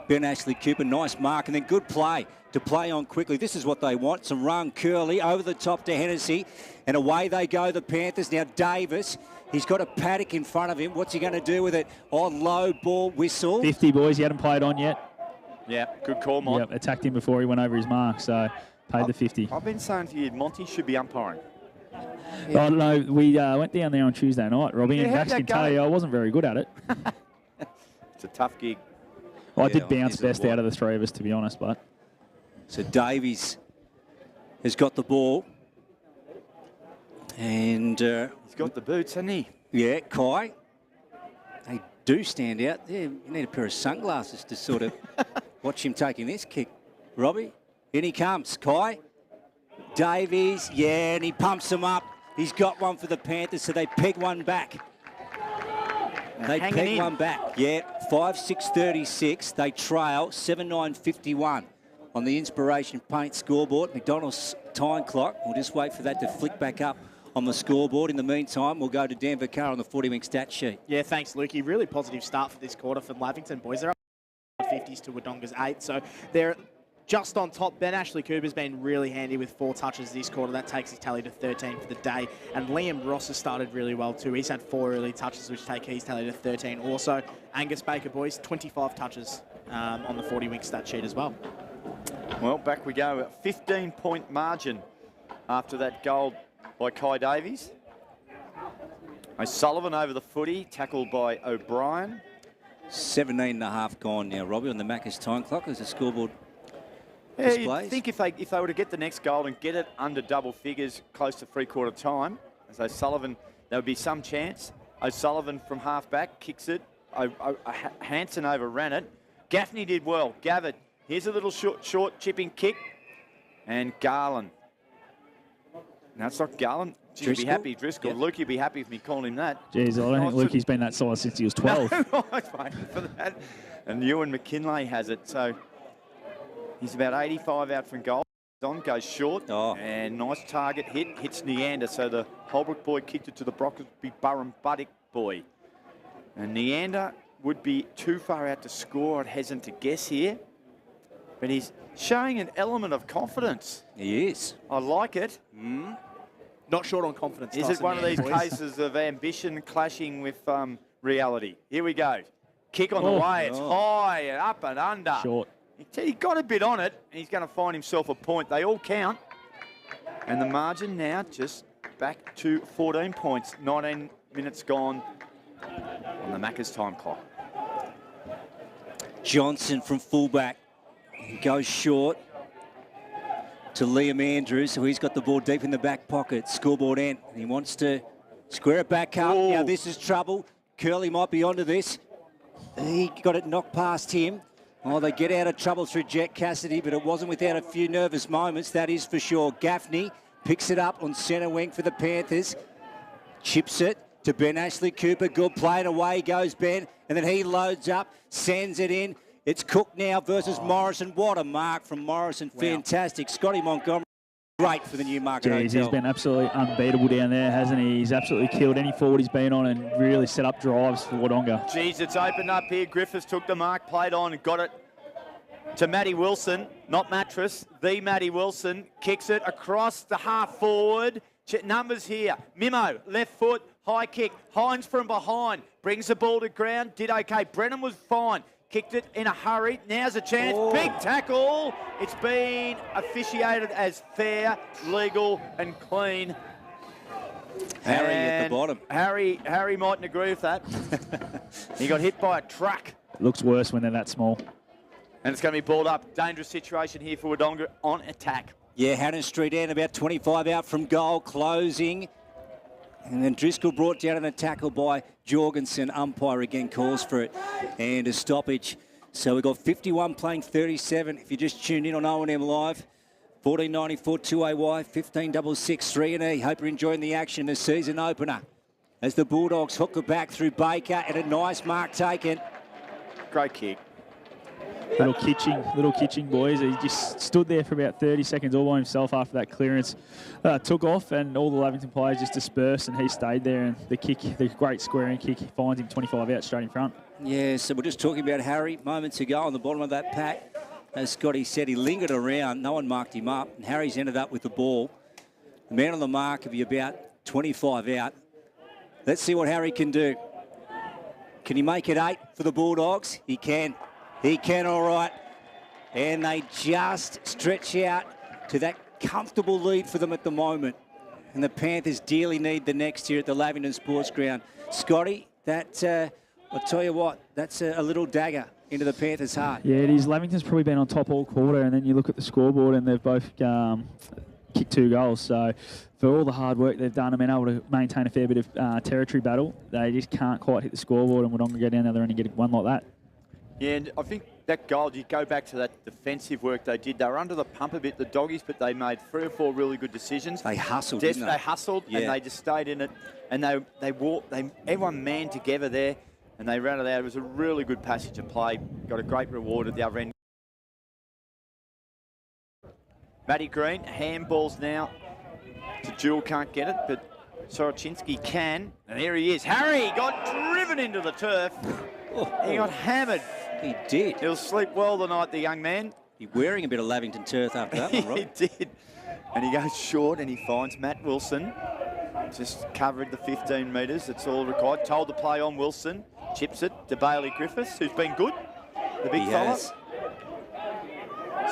Ben Ashley Cooper, nice mark, and then good play to play on quickly. This is what they want. Some run curly over the top to Hennessy, and away they go, the Panthers. Now Davis, he's got a paddock in front of him. What's he going to do with it? Oh, low ball whistle. 50, boys. He hadn't played on yet. Yeah, good call, Mont. Yep, attacked him before he went over his mark, so paid the 50. I've been saying to you, Monty should be umpiring. I don't know. We went down there on Tuesday night, Robbie, and how'd Max that can tell go? you I wasn't very good at it. It's a tough gig. I did bounce best out of the three of us, to be honest, but... So Davies has got the ball. And... he's got the boots, hasn't he? Yeah, Kai. They do stand out there. You need a pair of sunglasses to sort of watch him taking this kick. Robbie, in he comes. Kai. Davies, yeah, and he pumps them up. He's got one for the Panthers, so they peg one back. They peg one back. Yeah, 5-6-36. They trail 7-9-51 on the Inspiration Paint scoreboard. McDonald's time clock. We'll just wait for that to flick back up on the scoreboard. In the meantime, we'll go to Dan Vaccaro on the 40-wing stat sheet. Yeah, thanks, Lukey. Really positive start for this quarter for Lavington, boys. They're up 50s to Wodonga's 8, so they're just on top. Ben Ashley Cooper's been really handy with 4 touches this quarter. That takes his tally to 13 for the day. And Liam Ross has started really well too. He's had 4 early touches, which take his tally to 13. Also, Angus Baker, boys, 25 touches on the 40-wing stat sheet as well. Well, back we go. A 15-point margin after that goal by Kai Davies. O'Sullivan over the footy, tackled by O'Brien. 17.5 gone now, Robbie, on the Macca's time clock as the scoreboard displays. I think if they were to get the next goal and get it under double figures close to three-quarter time, as O'Sullivan, there would be some chance. O'Sullivan from half-back kicks it. Hansen overran it. Gaffney did well. Gavitt, here's a little short chipping kick. And Garland. No, it's not Garland. You'd be happy, Driscoll. Yep. Luke, you'd be happy with me calling him that. Jeez, I don't think Lukey's been that size since he was 12. No, I was waiting for that. And Ewan McKinlay has it. So he's about 85 out from goal. On goes short. And nice target hit. Hits Neander. So the Holbrook boy kicked it to the Brockesby Burrum Buddick boy. And Neander would be too far out to score. I'd hesitate to guess here. But he's showing an element of confidence. He is. I like it. Not short on confidence. Is it one of these cases of ambition clashing with reality? Here we go. Kick on the way. It's high and up and under. Short. He got a bit on it, and he's going to find himself a point. They all count. And the margin now just back to 14 points. 19 minutes gone on the Macca's time clock. Johnson from fullback goes short to Liam Andrews, so he's got the ball deep in the back pocket. Scoreboard end. He wants to square it back up. Ooh. Now this is trouble. Curley might be onto this. He got it knocked past him. Oh, they get out of trouble through Jack Cassidy, but it wasn't without a few nervous moments, that is for sure. Gaffney picks it up on centre wing for the Panthers. Chips it to Ben Ashley Cooper. Good play, and away goes Ben. And then he loads up, sends it in. It's Cook now versus Morrison. What a mark from Morrison. Fantastic. Scotty Montgomery, great for the Newmarket Jeez, Hotel. he's been absolutely unbeatable down there, hasn't he? He's absolutely killed any forward he's been on and really set up drives for Wodonga. Geez, it's opened up here. Griffiths took the mark, played on and got it to Matty Wilson. Not Mattress, the Matty Wilson. Kicks it across the half forward. Numbers here. Mimo, left foot, high kick. Hines from behind. Brings the ball to ground. Did okay. Brennan was fine. Kicked it in a hurry. Now's a chance. Big tackle. It's been officiated as fair, legal and clean. Harry at the bottom. Harry mightn't agree with that. He got hit by a truck. Looks worse when they're that small. And it's going to be balled up. Dangerous situation here for Wodonga on attack. Yeah, Hannon Street end, about 25 out from goal, closing. And then Driscoll brought down an tackle by Jorgensen. Umpire again calls for it. And a stoppage. So we've got 51 playing 37. If you just tuned in on O&M Live, 1494 2AY, 1566 3E. Hope you're enjoying the action, the season opener. As the Bulldogs hook it back through Baker and a nice mark taken. Great kick. Little kitching, boys. He just stood there for about 30 seconds all by himself after that clearance. Took off and all the Lavington players just dispersed and he stayed there. And the kick, the great squaring kick, finds him 25 out straight in front. Yeah, so we're just talking about Harry moments ago on the bottom of that pack. As Scotty said, he lingered around. No one marked him up. And Harry's ended up with the ball. The man on the mark will be about 25 out. Let's see what Harry can do. Can he make it 8 for the Bulldogs? He can. He can, all right. And they just stretch out to that comfortable lead for them at the moment. And the Panthers dearly need the next here at the Lavington Sports Ground. Scotty, that, I'll tell you what, that's a little dagger into the Panthers' heart. Yeah, it is. Lavington's probably been on top all quarter, and then you look at the scoreboard and they've both kicked 2 goals. So for all the hard work they've done and been able to maintain a fair bit of territory battle, they just can't quite hit the scoreboard, and Wodonga go down the other end and get one like that. Yeah, and I think that goal, you go back to that defensive work they did. They were under the pump a bit, the Doggies, but they made 3 or 4 really good decisions. They hustled, didn't they? They hustled, and they just stayed in it. And everyone manned together there, and they ran it out. It was a really good passage of play. Got a great reward at the other end. Matty Green, handballs now to Jewel, can't get it, but Soroczynski can. And there he is. Harry got driven into the turf. He got hammered. He did. He'll sleep well tonight, the young man. He's wearing a bit of Lavington turf after that one, Rob. He did. And he goes short and he finds Matt Wilson. Just covering the 15 metres. That's all required. Told to play on Wilson. Chips it to Bailey Griffiths, who's been good. The big fella.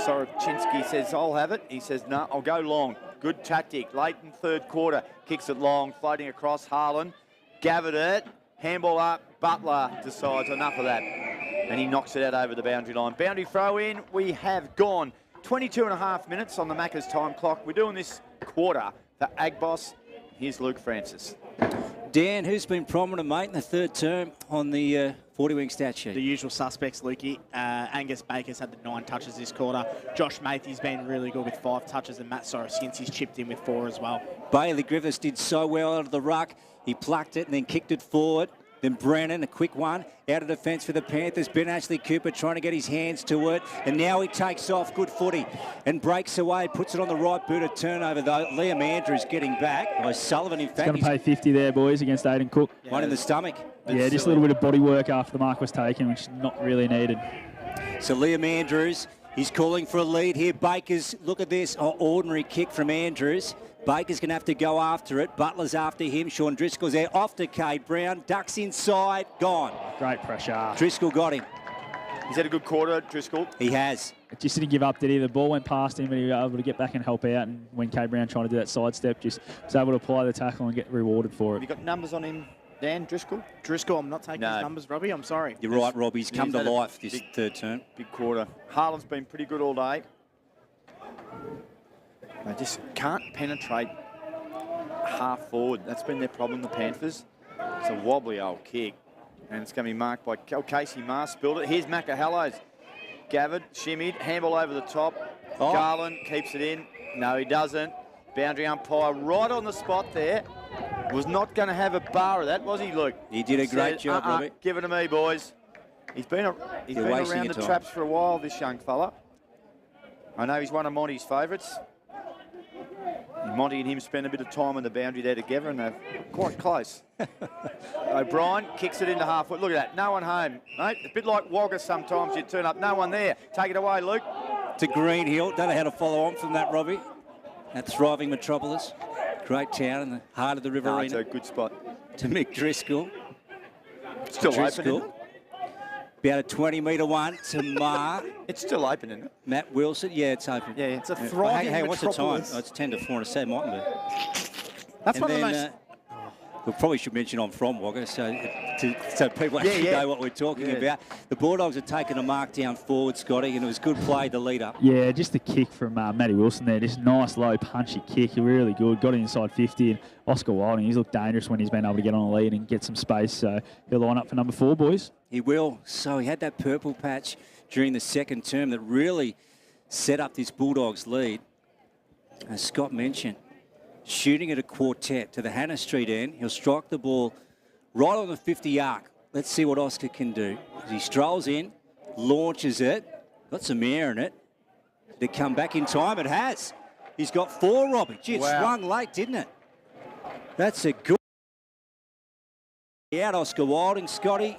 Soroczynski says, I'll have it. He says, no, I'll go long. Good tactic. Late in third quarter. Kicks it long. Floating across Harlan. Gathered it. Handball up. Butler decides enough of that. And he knocks it out over the boundary line. Boundary throw in. We have gone 22 and a half minutes on the Macca's time clock. We're doing this quarter for Agboss. Here's Luke Francis. Dan, who's been prominent, mate, in the third term on the 40-wing stat sheet? The usual suspects, Lukey. Angus Baker's had the 9 touches this quarter. Josh Matthew's been really good with 5 touches, and Matt Soroczynski's chipped in with 4 as well. Bailey Griffiths did so well out of the ruck. He plucked it and then kicked it forward. Then Brennan, a quick one, out of defence for the Panthers. Ben Ashley Cooper trying to get his hands to it. And now he takes off, good footy, and breaks away, puts it on the right boot, a turnover though. Liam Andrews getting back. Sullivan, in fact. He's going to pay 50 there, boys, against Aiden Cook. One in the stomach. Yeah, just a little bit of body work after the mark was taken, which is not really needed. So Liam Andrews, he's calling for a lead here. Baker's, look at this, ordinary kick from Andrews. Baker's going to have to go after it. Butler's after him. Sean Driscoll's there. Off to Cade Brown. Ducks inside. Gone. Great pressure. Driscoll got him. He's had a good quarter, Driscoll. He has. It just didn't give up, did he? The ball went past him, but he was able to get back and help out. And when Cade Brown trying to do that sidestep, just was able to apply the tackle and get rewarded for it. Have you got numbers on him, Dan, Driscoll? Driscoll, I'm not taking his numbers, Robbie. I'm sorry. You're right, Rob. He's come to life this third term. Big quarter. Harlan's been pretty good all day. They just can't penetrate half forward. That's been their problem, the Panthers. It's a wobbly old kick. And it's going to be marked by Casey Mars. Spilled it. Here's Macahallows. Gathered, shimmied, handball over the top. Garland keeps it in. No, he doesn't. Boundary umpire right on the spot there. Was not going to have a bar of that, was he, Luke? He did a great job, Robbie. Give it to me, boys. He's been around the traps for a while, this young fella. I know he's one of Monty's favourites. Monty and him spent a bit of time on the boundary there together, and they're quite close. O'Brien kicks it into half foot. Look at that. No one home, mate. A bit like Wagga sometimes. You turn up. No one there. Take it away, Luke. To Greenhill. Don't know how to follow on from that, Robbie. That thriving metropolis. Great town in the heart of the River Arena. It's a good spot. To Mick Driscoll. Still open, isn't it? About a 20-metre one to Marr. It's still open, isn't it? Matt Wilson. Yeah, it's open. Yeah, it's a thriving Hey, what's the time? metropolis. Oh, it's 10 to 4 and a 7, mightn't it? That's and one then, of the most... we probably should mention I'm from Wagga, so people actually know what we're talking about. The Bulldogs have taken a mark down forward, Scotty, and it was good play, the lead up. Yeah, just the kick from Matty Wilson there. Just nice, low, punchy kick. Really good. Got it inside 50. And Oscar Wilding, he's looked dangerous when he's been able to get on a lead and get some space. So he'll line up for number 4, boys. He will. So he had that purple patch during the second term that really set up this Bulldogs lead. As Scott mentioned, shooting at a quartet to the Hannah Street end. He'll strike the ball right on the 50 arc. Let's see what Oscar can do. As he strolls in, launches it, got some air in it. Did it come back in time? It has. He's got 4, Robbie. Gee, it swung late, didn't it? That's a good... Out, Oscar Wilding, Scotty.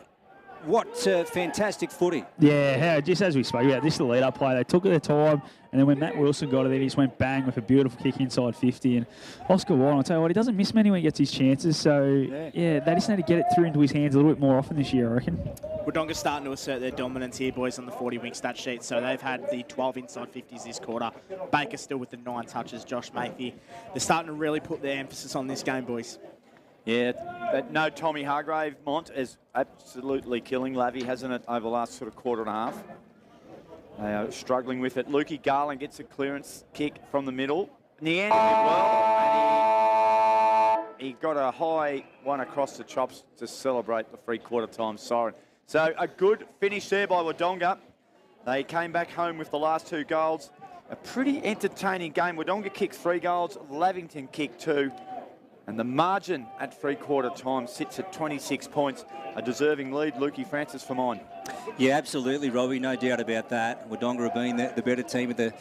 what fantastic footy. Yeah, just as we spoke about, this is the lead-up play. They took their time, and then when Matt Wilson got it, he just went bang with a beautiful kick inside 50. And Oscar Wilde, I'll tell you what, he doesn't miss many when he gets his chances. So, yeah, they just need to get it through into his hands a little bit more often this year, I reckon. Wodonga's starting to assert their dominance here, boys, on the 40-wing stat sheet. So they've had the 12 inside 50s this quarter. Baker still with the 9 touches, Josh Mayfield. They're starting to really put their emphasis on this game, boys. Yeah, but no, Tommy Hargrave, Mont, is absolutely killing Lavy, hasn't it, over the last sort of quarter and a half. They are struggling with it. Lukey Garland gets a clearance kick from the middle. Neander did well, and he got a high one across the chops to celebrate the three-quarter time siren. So a good finish there by Wodonga. They came back home with the last 2 goals. A pretty entertaining game. Wodonga kicked 3 goals, Lavington kicked 2. And the margin at three-quarter time sits at 26 points. A deserving lead, Lukey Francis for mine. Yeah, absolutely, Robbie. No doubt about that. Wodonga have been the better team at the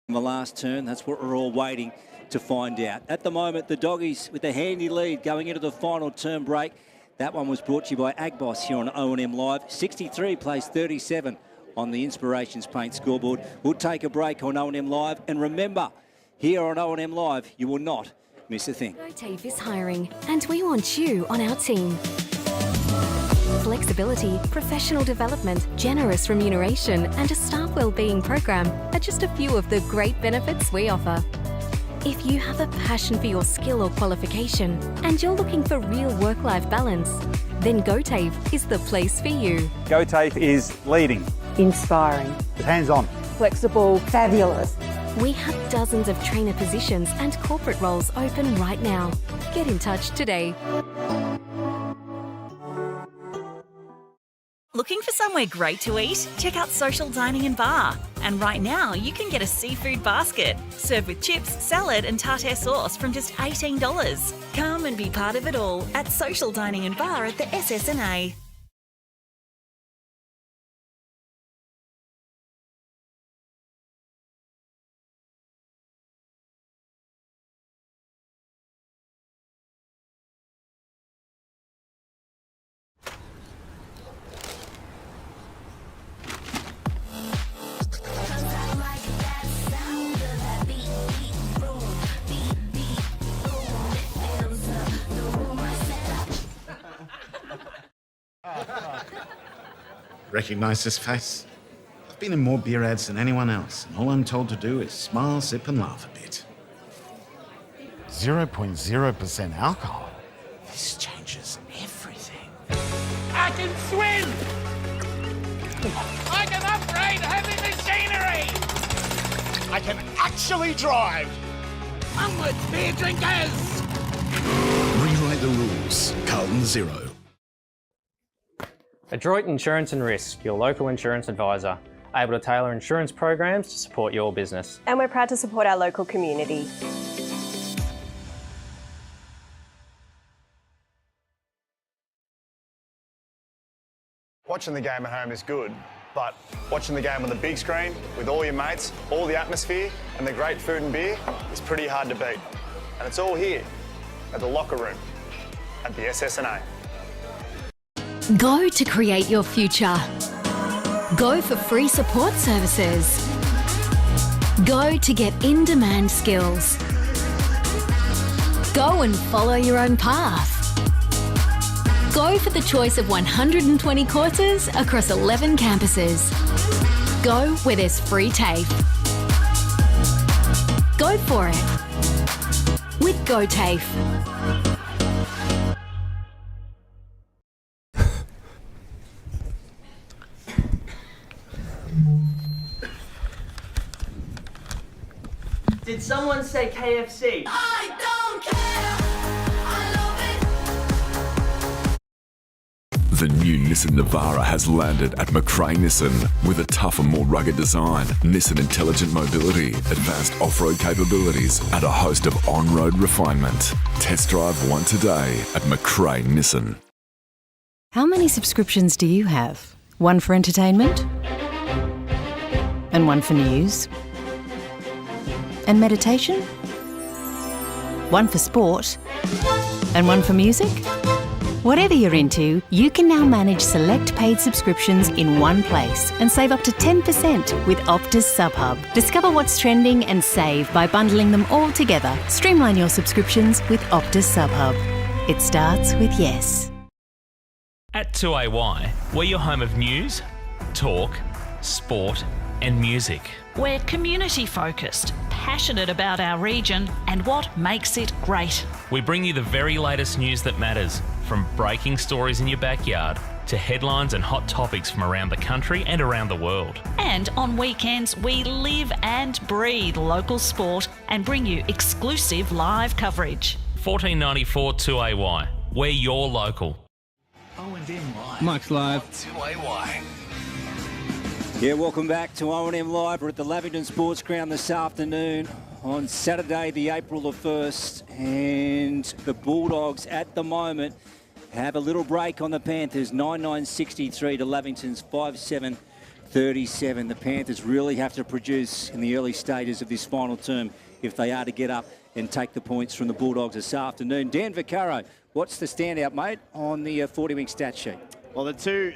last turn. That's what we're all waiting to find out. At the moment, the Doggies with a handy lead going into the final term break. That one was brought to you by Agboss here on O&M Live. 63 plays 37 on the Inspirations Paint scoreboard. We'll take a break on O&M Live. And remember, here on O&M Live, you will not miss a thing. GoTave is hiring, and we want you on our team. Flexibility, professional development, generous remuneration, and a staff wellbeing program are just a few of the great benefits we offer. If you have a passion for your skill or qualification and you're looking for real work-life balance, then GoTave is the place for you. GoTave is leading, Inspiring. hands-on, Flexible. Fabulous. We have dozens of trainer positions and corporate roles open right now. Get in touch today. Looking for somewhere great to eat? Check out Social Dining and Bar. And right now, you can get a seafood basket served with chips, salad and tartare sauce from just $18. Come and be part of it all at Social Dining and Bar at the SSNA. Recognise this face? I've been in more beer ads than anyone else, and all I'm told to do is smile, sip and laugh a bit. 0.0% alcohol? This changes everything. I can swim! I can upgrade heavy machinery! I can actually drive! Onward, beer drinkers! Rewrite the rules. Carlton Zero. Adroit Insurance and Risk, your local insurance advisor, able to tailor insurance programs to support your business. And we're proud to support our local community. Watching the game at home is good, but watching the game on the big screen with all your mates, all the atmosphere and the great food and beer is pretty hard to beat. And it's all here at the locker room at the SSNA. Go to create your future. Go for free support services. Go to get in-demand skills. Go and follow your own path. Go for the choice of 120 courses across 11 campuses. Go where there's free TAFE. Go for it with GoTAFE. Did someone say KFC? I don't care! I love it! The new Nissan Navara has landed at McRae Nissan with a tougher, more rugged design, Nissan Intelligent Mobility, advanced off-road capabilities, and a host of on-road refinement. Test drive one today at McRae Nissan. How many subscriptions do you have? One for entertainment? And one for news? And meditation? one for sport, and one for music? Whatever you're into, you can now manage select paid subscriptions in one place and save up to 10% with Optus SubHub. Discover what's trending and save by bundling them all together. Streamline your subscriptions with Optus SubHub. It starts with yes. At 2AY, we're your home of news, talk, sport and music. We're community focused, passionate about our region and what makes it great. We bring you the very latest news that matters, from breaking stories in your backyard to headlines and hot topics from around the country and around the world. And on weekends, we live and breathe local sport and bring you exclusive live coverage. 1494 2AY. We're your local. O&M Live. Mike's Live. 2AY. Yeah, welcome back to O&M Live. We're at the Lavington Sports Ground this afternoon on Saturday, the April the 1st. And the Bulldogs at the moment have a little break on the Panthers, 9-9-63 to Lavington's 5-7-37. The Panthers really have to produce in the early stages of this final term if they are to get up and take the points from the Bulldogs this afternoon. Dan Vaccaro, what's the standout, mate, on the 40-wing stat sheet? Well, the two...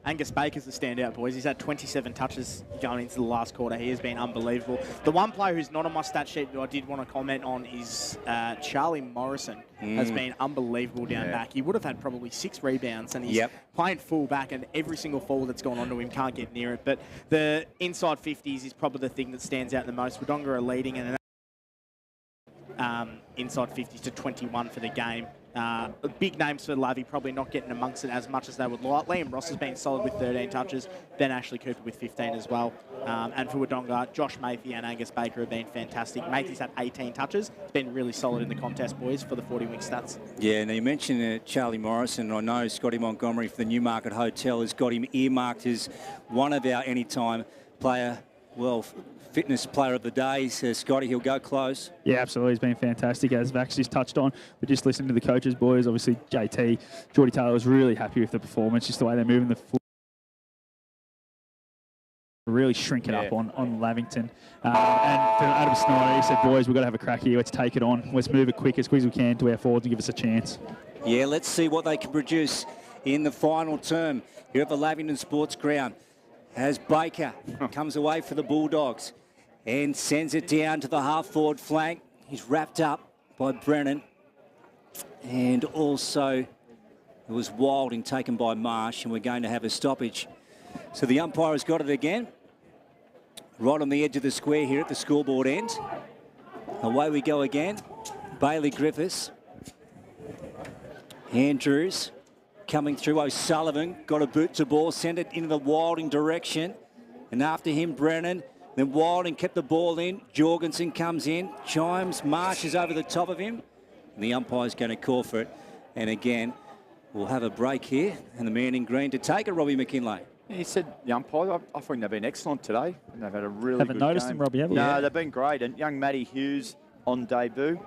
Angus Baker's the standout, boys. He's had 27 touches going into the last quarter. He has been unbelievable. The one player who's not on my stat sheet that I did want to comment on is Charlie Morrison. Has been unbelievable down back. He would have had probably 6 rebounds, and he's playing full back, and every single forward that's gone onto him can't get near it. But the inside 50s is probably the thing that stands out the most. Wodonga are leading, and inside 50s to 21 for the game. Big names for Lavy, probably not getting amongst it as much as they would like. Liam Ross has been solid with 13 touches. Ben Ashley Cooper with 15 as well. And for Wodonga, Josh Mayfield and Angus Baker have been fantastic. Mayfield's had 18 touches. It's been really solid in the contest, boys, for the 40-wing stats. Yeah, now you mentioned Charlie Morrison. I know Scotty Montgomery for the Newmarket Hotel has got him earmarked as one of our anytime player, fitness player of the day. Scotty, he'll go close. Yeah, absolutely. He's been fantastic, as Vax just touched on. But just listening to the coaches, boys, obviously JT, Geordie Taylor was really happy with the performance, just the way they're moving the foot. Really shrink it up on Lavington. And for Adam Snyder, he said, boys, we've got to have a crack here. Let's take it on. Let's move it quick as we can to our forwards and give us a chance. Yeah, let's see what they can produce in the final term here at the Lavington Sports Ground. As Baker comes away for the Bulldogs and sends it down to the half-forward flank. He's wrapped up by Brennan. And also, it was Wilding taken by Marsh, and we're going to have a stoppage. So the umpire has got it again. Right on the edge of the square here at the scoreboard end. Away we go again. Bailey Griffiths. Andrews coming through. O'Sullivan got a boot to ball, sent it into the Wilding direction. And after him, Brennan. Then Wilding kept the ball in. Jorgensen comes in. Chimes. Marsh is over the top of him. And the umpire's going to call for it. And again, we'll have a break here. And the man in green to take it, Robbie McKinlay. He said the umpire, I think they've been excellent today. And they've had a really Haven't good noticed game. him, Robbie, have you? No, they've been great. And young Matty Hughes on debut.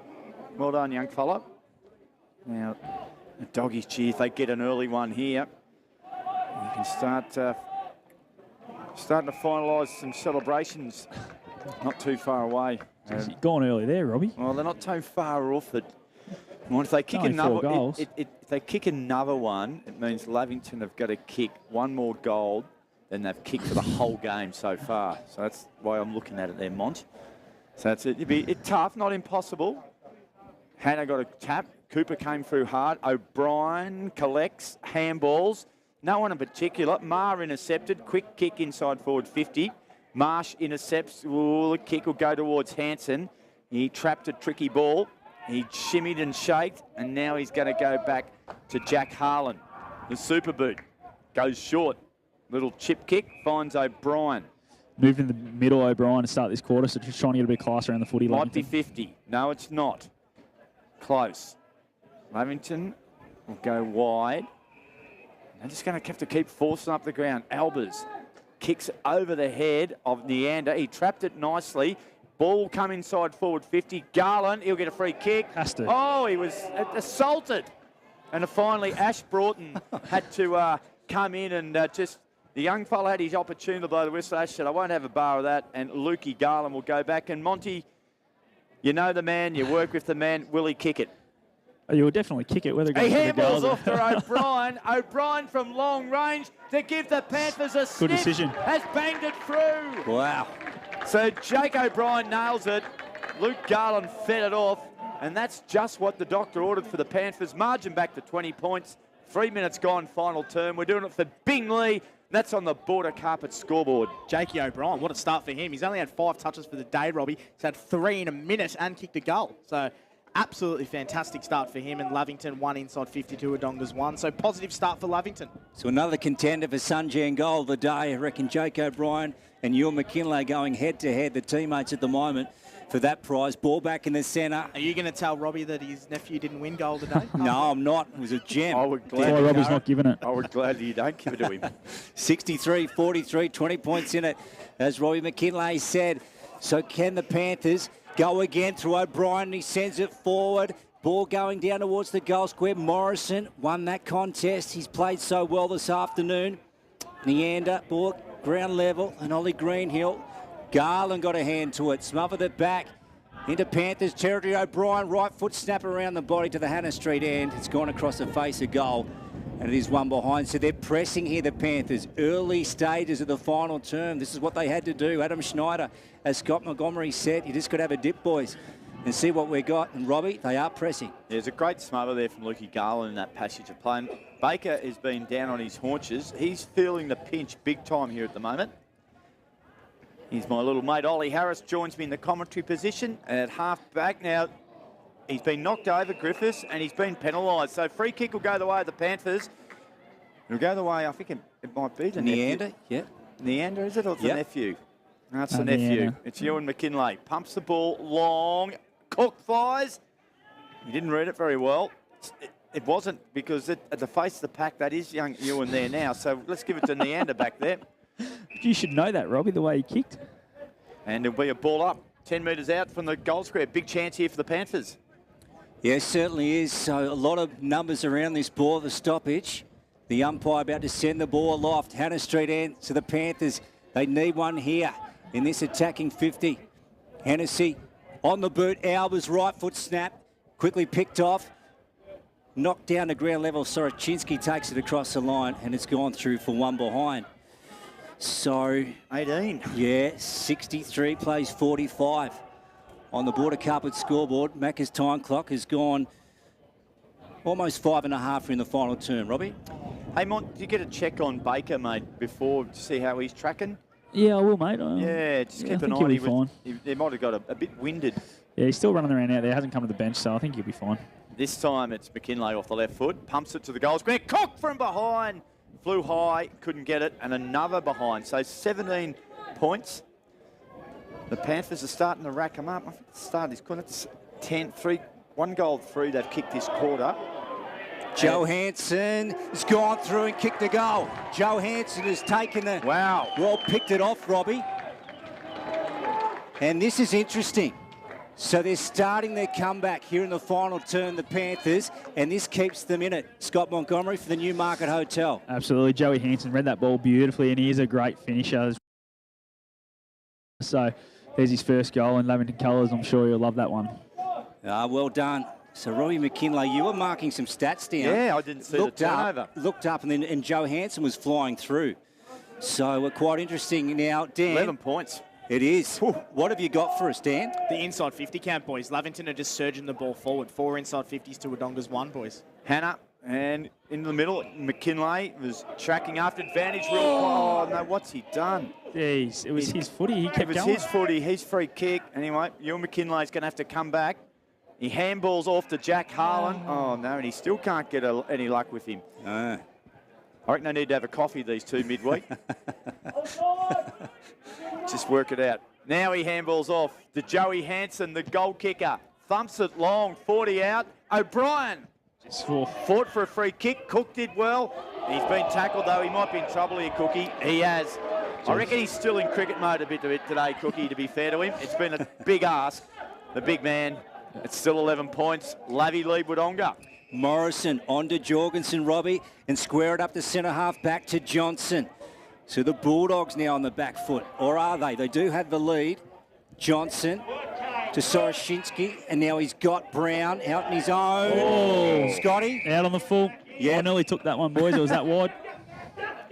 Well done, young fella. Now, the doggies cheer if they get an early one here. You can starting to finalise some celebrations not too far away. Gone early there, Robbie. Well, they're not too far off it. Well, if they kick another, if they kick another one, it means Lavington have got to kick one more goal than they've kicked for the whole game so far. So that's why I'm looking at it there, Mont. So that's it. It'd be tough, not impossible. Hannah got a tap. Cooper came through hard. O'Brien collects handballs. No one in particular. Marr intercepted. Quick kick inside forward 50. Marsh intercepts. Ooh, the kick will go towards Hanson. He trapped a tricky ball. He shimmied and shaked, and now he's going to go back to Jack Harlan. The super boot goes short. Little chip kick finds O'Brien. Moved in the middle, O'Brien, to start this quarter, so just trying to get a bit closer around the footy. Might be 50. No, it's not. Close. Lavington will go wide. They're just going to have to keep forcing up the ground. Albers kicks over the head of Neander. He trapped it nicely. Ball come inside forward 50. Garland, he'll get a free kick. Has to. Oh, he was assaulted. And finally, Ash Broughton had to come in and just... The young fella had his opportunity to blow the whistle. Ash said, I won't have a bar of that. And Lukey Garland will go back. And Monty, You know the man, you work with the man. Will he kick it? Oh, you'll definitely kick it, whether it goes He for the goal. handballs off to O'Brien. O'Brien from long range to give the Panthers a sniff. Good decision. Has banged it through. Wow. So Jake O'Brien nails it. Luke Garland fed it off. And that's just what the doctor ordered for the Panthers. Margin back to 20 points. 3 minutes gone, final term. We're doing it for Bingley. That's on the Border Carpet scoreboard. Jakey O'Brien, what a start for him. He's only had 5 touches for the day, Robbie. He's had 3 in a minute and kicked a goal. So absolutely fantastic start for him. And Lavington 1 inside 52, Wodonga's 1. So positive start for Lavington. So another contender for Sunjan goal of the day. I reckon Jake O'Brien and Ewan McKinlay going head-to-head, the teammates at the moment, for that prize. Ball back in the centre. Are you going to tell Robbie that his nephew didn't win goal today? No, I'm not. It was a gem. I would That's why Robbie's not giving it. I would gladly you don't give it to him. 63-43, 20 points in it, as Robbie McKinlay said. So can the Panthers go again through O'Brien? He sends it forward. Ball going down towards the goal square. Morrison won that contest. He's played so well this afternoon. Neander, ball ground level, and Ollie Greenhill. Garland got a hand to it, smothered it back into Panthers territory. O'Brien, right foot snap around the body to the Hannah Street end. It's gone across the face of goal, and it is one behind. So they're pressing here, the Panthers. Early stages of the final term. This is what they had to do. Adam Schneider, as Scott Montgomery said, you just got to have a dip, boys, and see what we got. And Robbie, they are pressing. There's a great smother there from Lukey Garland in that passage of play. And Baker has been down on his haunches. He's feeling the pinch big time here at the moment. Here's my little mate, Ollie Harris, joins me in the commentary position. And at half-back now, he's been knocked over, Griffiths, and he's been penalised. So free kick will go the way of the Panthers. It'll go the way, I think it might be the Neander, nephew. yeah. Neander, is it? Or it's the nephew? No, it's the Neander. nephew. It's Ewan McKinlay. Pumps the ball long. Cook fires. He didn't read it very well. It wasn't, because at the face of the pack, that is young Ewan there now. So let's give it to Neander back there. You should know that, Robbie, the way he kicked. And there'll be a ball up, 10 metres out from the goal square. Big chance here for the Panthers. Yeah, certainly is. So a lot of numbers around this ball, the stoppage. The umpire about to send the ball aloft. Hannah Street end to the Panthers. They need one here in this attacking 50. Hennessy on the boot. Albers right foot snap. Quickly picked off. Knocked down to ground level. Soroczynski takes it across the line, and it's gone through for one behind. So 18. Yeah, 63 plays 45 on the Border Carpet scoreboard. Macca's time clock has gone almost 5.5 in the final term. Robbie? Hey, Mont, did you get a check on Baker, mate, before to see how he's tracking? Yeah, I will, mate. Yeah, just keep I an think eye. he'll be fine. He might have got a bit winded. Yeah, he's still running around out there. Hasn't come to the bench, so I think he'll be fine. This time it's McKinlay off the left foot. Pumps it to the goal square. Cook from behind. Flew high, couldn't get it, and another behind. So 17 points. The Panthers are starting to rack them up. I think the start of this quarter, it's 10-3, 1 goal, 3 they've kicked this quarter. Joe Hansen has gone through and kicked the goal. Joe Hansen has taken the... Wow. Well, picked it off, Robbie. And this is interesting. So they're starting their comeback here in the final term, the Panthers, and this keeps them in it. Scott Montgomery for the Newmarket Hotel. Absolutely. Joey Hansen read that ball beautifully, and he is a great finisher. So there's his first goal in Lavington colours. I'm sure you'll love that one. Well done. So Robbie McKinlay, you were marking some stats down. Yeah, I didn't see the turnover. Looked up, and Joe Hansen was flying through. So quite interesting. Now, Dan. 11 points. It is. What have you got for us, Dan? The inside 50 count, boys. Lavington are just surging the ball forward. 4 inside 50s to Wodonga's 1, boys. Hannah, and in the middle, McKinlay was tracking after advantage. Oh, no, what's he done? Jeez, it was his footy. He kept going. It was his footy, his free kick. Anyway, Ewan McKinlay's going to have to come back. He handballs off to Jack Harlan. Oh, no, and he still can't get any luck with him. I reckon they need to have a coffee, these two, midweek. Just work it out. Now he handballs off to Joey Hansen, the goal kicker. Thumps it long, 40 out. O'Brien fought for a free kick. Cook did well. He's been tackled, though. He might be in trouble here, Cookie. He has. I reckon he's still in cricket mode a bit today, Cookie, to be fair to him. It's been a big ask. The big man, it's still 11 points. Lavy lead Wodonga. Morrison on to Jorgensen, Robbie, and square it up to centre half back to Johnson. So the Bulldogs now on the back foot, or are they? They do have the lead. Johnson to Soroshinsky, and now he's got Brown out in his own. Oh. Scotty? Out on the full. Yeah. I nearly took that one, boys. Or was that wide?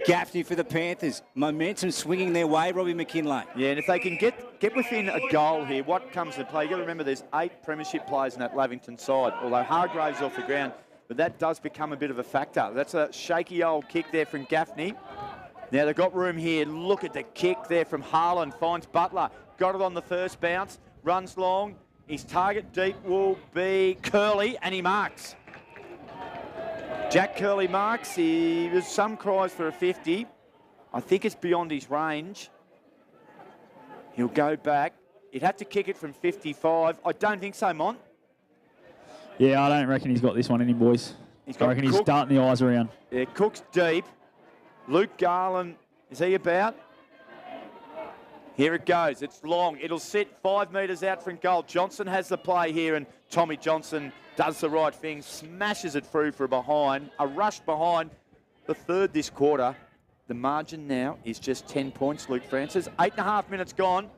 Gaffney for the Panthers. Momentum swinging their way, Robbie McKinlay. Yeah, and if they can get within a goal here, what comes into play? You've got to remember there's 8 premiership players in that Lavington side, although Hargraves off the ground, but that does become a bit of a factor. That's a shaky old kick there from Gaffney. Now they've got room here. Look at the kick there from Harlan. Finds Butler. Got it on the first bounce. Runs long. His target deep will be Curley, and he marks. Jack Curley marks. There's some cries for a 50. I think it's beyond his range. He'll go back. He'd have to kick it from 55. I don't think so, Mont. Yeah, I don't reckon he's got this one in him, boys. I reckon he's starting the eyes around. Yeah, Cook's deep. Luke Garland, is he about? Here it goes. It's long. It'll sit 5 metres out from goal. Johnson has the play here, and Tommy Johnson does the right thing, smashes it through for a behind. A rush behind. The third this quarter. The margin now is just 10 points, Luke Francis. 8.5 minutes gone.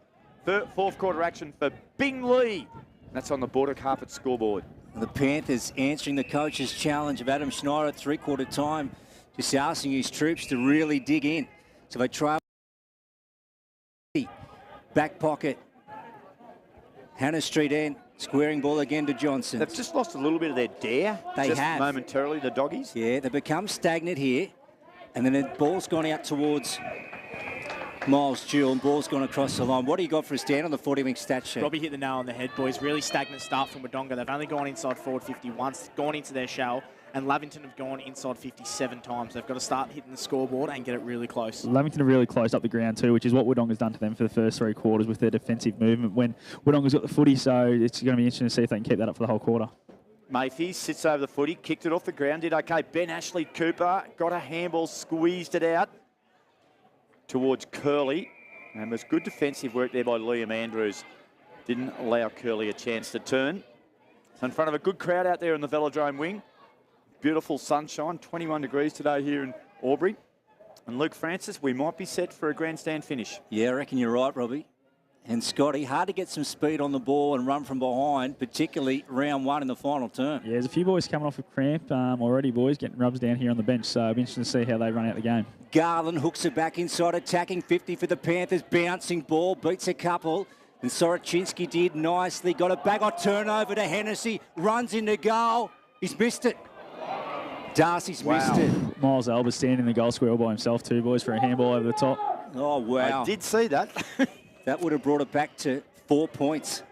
Fourth quarter action for Bingley. That's on the border carpet scoreboard. The Panthers answering the coach's challenge of Adam Schneider at three-quarter time, just asking his troops to really dig in. So they try back pocket. Hannah Street end, squaring ball again to Johnson. They've just lost a little bit of their dare. They just have. Momentarily, the doggies. Yeah, they've become stagnant here. And then the ball's gone out towards Miles Jewell, and ball's gone across the line. What do you got for a stand on the 40-wing stat sheet? Robbie hit the nail on the head, boys. Really stagnant start from Wodonga. They've only gone inside forward 50 once, gone into their shell, and Lavington have gone inside 57 times. They've got to start hitting the scoreboard and get it really close. Lavington have really closed up the ground too, which is what Wodonga's done to them for the first 3 quarters with their defensive movement when Wodonga's got the footy, so it's going to be interesting to see if they can keep that up for the whole quarter. Mayfield sits over the footy, kicked it off the ground, did okay. Ben Ashley Cooper got a handball, squeezed it out towards Curley. And there's good defensive work there by Liam Andrews. Didn't allow Curley a chance to turn. So in front of a good crowd out there in the Velodrome wing. Beautiful sunshine, 21 degrees today here in Albury. And Luke Francis, we might be set for a grandstand finish. Yeah, I reckon you're right, Robbie. And Scotty, hard to get some speed on the ball and run from behind, particularly round 1 in the final term. Yeah, there's a few boys coming off a cramp already, boys, getting rubs down here on the bench. So it'll be interesting to see how they run out the game. Garland hooks it back inside, attacking 50 for the Panthers. Bouncing ball, beats a couple. And Sorochinski did nicely. Got it back on turnover to Hennessy. Runs into goal. He's missed it. Darcy's missed it. Miles Albert standing in the goal square all by himself too, boys, for a handball over the top. Oh, wow. I did see that. That would have brought it back to 4 points.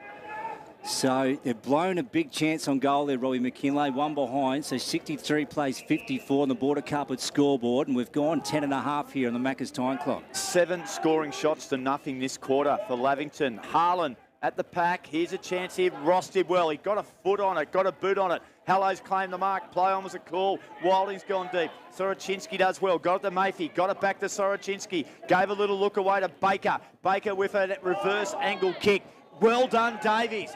So they've blown a big chance on goal there, Robbie McKinlay. 1 behind, so 63 plays 54 on the border carpet scoreboard, and we've gone 10.5 here on the Macca's time clock. 7 scoring shots to nothing this quarter for Lavington. Harlan at the pack. Here's a chance here. Ross did well. He got a foot on it, got a boot on it. Hallows claimed the mark. Play on was a call. Wilding's gone deep. Sorochinski does well. Got it to Mayfield. Got it back to Sorochinski. Gave a little look away to Baker. Baker with a reverse angle kick. Well done, Davies.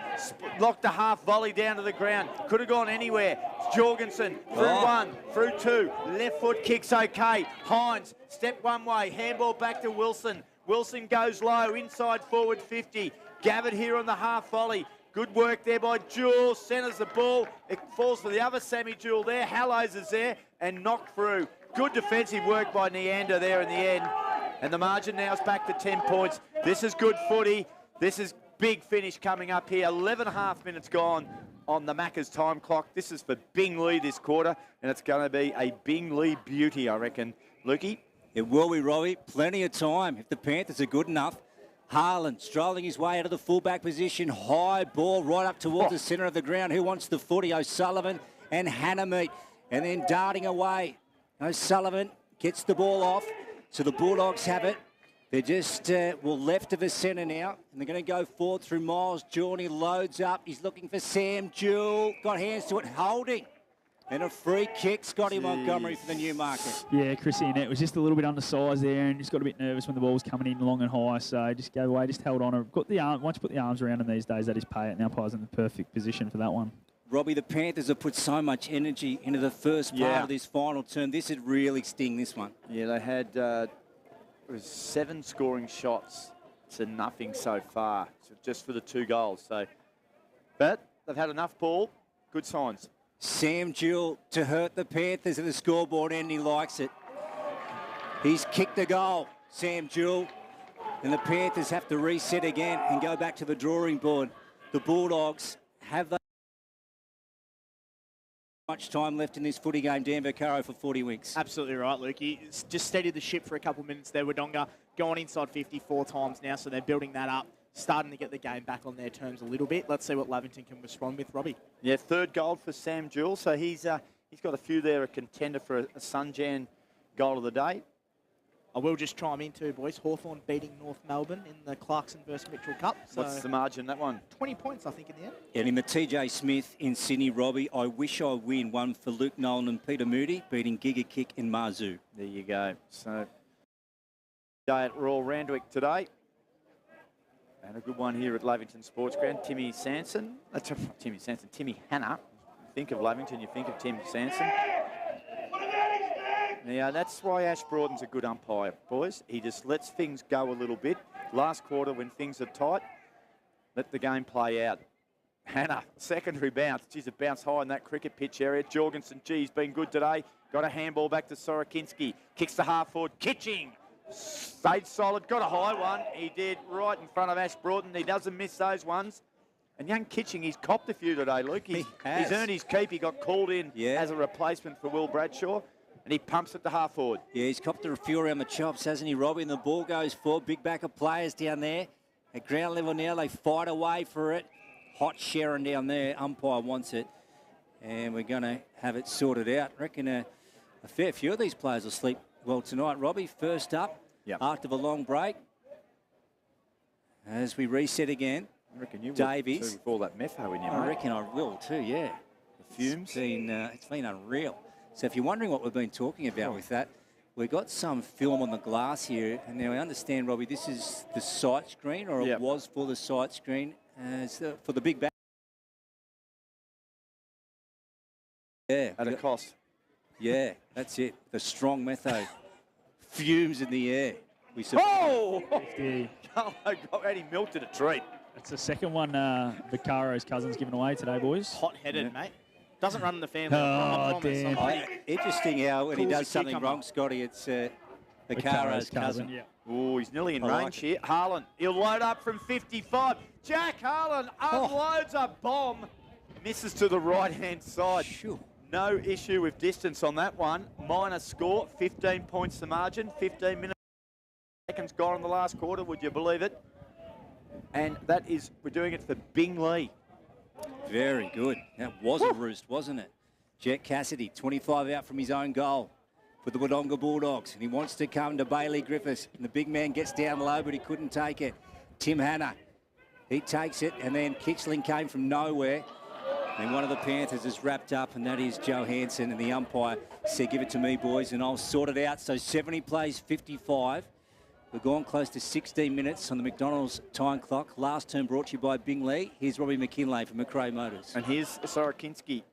Locked a half volley down to the ground. Could have gone anywhere. Jorgensen through 1, through 2. Left foot kicks okay. Hines, step one way. Handball back to Wilson. Wilson goes low, inside forward 50. Gavitt here on the half volley. Good work there by Jewell. Centres the ball. It falls for the other Sammy Jewell there. Hallows is there and knocked through. Good defensive work by Neander there in the end. And the margin now is back to 10 points. This is good footy. This is big finish coming up here. 11.5 minutes gone on the Macca's time clock. This is for Bingley this quarter, and it's going to be a Bingley beauty, I reckon. Lukey? It will be, Robbie. Plenty of time if the Panthers are good enough. Harlan strolling his way out of the fullback position. High ball right up towards the centre of the ground. Who wants the footy? O'Sullivan and Hannah and then darting away. O'Sullivan gets the ball off. So the Bulldogs have it. They're just left of the centre now. And they're going to go forward through Miles Jewell. He loads up. He's looking for Sam Jewell. Got hands to it. Holding. And a free kick, Scotty Montgomery for the Newmarket. Yeah, Chrissy Annette was just a little bit undersized there and just got a bit nervous when the ball was coming in long and high. So just gave away, just held on. Got the arm. Once you put the arms around him these days, that is pay it. Now Pies in the perfect position for that one. Robbie, the Panthers have put so much energy into the first part of this final term. This would really sting, this one. Yeah, they had it was 7 scoring shots to nothing so far, so just for the 2 goals. So But they've had enough ball. Good signs. Sam Jewell to hurt the Panthers at the scoreboard end. He likes it. He's kicked a goal, Sam Jewell. And the Panthers have to reset again and go back to the drawing board. The Bulldogs have they much time left in this footy game, Dan Vaccaro for 40 winks. Absolutely right, Luke. He just steadied the ship for a couple of minutes there. Wodonga going inside 54 times now, so they're building that up, starting to get the game back on their terms a little bit. Let's see what Lavington can respond with, Robbie. Yeah, third goal for Sam Jewell, so he's got a few there, a contender for a Sunjan goal of the day. I will just chime in too, boys. Hawthorn beating North Melbourne in the Clarkson versus Mitchell Cup. So what's the margin, that one? 20 points, I think, in the end. And in the TJ Smith in Sydney, Robbie, I wish I win one for Luke Nolan and Peter Moody, beating Giga Kick in Marzu. There you go. So, day at Royal Randwick today. And a good one here at Lavington Sports Ground. Timmy Sanson. Timmy Hanna. You think of Lavington, you think of Tim Sanson. Now, that's why Ash Broughton's a good umpire, boys. He just lets things go a little bit. Last quarter, when things are tight, let the game play out. Hanna, secondary bounce. Geez, it bounced high in that cricket pitch area. Jorgensen, he's been good today. Got a handball back to Sorokinski. Kicks the half forward. Kitching. Stayed solid. Got a high one. He did right in front of Ash Broughton. He doesn't miss those ones. And young Kitching, he's copped a few today, Luke. He's earned his keep. He got called in as a replacement for Will Bradshaw. And he pumps it to half forward. Yeah, he's copped a few around the chops, hasn't he, Robbie? And the ball goes forward. Big back of players down there. At ground level now, they fight away for it. Hot Sharon down there. Umpire wants it. And we're going to have it sorted out. I reckon a fair few of these players will sleep well tonight. Robbie, first up after the long break. As we reset again. I reckon you will Davies. too with all that metho in you, mate. I reckon I will too, yeah. The fumes. It's been unreal. So if you're wondering what we've been talking about with that, we've got some film on the glass here. And now I understand, Robbie, this is the sight screen, or it was for the sight screen. For the big back. Yeah. At a cost. Yeah, that's it. The strong metho. Fumes in the air. Oh! 50. Oh, my God, and he milked it a treat. That's the second one Vaccaro's cousin's given away today, boys. Hot-headed, mate. Doesn't run in the family. Oh, damn. Interesting how when he does something wrong, Scotty, it's Vaccaro's cousin. Yeah. Oh, he's nearly in range here. Harlan, he'll load up from 55. Jack Harlan unloads a bomb. Misses to the right-hand side. Sure. No issue with distance on that one. Minor score, 15 points the margin. 15 minutes seconds gone in the last quarter, would you believe it? And that is, we're doing it for Bing Lee. Very good. That was a roost, wasn't it? Jet Cassidy, 25 out from his own goal for the Wodonga Bulldogs. And he wants to come to Bailey Griffiths. And the big man gets down low, but he couldn't take it. Tim Hanna, he takes it. And then Kitchling came from nowhere. And one of the Panthers is wrapped up, and that is Joe Hansen. And the umpire said, give it to me, boys, and I'll sort it out. So 70 plays 55. We've gone close to 16 minutes on the McDonald's time clock. Last turn brought to you by Bing Lee. Here's Robbie McKinlay from McRae Motors. And here's Sorokinski.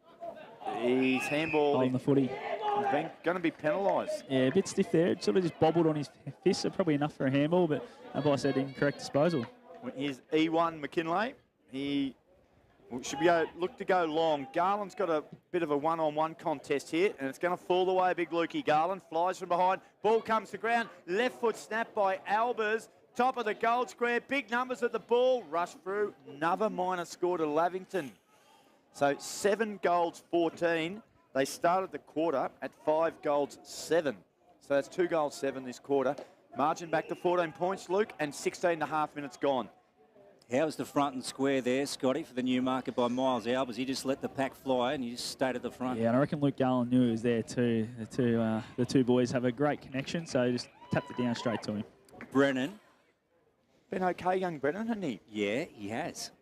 He's handball on the footy. He's going to be penalised. Yeah, a bit stiff there. It sort of just bobbled on his fist, so probably enough for a handball, but umpire said incorrect disposal. Here's E1 McKinlay. He should look to go long. Garland's got a bit of a one-on-one contest here, and it's going to fall away. Big Lukey Garland flies from behind. Ball comes to ground. Left foot snap by Albers. Top of the goal square. Big numbers at the ball. Rush through. Another minor score to Lavington. So 7 goals, 14. They started the quarter at 5 goals, 7. So that's 2 goals, 7 this quarter. Margin back to 14 points, Luke, and 16.5 minutes gone. How's the front and square there, Scotty, for the new market by Miles Albers? He just let the pack fly and he just stayed at the front. Yeah, and I reckon Luke Garland knew he was there too. The two boys have a great connection, so he just tapped it down straight to him. Brennan. Been okay, young Brennan, hasn't he? Yeah, he has.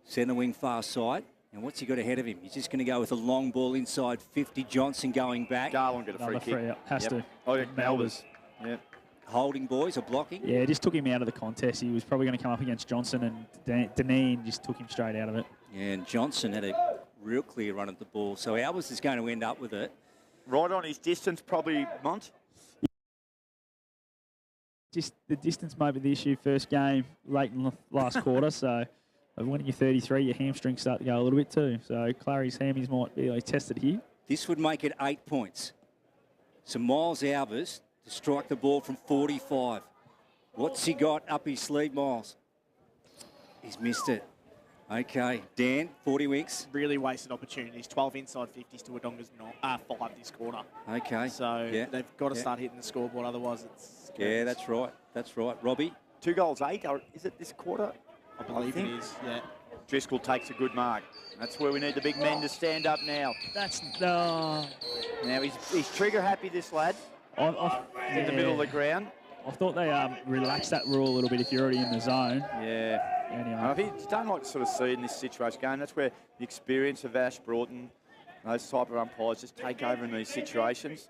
Centre wing far side. And what's he got ahead of him? He's just going to go with a long ball inside 50. Johnson going back. Garland got a free kick. Has to. Oh, yeah, Melbers. Yep. Holding boys or blocking? Yeah, just took him out of the contest. He was probably going to come up against Johnson, and Deneen just took him straight out of it. Yeah, and Johnson had a real clear run at the ball. So Albers is going to end up with it. Right on his distance, probably, Mont. Just the distance might be the issue. First game, late in the last quarter, so When you're 33, your hamstrings start to go a little bit too. So Clary's hammies might be tested here. This would make it 8 points. So Miles Albers to strike the ball from 45. What's he got up his sleeve, Miles? He's missed it. Okay, Dan, 40 winks. Really wasted opportunities. 12 inside 50s to Wodonga's 5 this quarter. Okay. So they've got to start hitting the scoreboard, otherwise it's scary. Yeah, that's right. That's right. Robbie? 2 goals, 8. Or is it this quarter? I believe it is, yeah. Driscoll takes a good mark. That's where we need the big men to stand up now. That's Now he's trigger happy, this lad. In the middle of the ground. I thought they relaxed that rule a little bit if you're already in the zone. Yeah. Anyway. I think you don't like to sort of see in this situation game. That's where the experience of Ash Broughton, those type of umpires just take over in these situations.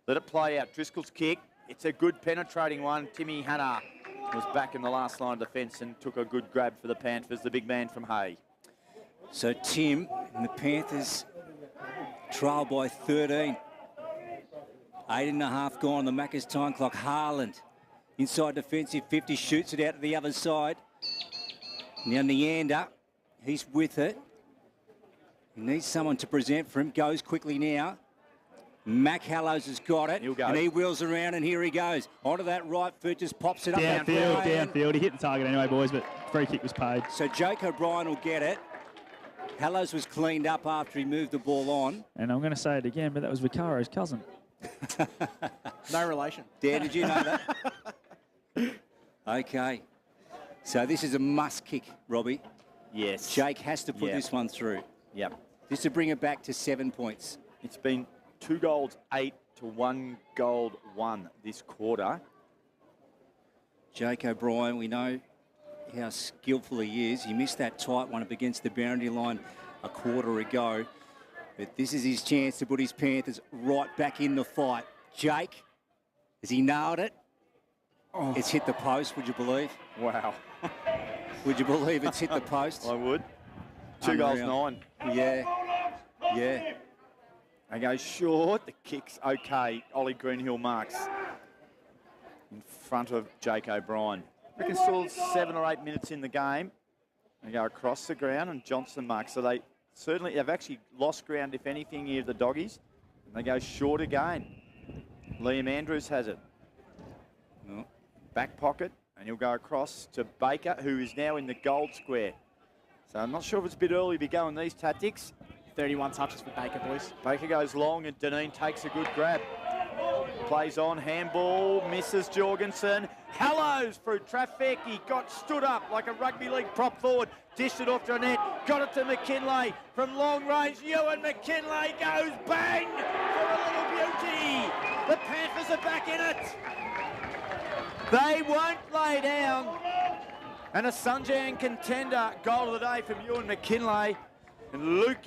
Let it play out. Driscoll's kick. It's a good penetrating one. Timmy Hanna was back in the last line of defence and took a good grab for the Panthers, the big man from Hay. So Tim and the Panthers trail by 13. 8.5 gone on the Macca's time clock. Haaland inside defensive 50, shoots it out to the other side. Now Neander, he's with it. He needs someone to present for him. Goes quickly now. Mac Hallows has got it. And he wheels around, and here he goes. Onto that right foot, just pops it up. Downfield. He hit the target anyway, boys, but free kick was paid. So Jake O'Brien will get it. Hallows was cleaned up after he moved the ball on. And I'm going to say it again, but that was Vicaro's cousin. No relation. Dan, did you know that? Okay. So this is a must kick, Robbie. Yes. Jake has to put this one through. Yep. This to bring it back to 7 points. It's been 2 goals, 8 to 1 goal, 1 this quarter. Jake O'Brien, we know how skillful he is. He missed that tight one up against the boundary line a quarter ago. But this is his chance to put his Panthers right back in the fight. Jake, has he nailed it? Oh. It's hit the post, would you believe? Wow. Would you believe it's hit the post? I would. 2 goals, 9. Yeah. They go short. The kick's okay. Ollie Greenhill marks in front of Jake O'Brien. I reckon still 7 or 8 minutes in the game. They go across the ground and Johnson marks. So they've actually lost ground, if anything, here, the Doggies. And they go short again. Liam Andrews has it. No. Back pocket, and he'll go across to Baker, who is now in the gold square. So I'm not sure if it's a bit early to be going these tactics. 31 touches for Baker, boys. Baker goes long, and Deneen takes a good grab. Plays on, handball, misses Jorgensen. Hallows through traffic. He got stood up like a rugby league prop forward. Dished it off to net. Got it to McKinlay. From long range, Ewan McKinlay goes bang for a little beauty. The Panthers are back in it. They won't lay down. And a Sunjang contender. Goal of the day from Ewan McKinlay. And Luke.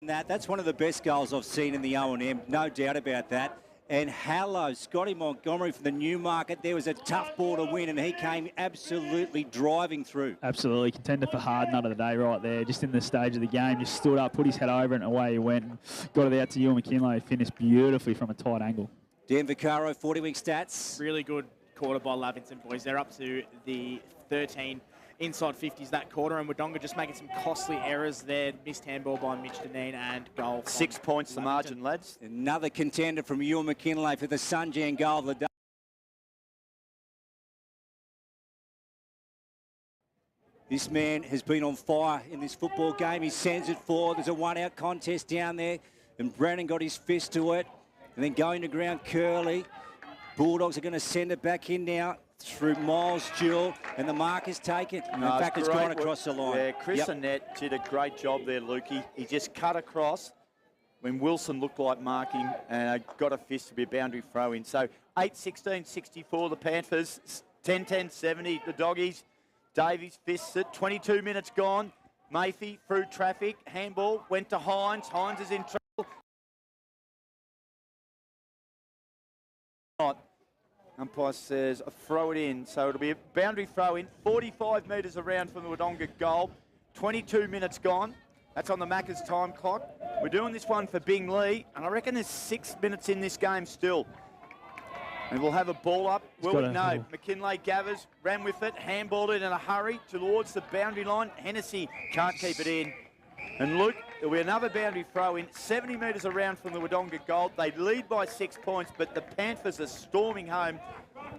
That's one of the best goals I've seen in the O&M, no doubt about that. And Hallows, Scotty Montgomery from the Newmarket, there was a tough ball to win, and he came absolutely driving through. Absolutely, contender for hard nut of the day right there, just in the stage of the game, just stood up, put his head over it, and away he went. And got it out to Ewan McKinlay, finished beautifully from a tight angle. Dan Vaccaro, 40-week stats. Really good quarter by Lavington, boys. They're up to the 13 inside 50s that quarter, and Wodonga just making some costly errors there. Missed handball by Mitch Deneen and goal. 6 points the margin, lads. Another contender from Ewan McKinlay for the Sunjang goal of the day. This man has been on fire in this football game. He sends it forward. There's a one-out contest down there, and Brandon got his fist to it. And then going to ground, Curley. Bulldogs are going to send it back in now through Miles Jewell, and the mark is taken. In fact, it's gone across the line. Yeah, Chris Annette did a great job there, Lukey. He just cut across when Wilson looked like marking and got a fist to be a boundary throw-in. So 8-16-64, the Panthers. 10-10-70, the Doggies. Davies fists it. 22 minutes gone. Mayfield through traffic. Handball went to Hines. Hines is in trouble. Umpire says throw it in, so it'll be a boundary throw in, 45 metres around from the Wodonga goal, 22 minutes gone. That's on the Macca's time clock. We're doing this one for Bing Lee, and I reckon there's 6 minutes in this game still. And we'll have a ball up. Will we? No. handle. McKinlay Gathers ran with it, handballed it in a hurry towards the boundary line. Hennessy can't keep it in. And Luke, there'll be another boundary throw in, 70 metres around from the Wodonga goal. They lead by 6 points, but the Panthers are storming home.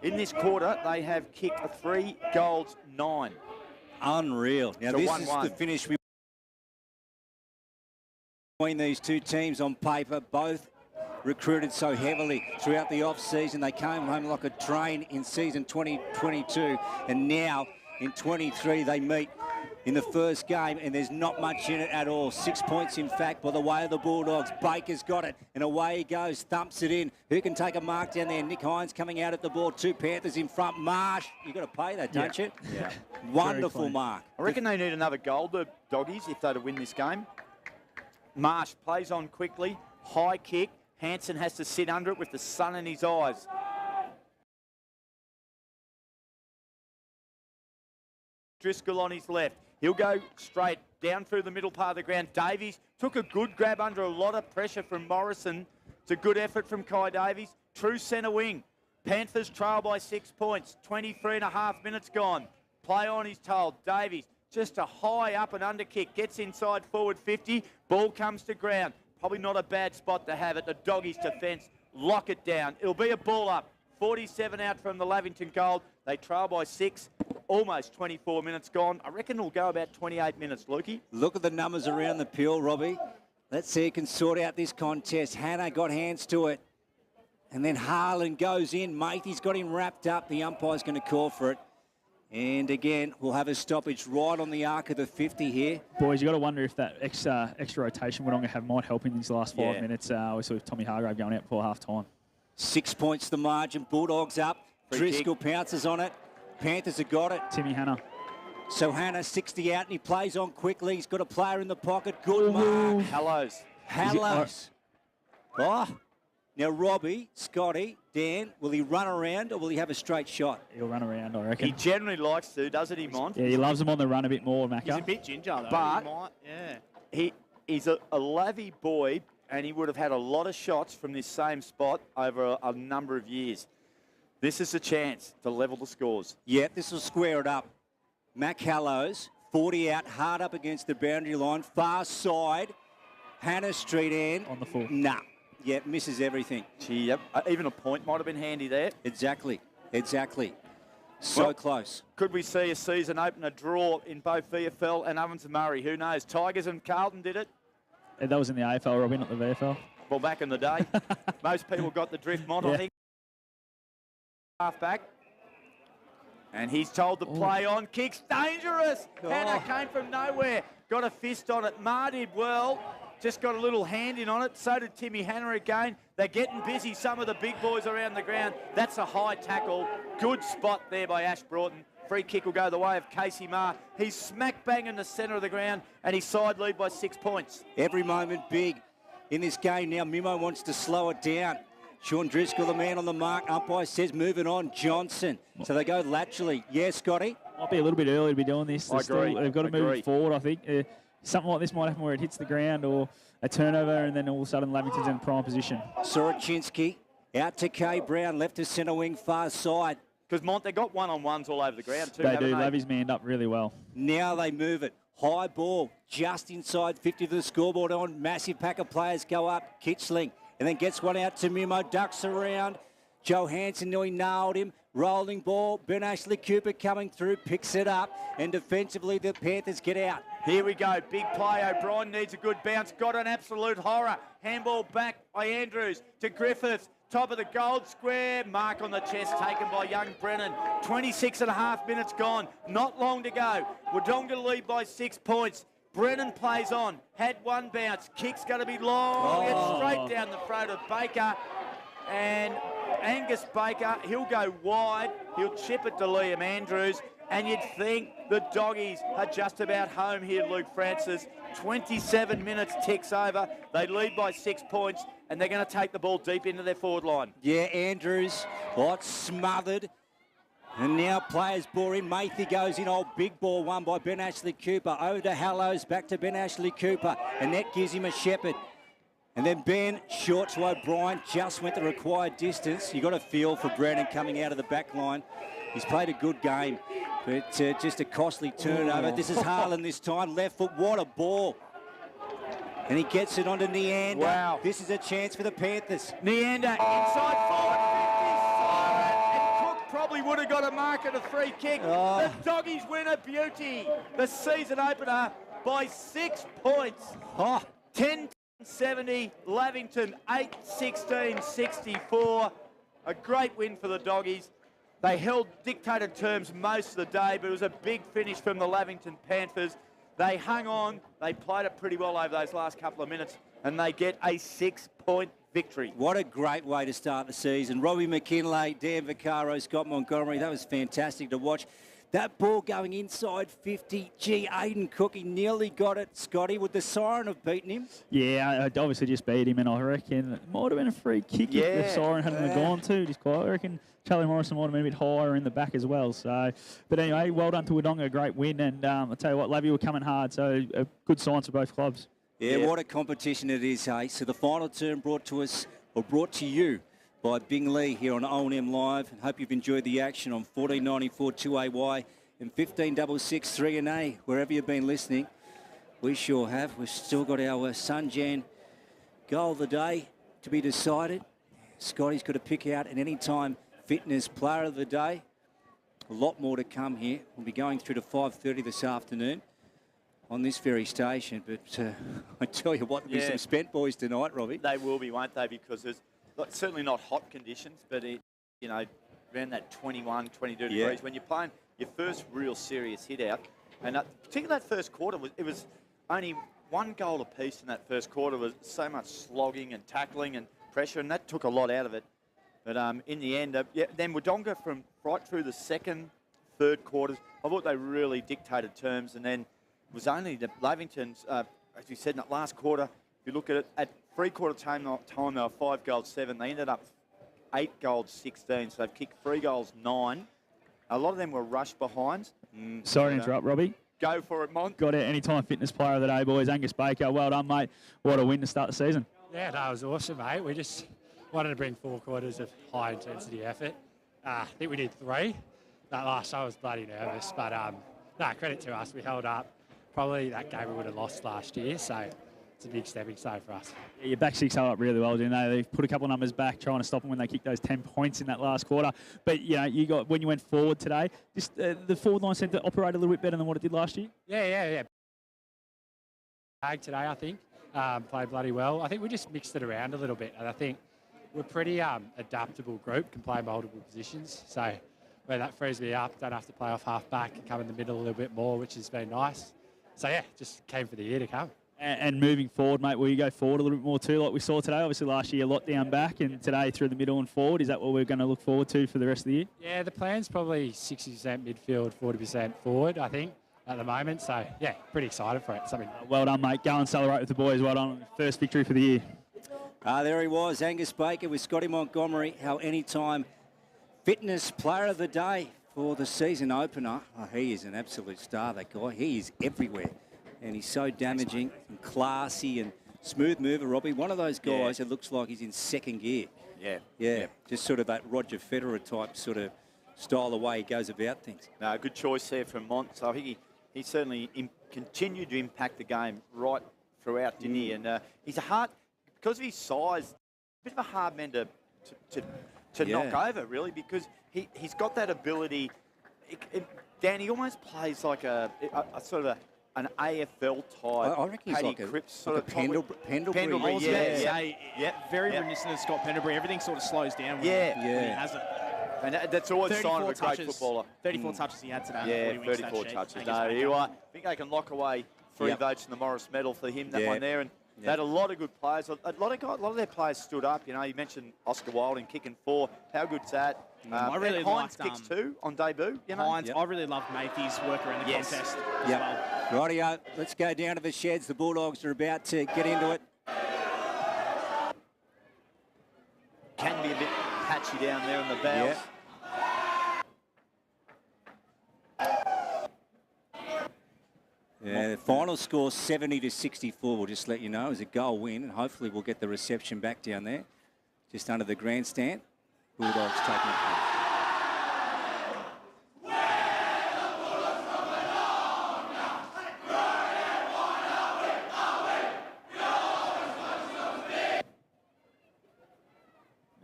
In this quarter, they have kicked 3 goals, 9. Unreal. Now, So this 1-1. is the finish between these two teams on paper. Both recruited so heavily throughout the off-season. They came home like a train in season 2022, and now in 23 they meet in the first game, and there's not much in it at all. 6 points, in fact, by the way of the Bulldogs. Baker's got it, and away he goes, thumps it in. Who can take a mark down there? Nick Hines coming out at the ball. 2 Panthers in front. Marsh, you've got to pay that, don't you? Yeah. Wonderful mark. I reckon they need another goal, the Doggies, if they're to win this game. Marsh plays on quickly. High kick. Hansen has to sit under it with the sun in his eyes. Driscoll on his left. He'll go straight down through the middle part of the ground. Davies took a good grab under a lot of pressure from Morrison. It's a good effort from Kai Davies. True centre wing. Panthers trail by 6 points. 23 and a half minutes gone. Play on, he's told. Davies, just a high up and under kick. Gets inside forward 50. Ball comes to ground. Probably not a bad spot to have it. The Doggies' defence lock it down. It'll be a ball up. 47 out from the Lavington Gold. They trail by 6. Almost 24 minutes gone. I reckon it'll go about 28 minutes, Lukey. Look at the numbers around the peel, Robbie. Let's see who can sort out this contest. Hannah got hands to it. And then Harlan goes in. Matey's got him wrapped up. The umpire's going to call for it. And again, we'll have a stoppage right on the arc of the 50 here. Boys, you got to wonder if that extra rotation Wodonga have might help in these last 5 minutes. Obviously with Tommy Hargrave going out before half time. 6 points the margin. Bulldogs up. Free Driscoll pounces on it. Panthers have got it. Timmy Hannah. So Hannah 60 out and he plays on quickly. He's got a player in the pocket. Good mark. Hallows. Hallows. Oh. Now, Robbie, Scotty, Dan, will he run around or will he have a straight shot? He'll run around, I reckon. He generally likes to, doesn't he, Mont? Yeah, he loves them on the run a bit more, Macca. He's a bit ginger, though. But He might, he's a Lavy boy, and he would have had a lot of shots from this same spot over a number of years. This is a chance to level the scores. Yeah, this will square it up. Mac Hallows, 40 out, hard up against the boundary line. Far side, Hannah Street end. On the full. Nah. Yeah, misses everything. Gee, yep. Even a point might have been handy there. Exactly. So Well, close. Could we see a season opener draw in both VFL and Ovens and Murray? Who knows? Tigers and Carlton did it. Yeah, that was in the AFL, Robin, not the VFL. Well, back in the day, most people got the drift, Mont, I think. Half back. And he's told to play on. Kicks dangerous. Hannah came from nowhere. Got a fist on it. Ma did well. Just got a little hand in on it. So did Timmy Hannah again. They're getting busy, some of the big boys around the ground. That's a high tackle. Good spot there by Ash Broughton. Free kick will go the way of Casey Marr. He's smack bang in the centre of the ground and he's side lead by 6 points. Every moment big in this game now. Mimo wants to slow it down. Sean Driscoll, the man on the mark. Umpire says moving on. Johnson. So they go laterally. Yeah, Scotty? Might be a little bit early to be doing this. I agree. They've got to move it forward, I think. Something like this might happen where it hits the ground or a turnover and then all of a sudden Lavington's in prime position. Soroczynski out to Kay Brown, left to centre wing, far side. Because Mont, they got one-on-ones all over the ground too, They do. haven't Lavy's manned up really well. Now they move it. High ball, just inside 50 to the scoreboard on. Massive pack of players go up. Kitchling, and then gets one out to Mimo. Ducks around. Joe Hansen nearly nailed him. Rolling ball. Ben Ashley Cooper coming through, picks it up. And defensively, the Panthers get out. Here we go. Big play. O'Brien needs a good bounce. Got an absolute horror. Handball back by Andrews to Griffiths. Top of the gold square. Mark on the chest taken by young Brennan. 26 and a half minutes gone. Not long to go. Wodonga lead by 6 points. Brennan plays on. Had one bounce. Kick's going to be long. It's straight down the throat of Baker. And Angus Baker, he'll go wide. He'll chip it to Liam Andrews. And you'd think the Doggies are just about home here, Luke Francis. 27 minutes ticks over. They lead by 6 points, and they're going to take the ball deep into their forward line. Yeah, Andrews got smothered. And now players bore in. Matey goes in. Old big ball won by Ben Ashley Cooper. Over to Hallows, back to Ben Ashley Cooper. And that gives him a shepherd. And then Ben, short to O'Brien, just went the required distance. You got a feel for Brandon coming out of the back line. He's played a good game, but just a costly turnover. This is Harlan this time, left foot, what a ball. And he gets it onto Neander. Wow. This is a chance for the Panthers. Neander inside forward 50, and Cook probably would have got a mark at a free kick. The Doggies win a beauty. The season opener by 6 points. 10-70, Lavington 8-16-64. A great win for the Doggies. They held dictated terms most of the day, but it was a big finish from the Lavington Panthers. They hung on, they played it pretty well over those last couple of minutes, and they get a 6-point victory. What a great way to start the season. Robbie McKinlay, Dan Vaccaro, Scott Montgomery, that was fantastic to watch. That ball going inside 50. Gee, Aiden Cook, he nearly got it. Scotty, would the siren have beaten him? Yeah, I obviously just beat him, and I reckon it might have been a free kick if the siren hadn't gone to. Just quite, I reckon Charlie Morrison might have been a bit higher in the back as well. So, but anyway, well done to Wodonga, a great win. And I'll tell you what, Lavie were coming hard, so good signs for both clubs. Yeah, what a competition it is, hey. So the final term brought to you by Bing Lee here on O&M Live. And hope you've enjoyed the action on 1494 2AY and 1566 3NA, wherever you've been listening. We sure have. We've still got our Sunjan goal of the day to be decided. Scotty's got to pick out an anytime fitness player of the day. A lot more to come here. We'll be going through to 5:30 this afternoon on this very station. But I tell you what, there'll be some spent boys tonight, Robbie. They will be, won't they? Because there's certainly not hot conditions, but around that 21, 22 degrees. When you're playing your first real serious hit out, and particularly that first quarter, it was only one goal apiece in that first quarter. Was so much slogging and tackling and pressure, and that took a lot out of it. But in the end, then Wodonga from right through the second, third quarters, I thought they really dictated terms, and then it was only the Lavingtons, as we said in that last quarter, if you look at it, at three-quarter time they were 5 goals 7. They ended up 8 goals 16, so they've kicked 3 goals 9. A lot of them were rushed behinds. Sorry to interrupt, Robbie. Go for it, Mont. Got it. Anytime fitness player of the day, boys. Angus Baker, well done, mate. What a win to start the season. Yeah, that was awesome, mate. We just wanted to bring 4 quarters of high-intensity effort. I think we did 3. That last I was bloody nervous, but credit to us. We held up. Probably that game we would have lost last year, so it's a big stepping stone for us. Yeah, your back six held up really well, didn't they? They've put a couple of numbers back, trying to stop them when they kicked those 10 points in that last quarter. But, you got when you went forward today, just the forward line seemed to operate a little bit better than what it did last year? Yeah. Today, I think, played bloody well. I think we just mixed it around a little bit, and I think we're a pretty adaptable group, can play multiple positions. So where that frees me up, don't have to play off half-back and come in the middle a little bit more, which has been nice. So, yeah, just came for the year to come. And moving forward, mate, will you go forward a little bit more too, like we saw today? Obviously last year a lot down back, and today through the middle and forward. Is that what we're going to look forward to for the rest of the year? Yeah, the plan's probably 60% midfield, 40% forward, I think, at the moment. So, yeah, pretty excited for it. Well done, mate. Go and celebrate with the boys. Well done. First victory for the year. There he was, Angus Baker with Scotty Montgomery, our anytime fitness player of the day for the season opener. Oh, he is an absolute star, that guy. He is everywhere. And he's so damaging and classy and smooth mover, Robbie. One of those guys that looks like he's in second gear. Yeah. Just sort of that Roger Federer type sort of style, the way he goes about things. No, good choice there from Mont. So I think he certainly continued to impact the game right throughout, didn't he? And he's because of his size, a bit of a hard man to knock over, really, because he's got that ability. Dan, he almost plays like a sort of an AFL type. I reckon he's like a Pendlebury. Very reminiscent of Scott Pendlebury. Everything sort of slows down when he has it. And that's always a sign of a great footballer. 34 touches he had today. Yeah, 34 touches. No, you're right. I think they can lock away 3 votes in the Morris Medal for him, that one there. And they had a lot of good players. A lot of their players stood up. You mentioned Oscar Wilding kicking 4. How good's that? I really Hines liked kicks 2 on debut. Hines, I really loved Matthew's work around the contest as well. Rightio, let's go down to the sheds. The Bulldogs are about to get into it. Can be a bit patchy down there in the bowels. Yeah, the final score 70-64. We'll just let you know as a goal win, and hopefully we'll get the reception back down there, just under the grandstand. Bulldogs taking it home.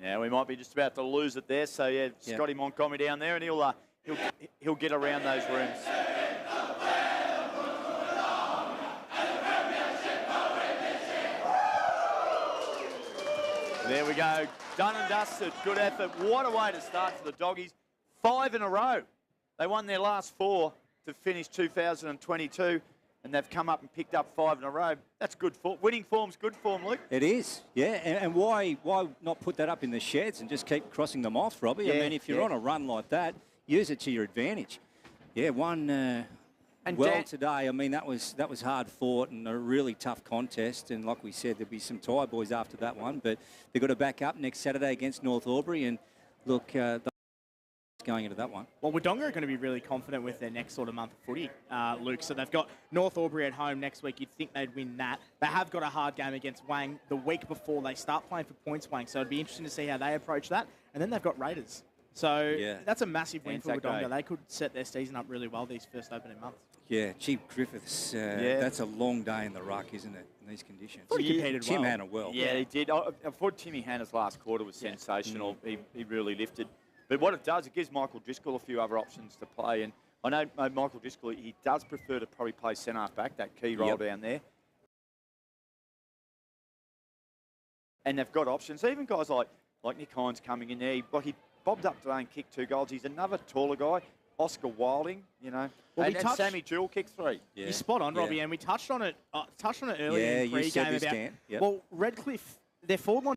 Yeah, we might be just about to lose it there. So yeah, Scotty Montgomery down there, and he'll get around those rooms. There we go. Done and dusted. Good effort. What a way to start for the Doggies. 5 in a row. They won their last 4 to finish 2022, and they've come up and picked up 5 in a row. That's good form. Winning form's good form, Luke. It is, yeah. And why not put that up in the sheds and just keep crossing them off, Robbie? Yeah, I mean, if you're on a run like that, use it to your advantage. Yeah, one well today. I mean, that was hard fought and a really tough contest. And like we said, there'll be some tie boys after that one. But they've got to back up next Saturday against North Albury. And look, going into that one. Well, Wodonga are going to be really confident with their next sort of month of footy, Luke. So they've got North Albury at home next week. You'd think they'd win that. They have got a hard game against Wang the week before they start playing for points, Wang. So it'd be interesting to see how they approach that. And then they've got Raiders. So that's a massive win for Wodonga. They could set their season up really well these first opening months. Yeah, Chief Griffiths, that's a long day in the ruck, isn't it, in these conditions? He competed Tim Hanna well. Yeah, he did. I thought Timmy Hanna's last quarter was sensational. He really lifted. But what it does, it gives Michael Driscoll a few other options to play. And I know Michael Driscoll, he does prefer to probably play centre-half back, that key role down there. And they've got options. Even guys like Nick Hines coming in there, he bobbed up today and kicked 2 goals. He's another taller guy. Oscar Wilding, you know. Well, and Sammy Jewell kicked 3. Yeah. You're spot on, Robbie, and we touched on it earlier in pre-game about, well, Redcliffe, their forward line.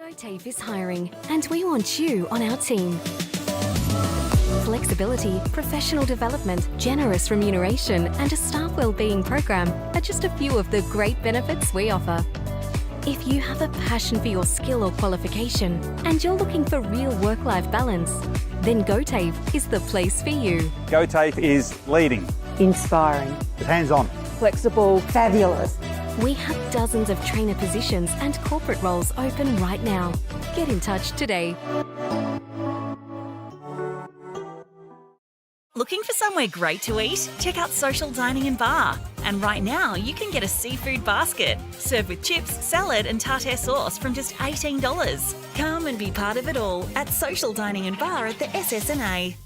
GoTafe is hiring, and we want you on our team. Flexibility, professional development, generous remuneration, and a staff wellbeing program are just a few of the great benefits we offer. If you have a passion for your skill or qualification, and you're looking for real work-life balance, then GoTafe is the place for you. GoTafe is leading, inspiring, hands-on, flexible, fabulous. We have dozens of trainer positions and corporate roles open right now. Get in touch today. Looking for somewhere great to eat? Check out Social Dining and Bar. And right now, you can get a seafood basket, served with chips, salad and tartare sauce from just $18. Come and be part of it all at Social Dining and Bar at the SSNA.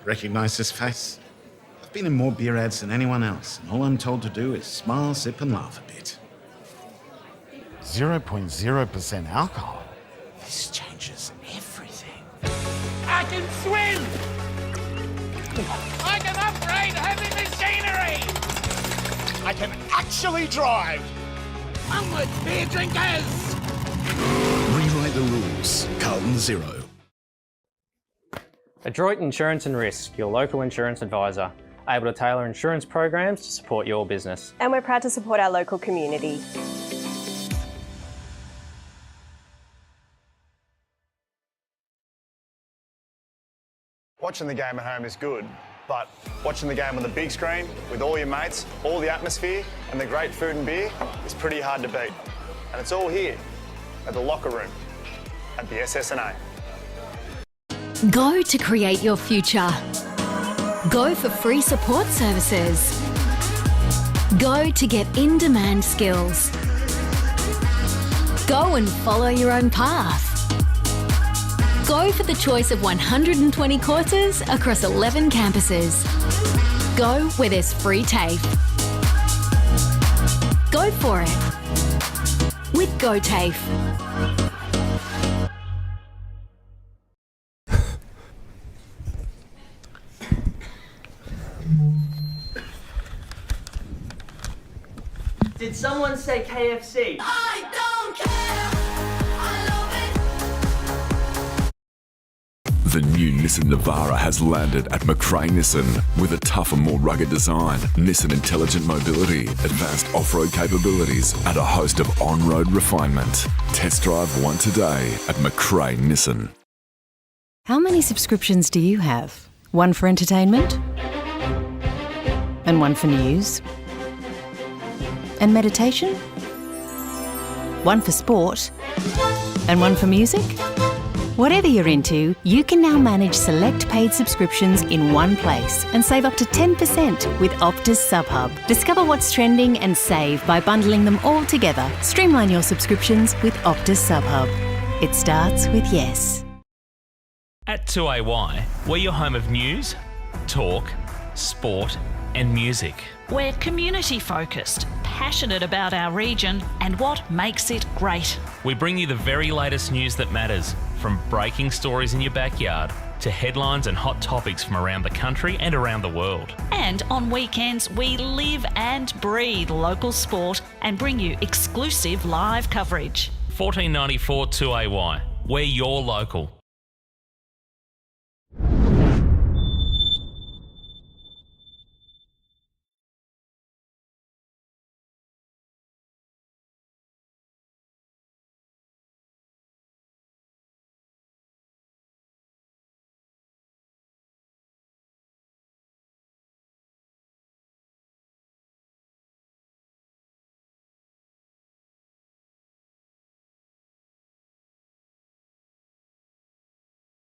Recognise this face? I've been in more beer ads than anyone else, and all I'm told to do is smile, sip and laugh a bit. 0.0% alcohol? This changes everything. I can swim! I can upgrade heavy machinery! I can actually drive! Onward, beer drinkers! Rewrite the rules. Carlton Zero. Adroit Insurance and Risk, your local insurance advisor, able to tailor insurance programs to support your business. And we're proud to support our local community. Watching the game at home is good, but watching the game on the big screen with all your mates, all the atmosphere and the great food and beer is pretty hard to beat. And it's all here at the locker room at the SSNA. Go to create your future. Go for free support services. Go to get in-demand skills. Go and follow your own path. Go for the choice of 120 courses across 11 campuses. Go where there's free TAFE. Go for it with Go TAFE. Did someone say KFC? I don't care. The new Nissan Navara has landed at McRae Nissan with a tougher, more rugged design, Nissan intelligent mobility, advanced off-road capabilities, and a host of on-road refinement. Test drive one today at McRae Nissan. How many subscriptions do you have? One for entertainment? And one for news? And meditation? One for sport? And one for music? Whatever you're into, you can now manage select paid subscriptions in one place and save up to 10% with Optus SubHub. Discover what's trending and save by bundling them all together. Streamline your subscriptions with Optus SubHub. It starts with yes. At 2AY, we're your home of news, talk, sport and music. We're community focused, passionate about our region and what makes it great. We bring you the very latest news that matters, from breaking stories in your backyard to headlines and hot topics from around the country and around the world. And on weekends, we live and breathe local sport and bring you exclusive live coverage. 1494 2AY. We're your local.